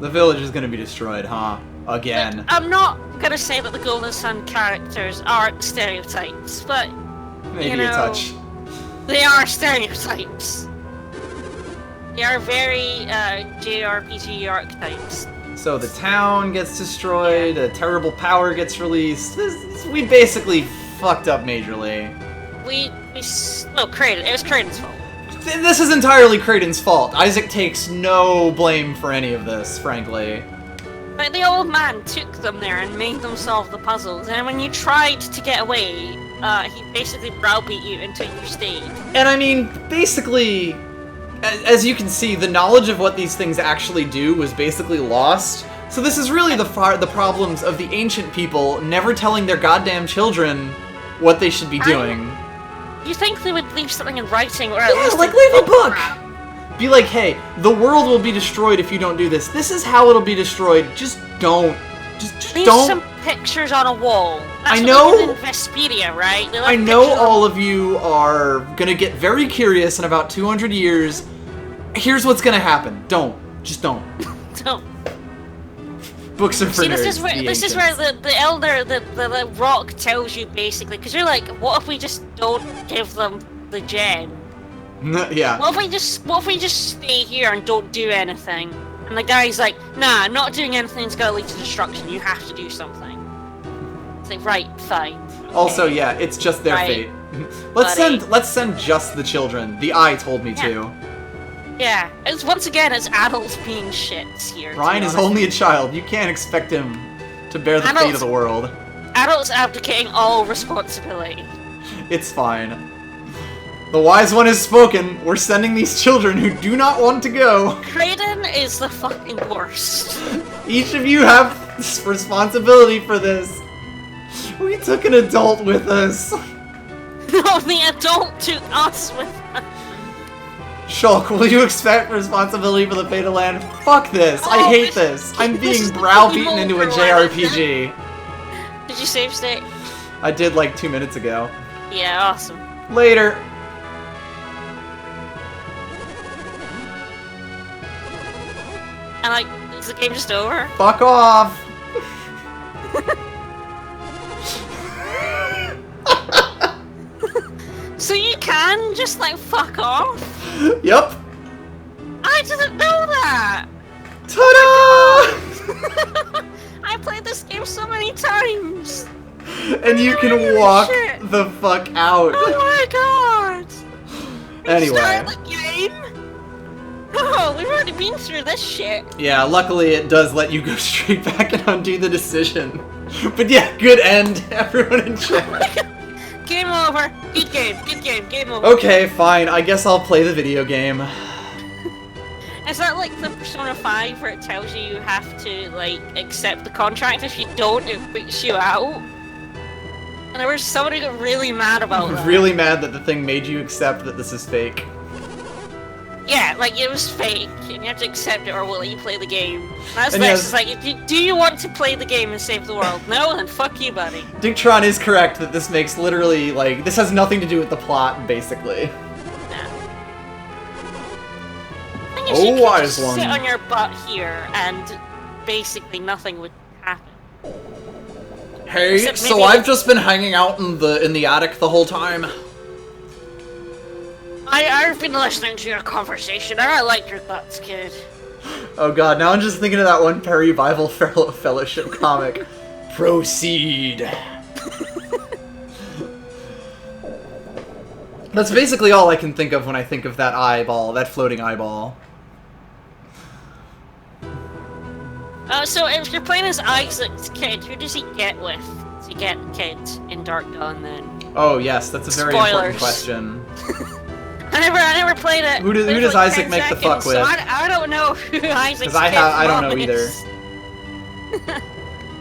S1: The village is gonna be destroyed, huh? Again.
S2: Look, I'm not gonna say that the Golden Sun characters aren't stereotypes, but
S1: Maybe
S2: you know,
S1: a touch.
S2: they are stereotypes. They are very JRPG archetypes.
S1: So the town gets destroyed, a terrible power gets released. We basically fucked up majorly.
S2: No, Kraden. It was Kraden's fault.
S1: This is entirely Kraden's fault. Isaac takes no blame for any of this, frankly.
S2: Like, the old man took them there and made them solve the puzzles, and when you tried to get away, he basically browbeat you until you stayed.
S1: And I mean, basically, as you can see, the knowledge of what these things actually do was basically lost. So this is really the problems of the ancient people never telling their goddamn children what they should be doing.
S2: You think they would leave something in writing, or at least
S1: like leave a book! Be like, hey, the world will be destroyed if you don't do this. This is how it'll be destroyed. Just don't. Just
S2: leave
S1: don't.
S2: some pictures on a wall. That's
S1: I
S2: what
S1: know.
S2: they did in Vesperia, right?
S1: I know all of you are gonna get very curious in about 200 years. Here's what's gonna happen. Don't. Just don't.
S2: Don't.
S1: Books are for
S2: See,
S1: nerds.
S2: this is where the elder, the rock tells you basically, because you're like, what if we just don't give them the gem?
S1: Yeah.
S2: What if we just stay here and don't do anything? And the guy's like, nah, not doing anything's gonna lead to destruction. You have to do something. It's like, right, fine. Okay.
S1: Also, yeah, it's just their fate. Let's send just the children. The eye told me to.
S2: Yeah, once again, it's adults being shits here.
S1: Ryan is only a child. You can't expect him to bear the fate of the world.
S2: Adults abdicating all responsibility.
S1: It's fine. The wise one has spoken. We're sending these children who do not want to go.
S2: Kraden is the fucking worst.
S1: Each of you have responsibility for this. We took an adult with us.
S2: No, the adult took us with us.
S1: Shulk, will you accept responsibility for the fate of land? Fuck this!
S2: Oh,
S1: I hate this! I'm being browbeaten into a JRPG.
S2: Did you save state?
S1: I did like 2 minutes ago.
S2: Yeah, awesome.
S1: Later.
S2: And like, is the game just over?
S1: Fuck off!
S2: So you can just like fuck off?
S1: Yep.
S2: I didn't know that!
S1: Ta-da!
S2: I played this game so many times!
S1: And you can walk the fuck out.
S2: Oh my god!
S1: Anyway.
S2: Start the game? Oh, we've already been through this shit.
S1: Yeah, luckily it does let you go straight back and undo the decision. But yeah, good end. Everyone in chat.
S2: Game over. Good game. Good game. Game over.
S1: Okay, fine. I guess I'll play the video game.
S2: Is that like the Persona 5 where it tells you you have to like accept the contract? If you don't, it boots you out? And there was somebody got really mad about that.
S1: Really mad that the thing made you accept that this is fake.
S2: Yeah, like it was fake, and you have to accept it or will let you play the game. That's
S1: And
S2: next.
S1: yes-
S2: It's like, do you want to play the game and save the world? No, then fuck you, buddy.
S1: Dictron is correct that this makes literally, like, this has nothing to do with the plot, basically.
S2: Nah. Thing is, you
S1: Oh,
S2: could
S1: wise
S2: just
S1: one.
S2: sit on your butt here, and basically nothing would happen.
S1: Hey,
S2: Except
S1: so
S2: maybe-
S1: I've just been hanging out in the attic the whole time.
S2: I've been listening to your conversation, and I like your guts, kid.
S1: Oh god, now I'm just thinking of that one Perry Bible Fellowship comic. Proceed. That's basically all I can think of when I think of that eyeball, that floating eyeball.
S2: So if you're playing as Isaac's kid, who does he get with? Does he get kid in Dark Dawn then?
S1: Oh yes, that's a very important
S2: Spoilers.
S1: question.
S2: I never played it.
S1: Who does
S2: like
S1: Isaac
S2: 10
S1: make the fuck
S2: seconds,
S1: with?
S2: So I don't know who Isaac's
S1: Because I don't know
S2: mom
S1: either.
S2: is.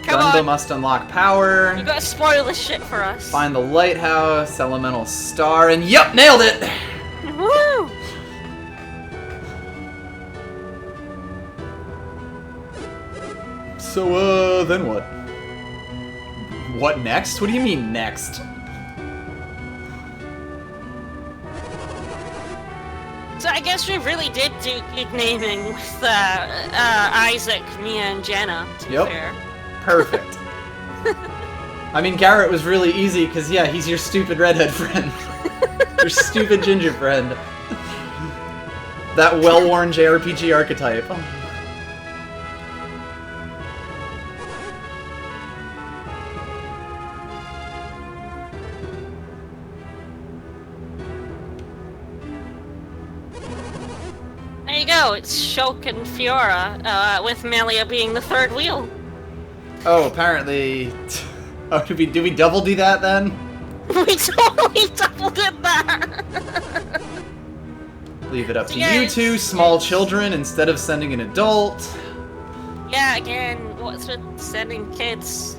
S2: Come
S1: Gundam
S2: on,
S1: must unlock power.
S2: you gotta spoil this shit for us.
S1: Find the lighthouse, elemental star, and yep, nailed it!
S2: Woo!
S1: So, then what? What next? What do you mean, next?
S2: So I guess guess we really did do good naming with Isaac, Mia, and Jenna, to be fair.
S1: Perfect. I mean, Garrett was really easy, because, yeah, he's your stupid redhead friend. Your stupid ginger friend. That well-worn JRPG archetype.
S2: There you go, it's Shulk and Fiora, with Melia being the third wheel.
S1: Oh, apparently... Oh, did we double do that, then?
S2: We totally double did that!
S1: Leave it up to you two, small children, instead of sending an adult.
S2: Yeah, again, what's with sending kids?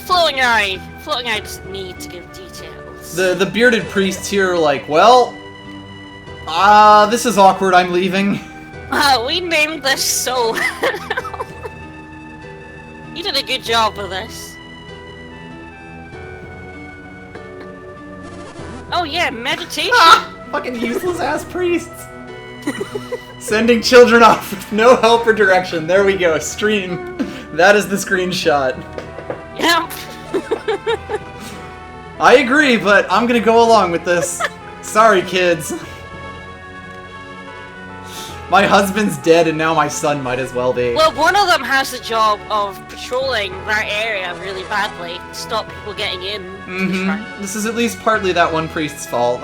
S2: Floating Eye doesn't need to give details.
S1: The bearded priests here are like, well... this is awkward, I'm leaving.
S2: We named this so well. You did a good job with this. Oh yeah, meditation!
S1: Fucking useless ass priests! Sending children off with no help or direction. There we go, stream. That is the screenshot.
S2: Yep.
S1: I agree, but I'm gonna go along with this. Sorry, kids. My husband's dead and now my son might as well be.
S2: Well, one of them has the job of patrolling that area really badly to stop people getting in.
S1: Mm-hmm. This is at least partly that one priest's fault.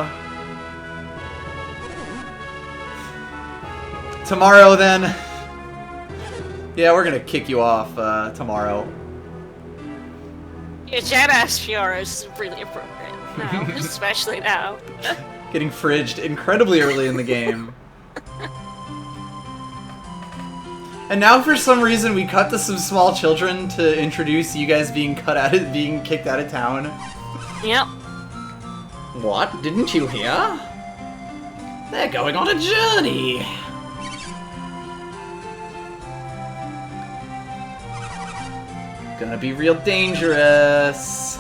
S1: Tomorrow, then. Yeah, we're gonna kick you off tomorrow.
S2: Your Jedi Fiora is really appropriate now, especially now.
S1: Getting fridged incredibly early in the game. And now, for some reason, we cut to some small children to introduce you guys being kicked out of town.
S2: Yep.
S1: What? Didn't you hear? They're going on a journey. Gonna be real dangerous.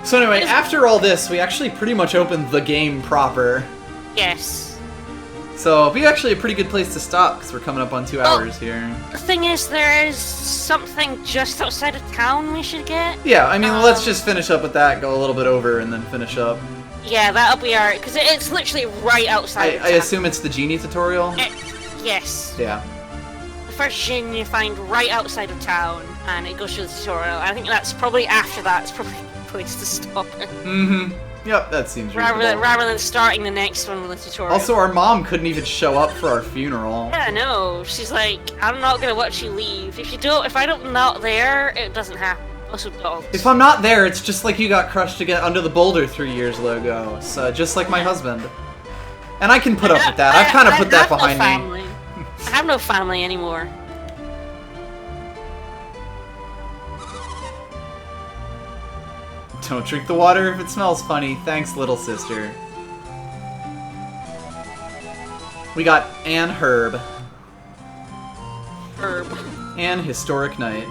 S1: So anyway, after all this, we actually pretty much opened the game proper.
S2: Yes.
S1: So, it'll be actually a pretty good place to stop, because we're coming up on 2 hours here.
S2: The thing is, there is something just outside of town we should get.
S1: Yeah, I mean, let's just finish up with that, go a little bit over, and then finish up.
S2: Yeah, that'll be alright, because it's literally right outside of town.
S1: I assume it's the Genie tutorial?
S2: Yes.
S1: Yeah.
S2: The first Genie you find right outside of town, and it goes through the tutorial. I think that's probably after that, it's probably a place to stop it.
S1: Mm-hmm. Yep, that seems reasonable.
S2: Rather than starting the next one with a tutorial.
S1: Also, our mom couldn't even show up for our funeral.
S2: Yeah, no. She's like, I'm not gonna watch you leave. If I'm not there, it doesn't happen. Also dogs.
S1: If I'm not there, it's just like you got crushed to get under the boulder 3 years ago. So, just like my husband. And I can put up with that. I've kind of put that behind me.
S2: I have no family anymore.
S1: Don't drink the water if it smells funny. Thanks, little sister. We got Anne Herb. Anne Historic Night.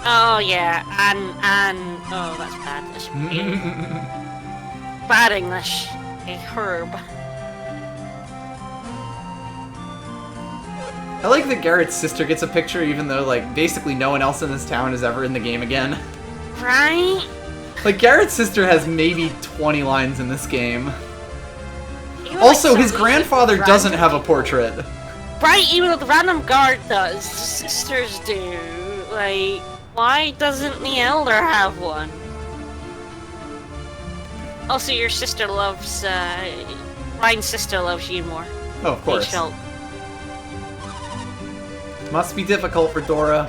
S2: Oh yeah, and oh that's bad. That should be bad English. A herb.
S1: I like that Garrett's sister gets a picture even though, like, basically no one else in this town is ever in the game again.
S2: Right?
S1: Like, Garrett's sister has maybe 20 lines in this game. Also, his grandfather doesn't have a portrait.
S2: Right, even though the random guard does, the sisters do. Like, why doesn't the elder have one? Also, your sister loves, Ryan's sister loves you more.
S1: Oh, of course. Must be difficult for Dora.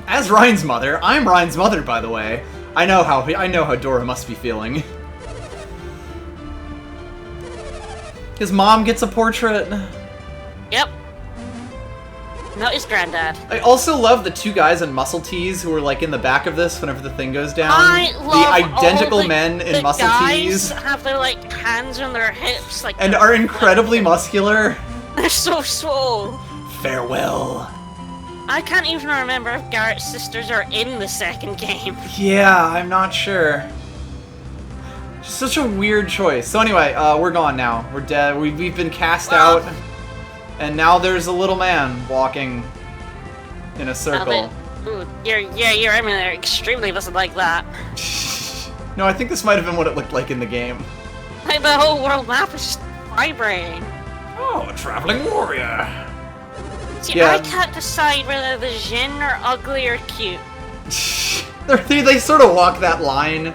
S1: As Ryan's mother, I'm Ryan's mother, by the way. I know how Dora must be feeling. His mom gets a portrait.
S2: Yep. Not his granddad.
S1: I also love the two guys in muscle tees who are like in the back of this whenever the thing goes down.
S2: I love
S1: the identical
S2: all the,
S1: men in muscle tees.
S2: Have their like hands on their hips, like,
S1: and are incredibly muscular.
S2: They're so swole.
S1: Farewell.
S2: I can't even remember if Garrett's sisters are in the second game.
S1: Yeah, I'm not sure. Just such a weird choice. So anyway, we're gone now. We're dead. We've been cast out. And now there's a little man walking in a circle.
S2: Ooh, your emulator extremely doesn't like that.
S1: No, I think this might have been what it looked like in the game.
S2: Like the whole world map is just vibrating.
S3: Oh, a traveling warrior.
S2: See,
S1: Yeah.
S2: I can't decide whether the Jin are ugly or cute.
S1: They sort of walk that line.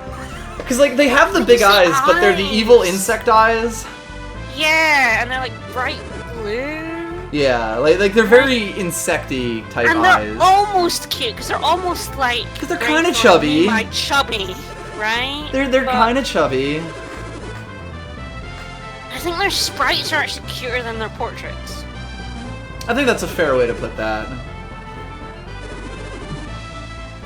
S1: Because, like, they have the big eyes, but they're the evil insect eyes.
S2: Yeah, and they're like bright blue.
S1: Yeah, like they're very insecty type
S2: And
S1: eyes.
S2: they're almost cute, because they're almost like...
S1: Because they're kind of chubby.
S2: Like chubby, right?
S1: They're kind of chubby.
S2: I think their sprites are actually cuter than their portraits.
S1: I think that's a fair way to put that.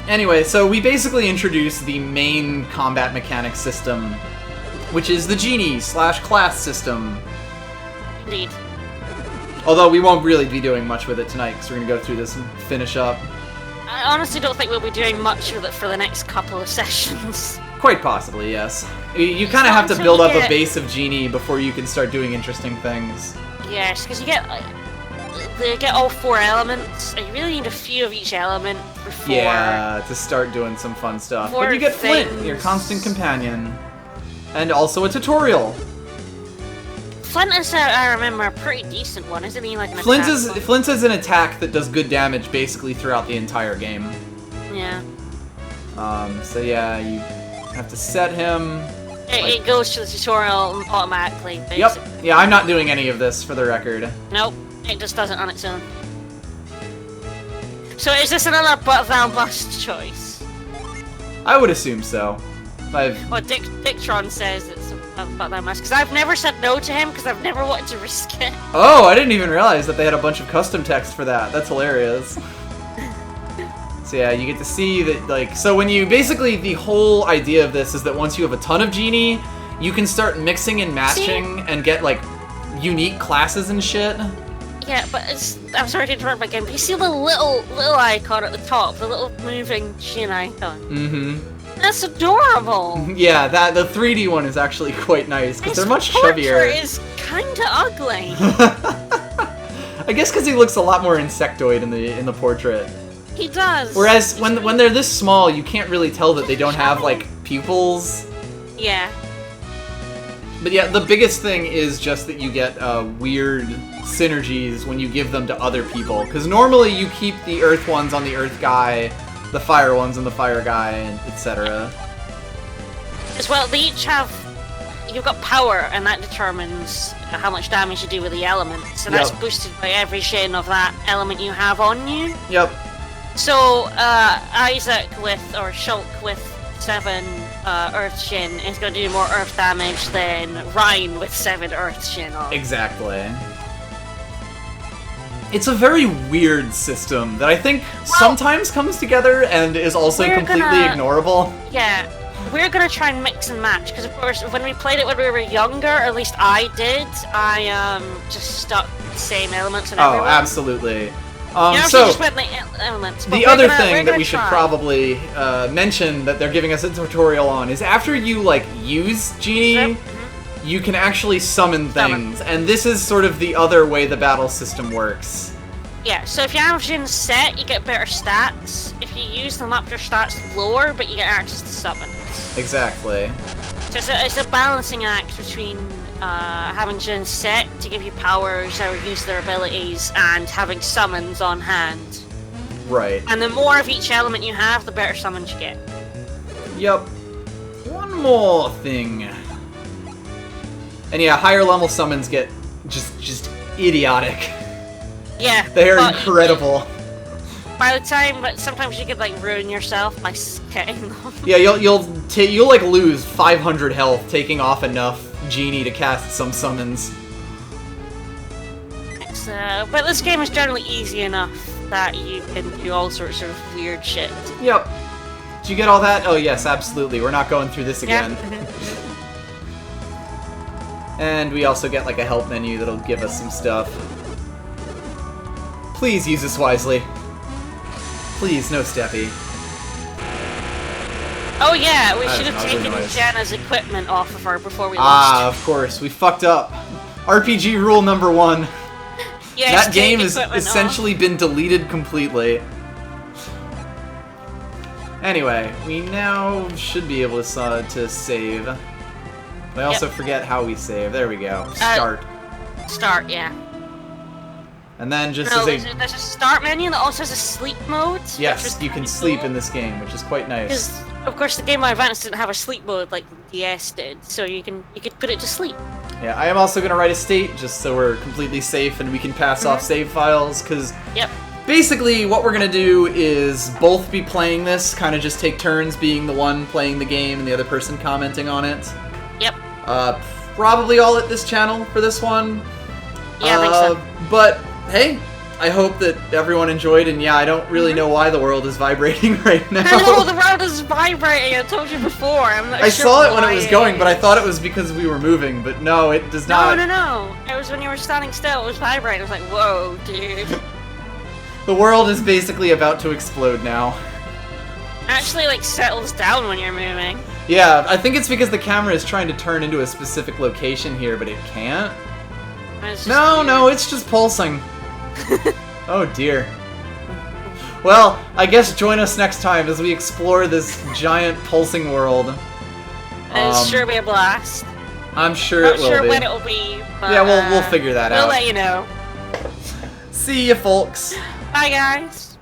S1: Anyway, so we basically introduce the main combat mechanic system, which is the Genie / class system.
S2: Indeed.
S1: Although we won't really be doing much with it tonight, because we're going to go through this and finish up.
S2: I honestly don't think we'll be doing much with it for the next couple of sessions.
S1: Quite possibly, yes. You kind of have to build up a base of Genie before you can start doing interesting things.
S2: Yes, because you get all 4 elements, and you really need a few of each element before...
S1: Yeah, to start doing some fun stuff. But you get Flint, your constant companion. And also a tutorial.
S2: Flint is, I remember, a pretty decent one, isn't he? Like an
S1: Flint
S2: attack one?
S1: Flint is an attack that does good damage basically throughout the entire game.
S2: Yeah.
S1: So yeah, you have to set him.
S2: It goes to the tutorial automatically, basically.
S1: Yep. Yeah, I'm not doing any of this for the record.
S2: Nope, it just does it on its own. So is this another but thou must choice?
S1: I would assume so.
S2: Well, Dictron says it's a but thou must, because I've never said no to him, because I've never wanted to risk it.
S1: Oh, I didn't even realize that they had a bunch of custom text for that. That's hilarious. So yeah, you get to see that, like, so when you, basically the whole idea of this is that once you have a ton of Genie, you can start mixing and matching and get, like, unique classes and shit.
S2: Yeah, but I'm sorry to interrupt my game, but you see the little icon at the top, the little moving Genie icon?
S1: Mm-hmm.
S2: That's adorable!
S1: Yeah, the 3D one is actually quite nice, because they're much chubbier.
S2: His portrait is kinda ugly.
S1: I guess because he looks a lot more insectoid in the portrait.
S2: He does.
S1: Whereas when they're this small, you can't really tell that they don't have, like, pupils.
S2: Yeah.
S1: But yeah, the biggest thing is just that you get weird synergies when you give them to other people. Because normally you keep the Earth ones on the Earth guy, the Fire ones on the Fire guy, etc.
S2: As well, they each have... You've got power, and that determines how much damage you do with the element. So that's boosted by every Shin of that element you have on you.
S1: Yep.
S2: So, Isaac or Shulk with 7 Earth Shin is going to do more Earth damage than Ryan with 7 Earth Shin on.
S1: Exactly. It's a very weird system that I think sometimes comes together and is also completely ignorable.
S2: Yeah, we're going to try and mix and match, because of course when we played it when we were younger, or at least I did, I just stuck the same elements in everyone.
S1: Oh, absolutely.
S2: So just went the elements.
S1: The other thing that we should probably mention that they're giving us a tutorial on is after you, like, use Genie, you can actually summon things, and this is sort of the other way the battle system works.
S2: Yeah, so if you have Jin set, you get better stats. If you use them up, your stats lower, but you get access to summons.
S1: Exactly.
S2: So it's a balancing act between having Jin set to give you powers or use their abilities, and having summons on hand.
S1: Right.
S2: And the more of each element you have, the better summons you get.
S1: Yep. One more thing. And yeah, higher level summons get just idiotic.
S2: Yeah.
S1: They're incredible.
S2: By the time, but sometimes you could like ruin yourself by getting them. Yeah,
S1: you'll like lose 500 health taking off enough Genie to cast some summons.
S2: But this game is generally easy enough that you can do all sorts of weird shit.
S1: Yep. Did you get all that? Oh yes, absolutely. We're not going through this again.
S2: Yeah.
S1: And we also get like a help menu that'll give us some stuff. Please use this wisely. please, no Steppy.
S2: Oh yeah, we
S1: That
S2: should
S1: is
S2: have
S1: an ugly
S2: taken
S1: noise.
S2: Jenna's equipment off of her before we
S1: Ah,
S2: lost.
S1: of course, we fucked up. RPG rule number 1.
S2: Yes,
S1: That game
S2: take
S1: has
S2: equipment
S1: essentially been deleted completely. Anyway, we now should be able to save. But I also forget how we save. There we go. Start.
S2: off. Start, yeah.
S1: And then just
S2: No,
S1: as
S2: there's
S1: a...
S2: a start menu that also has a sleep mode.
S1: Yes, you can sleep in this game, which is quite nice.
S2: Because of course the Game Boy Advance didn't have a sleep mode like the DS did, so you could put it to sleep.
S1: Yeah, I am also going to write a state just so we're completely safe and we can pass off save files, because
S2: Yep.
S1: basically what we're going to do is both be playing this, kind of just take turns being the one playing the game and the other person commenting on it.
S2: Yep.
S1: Probably all at this channel for this one.
S2: Yeah, I think so.
S1: But, hey, I hope that everyone enjoyed, and yeah, I don't really know why the world is vibrating right now.
S2: I know the world is vibrating. I told you before. I'm not
S1: I
S2: sure
S1: saw it when
S2: why
S1: it was going, but I
S2: is.
S1: thought it was because we were moving, but no, it does
S2: No,
S1: not.
S2: no. It was when you were standing still. It was vibrating. I was like, whoa, dude.
S1: The world is basically about to explode now.
S2: Actually, like, settles down when you're moving.
S1: Yeah, I think it's because the camera is trying to turn into a specific location here, but it can't.
S2: It's just
S1: No,
S2: weird.
S1: no, it's just pulsing. Oh dear. Well, I guess join us next time as we explore this giant pulsing world.
S2: It's sure be a blast.
S1: I'm sure
S2: Not
S1: it will
S2: sure
S1: be.
S2: when it'll be, but
S1: Yeah, we'll figure that
S2: we'll
S1: out.
S2: let you know.
S1: See ya, folks.
S2: Bye, guys.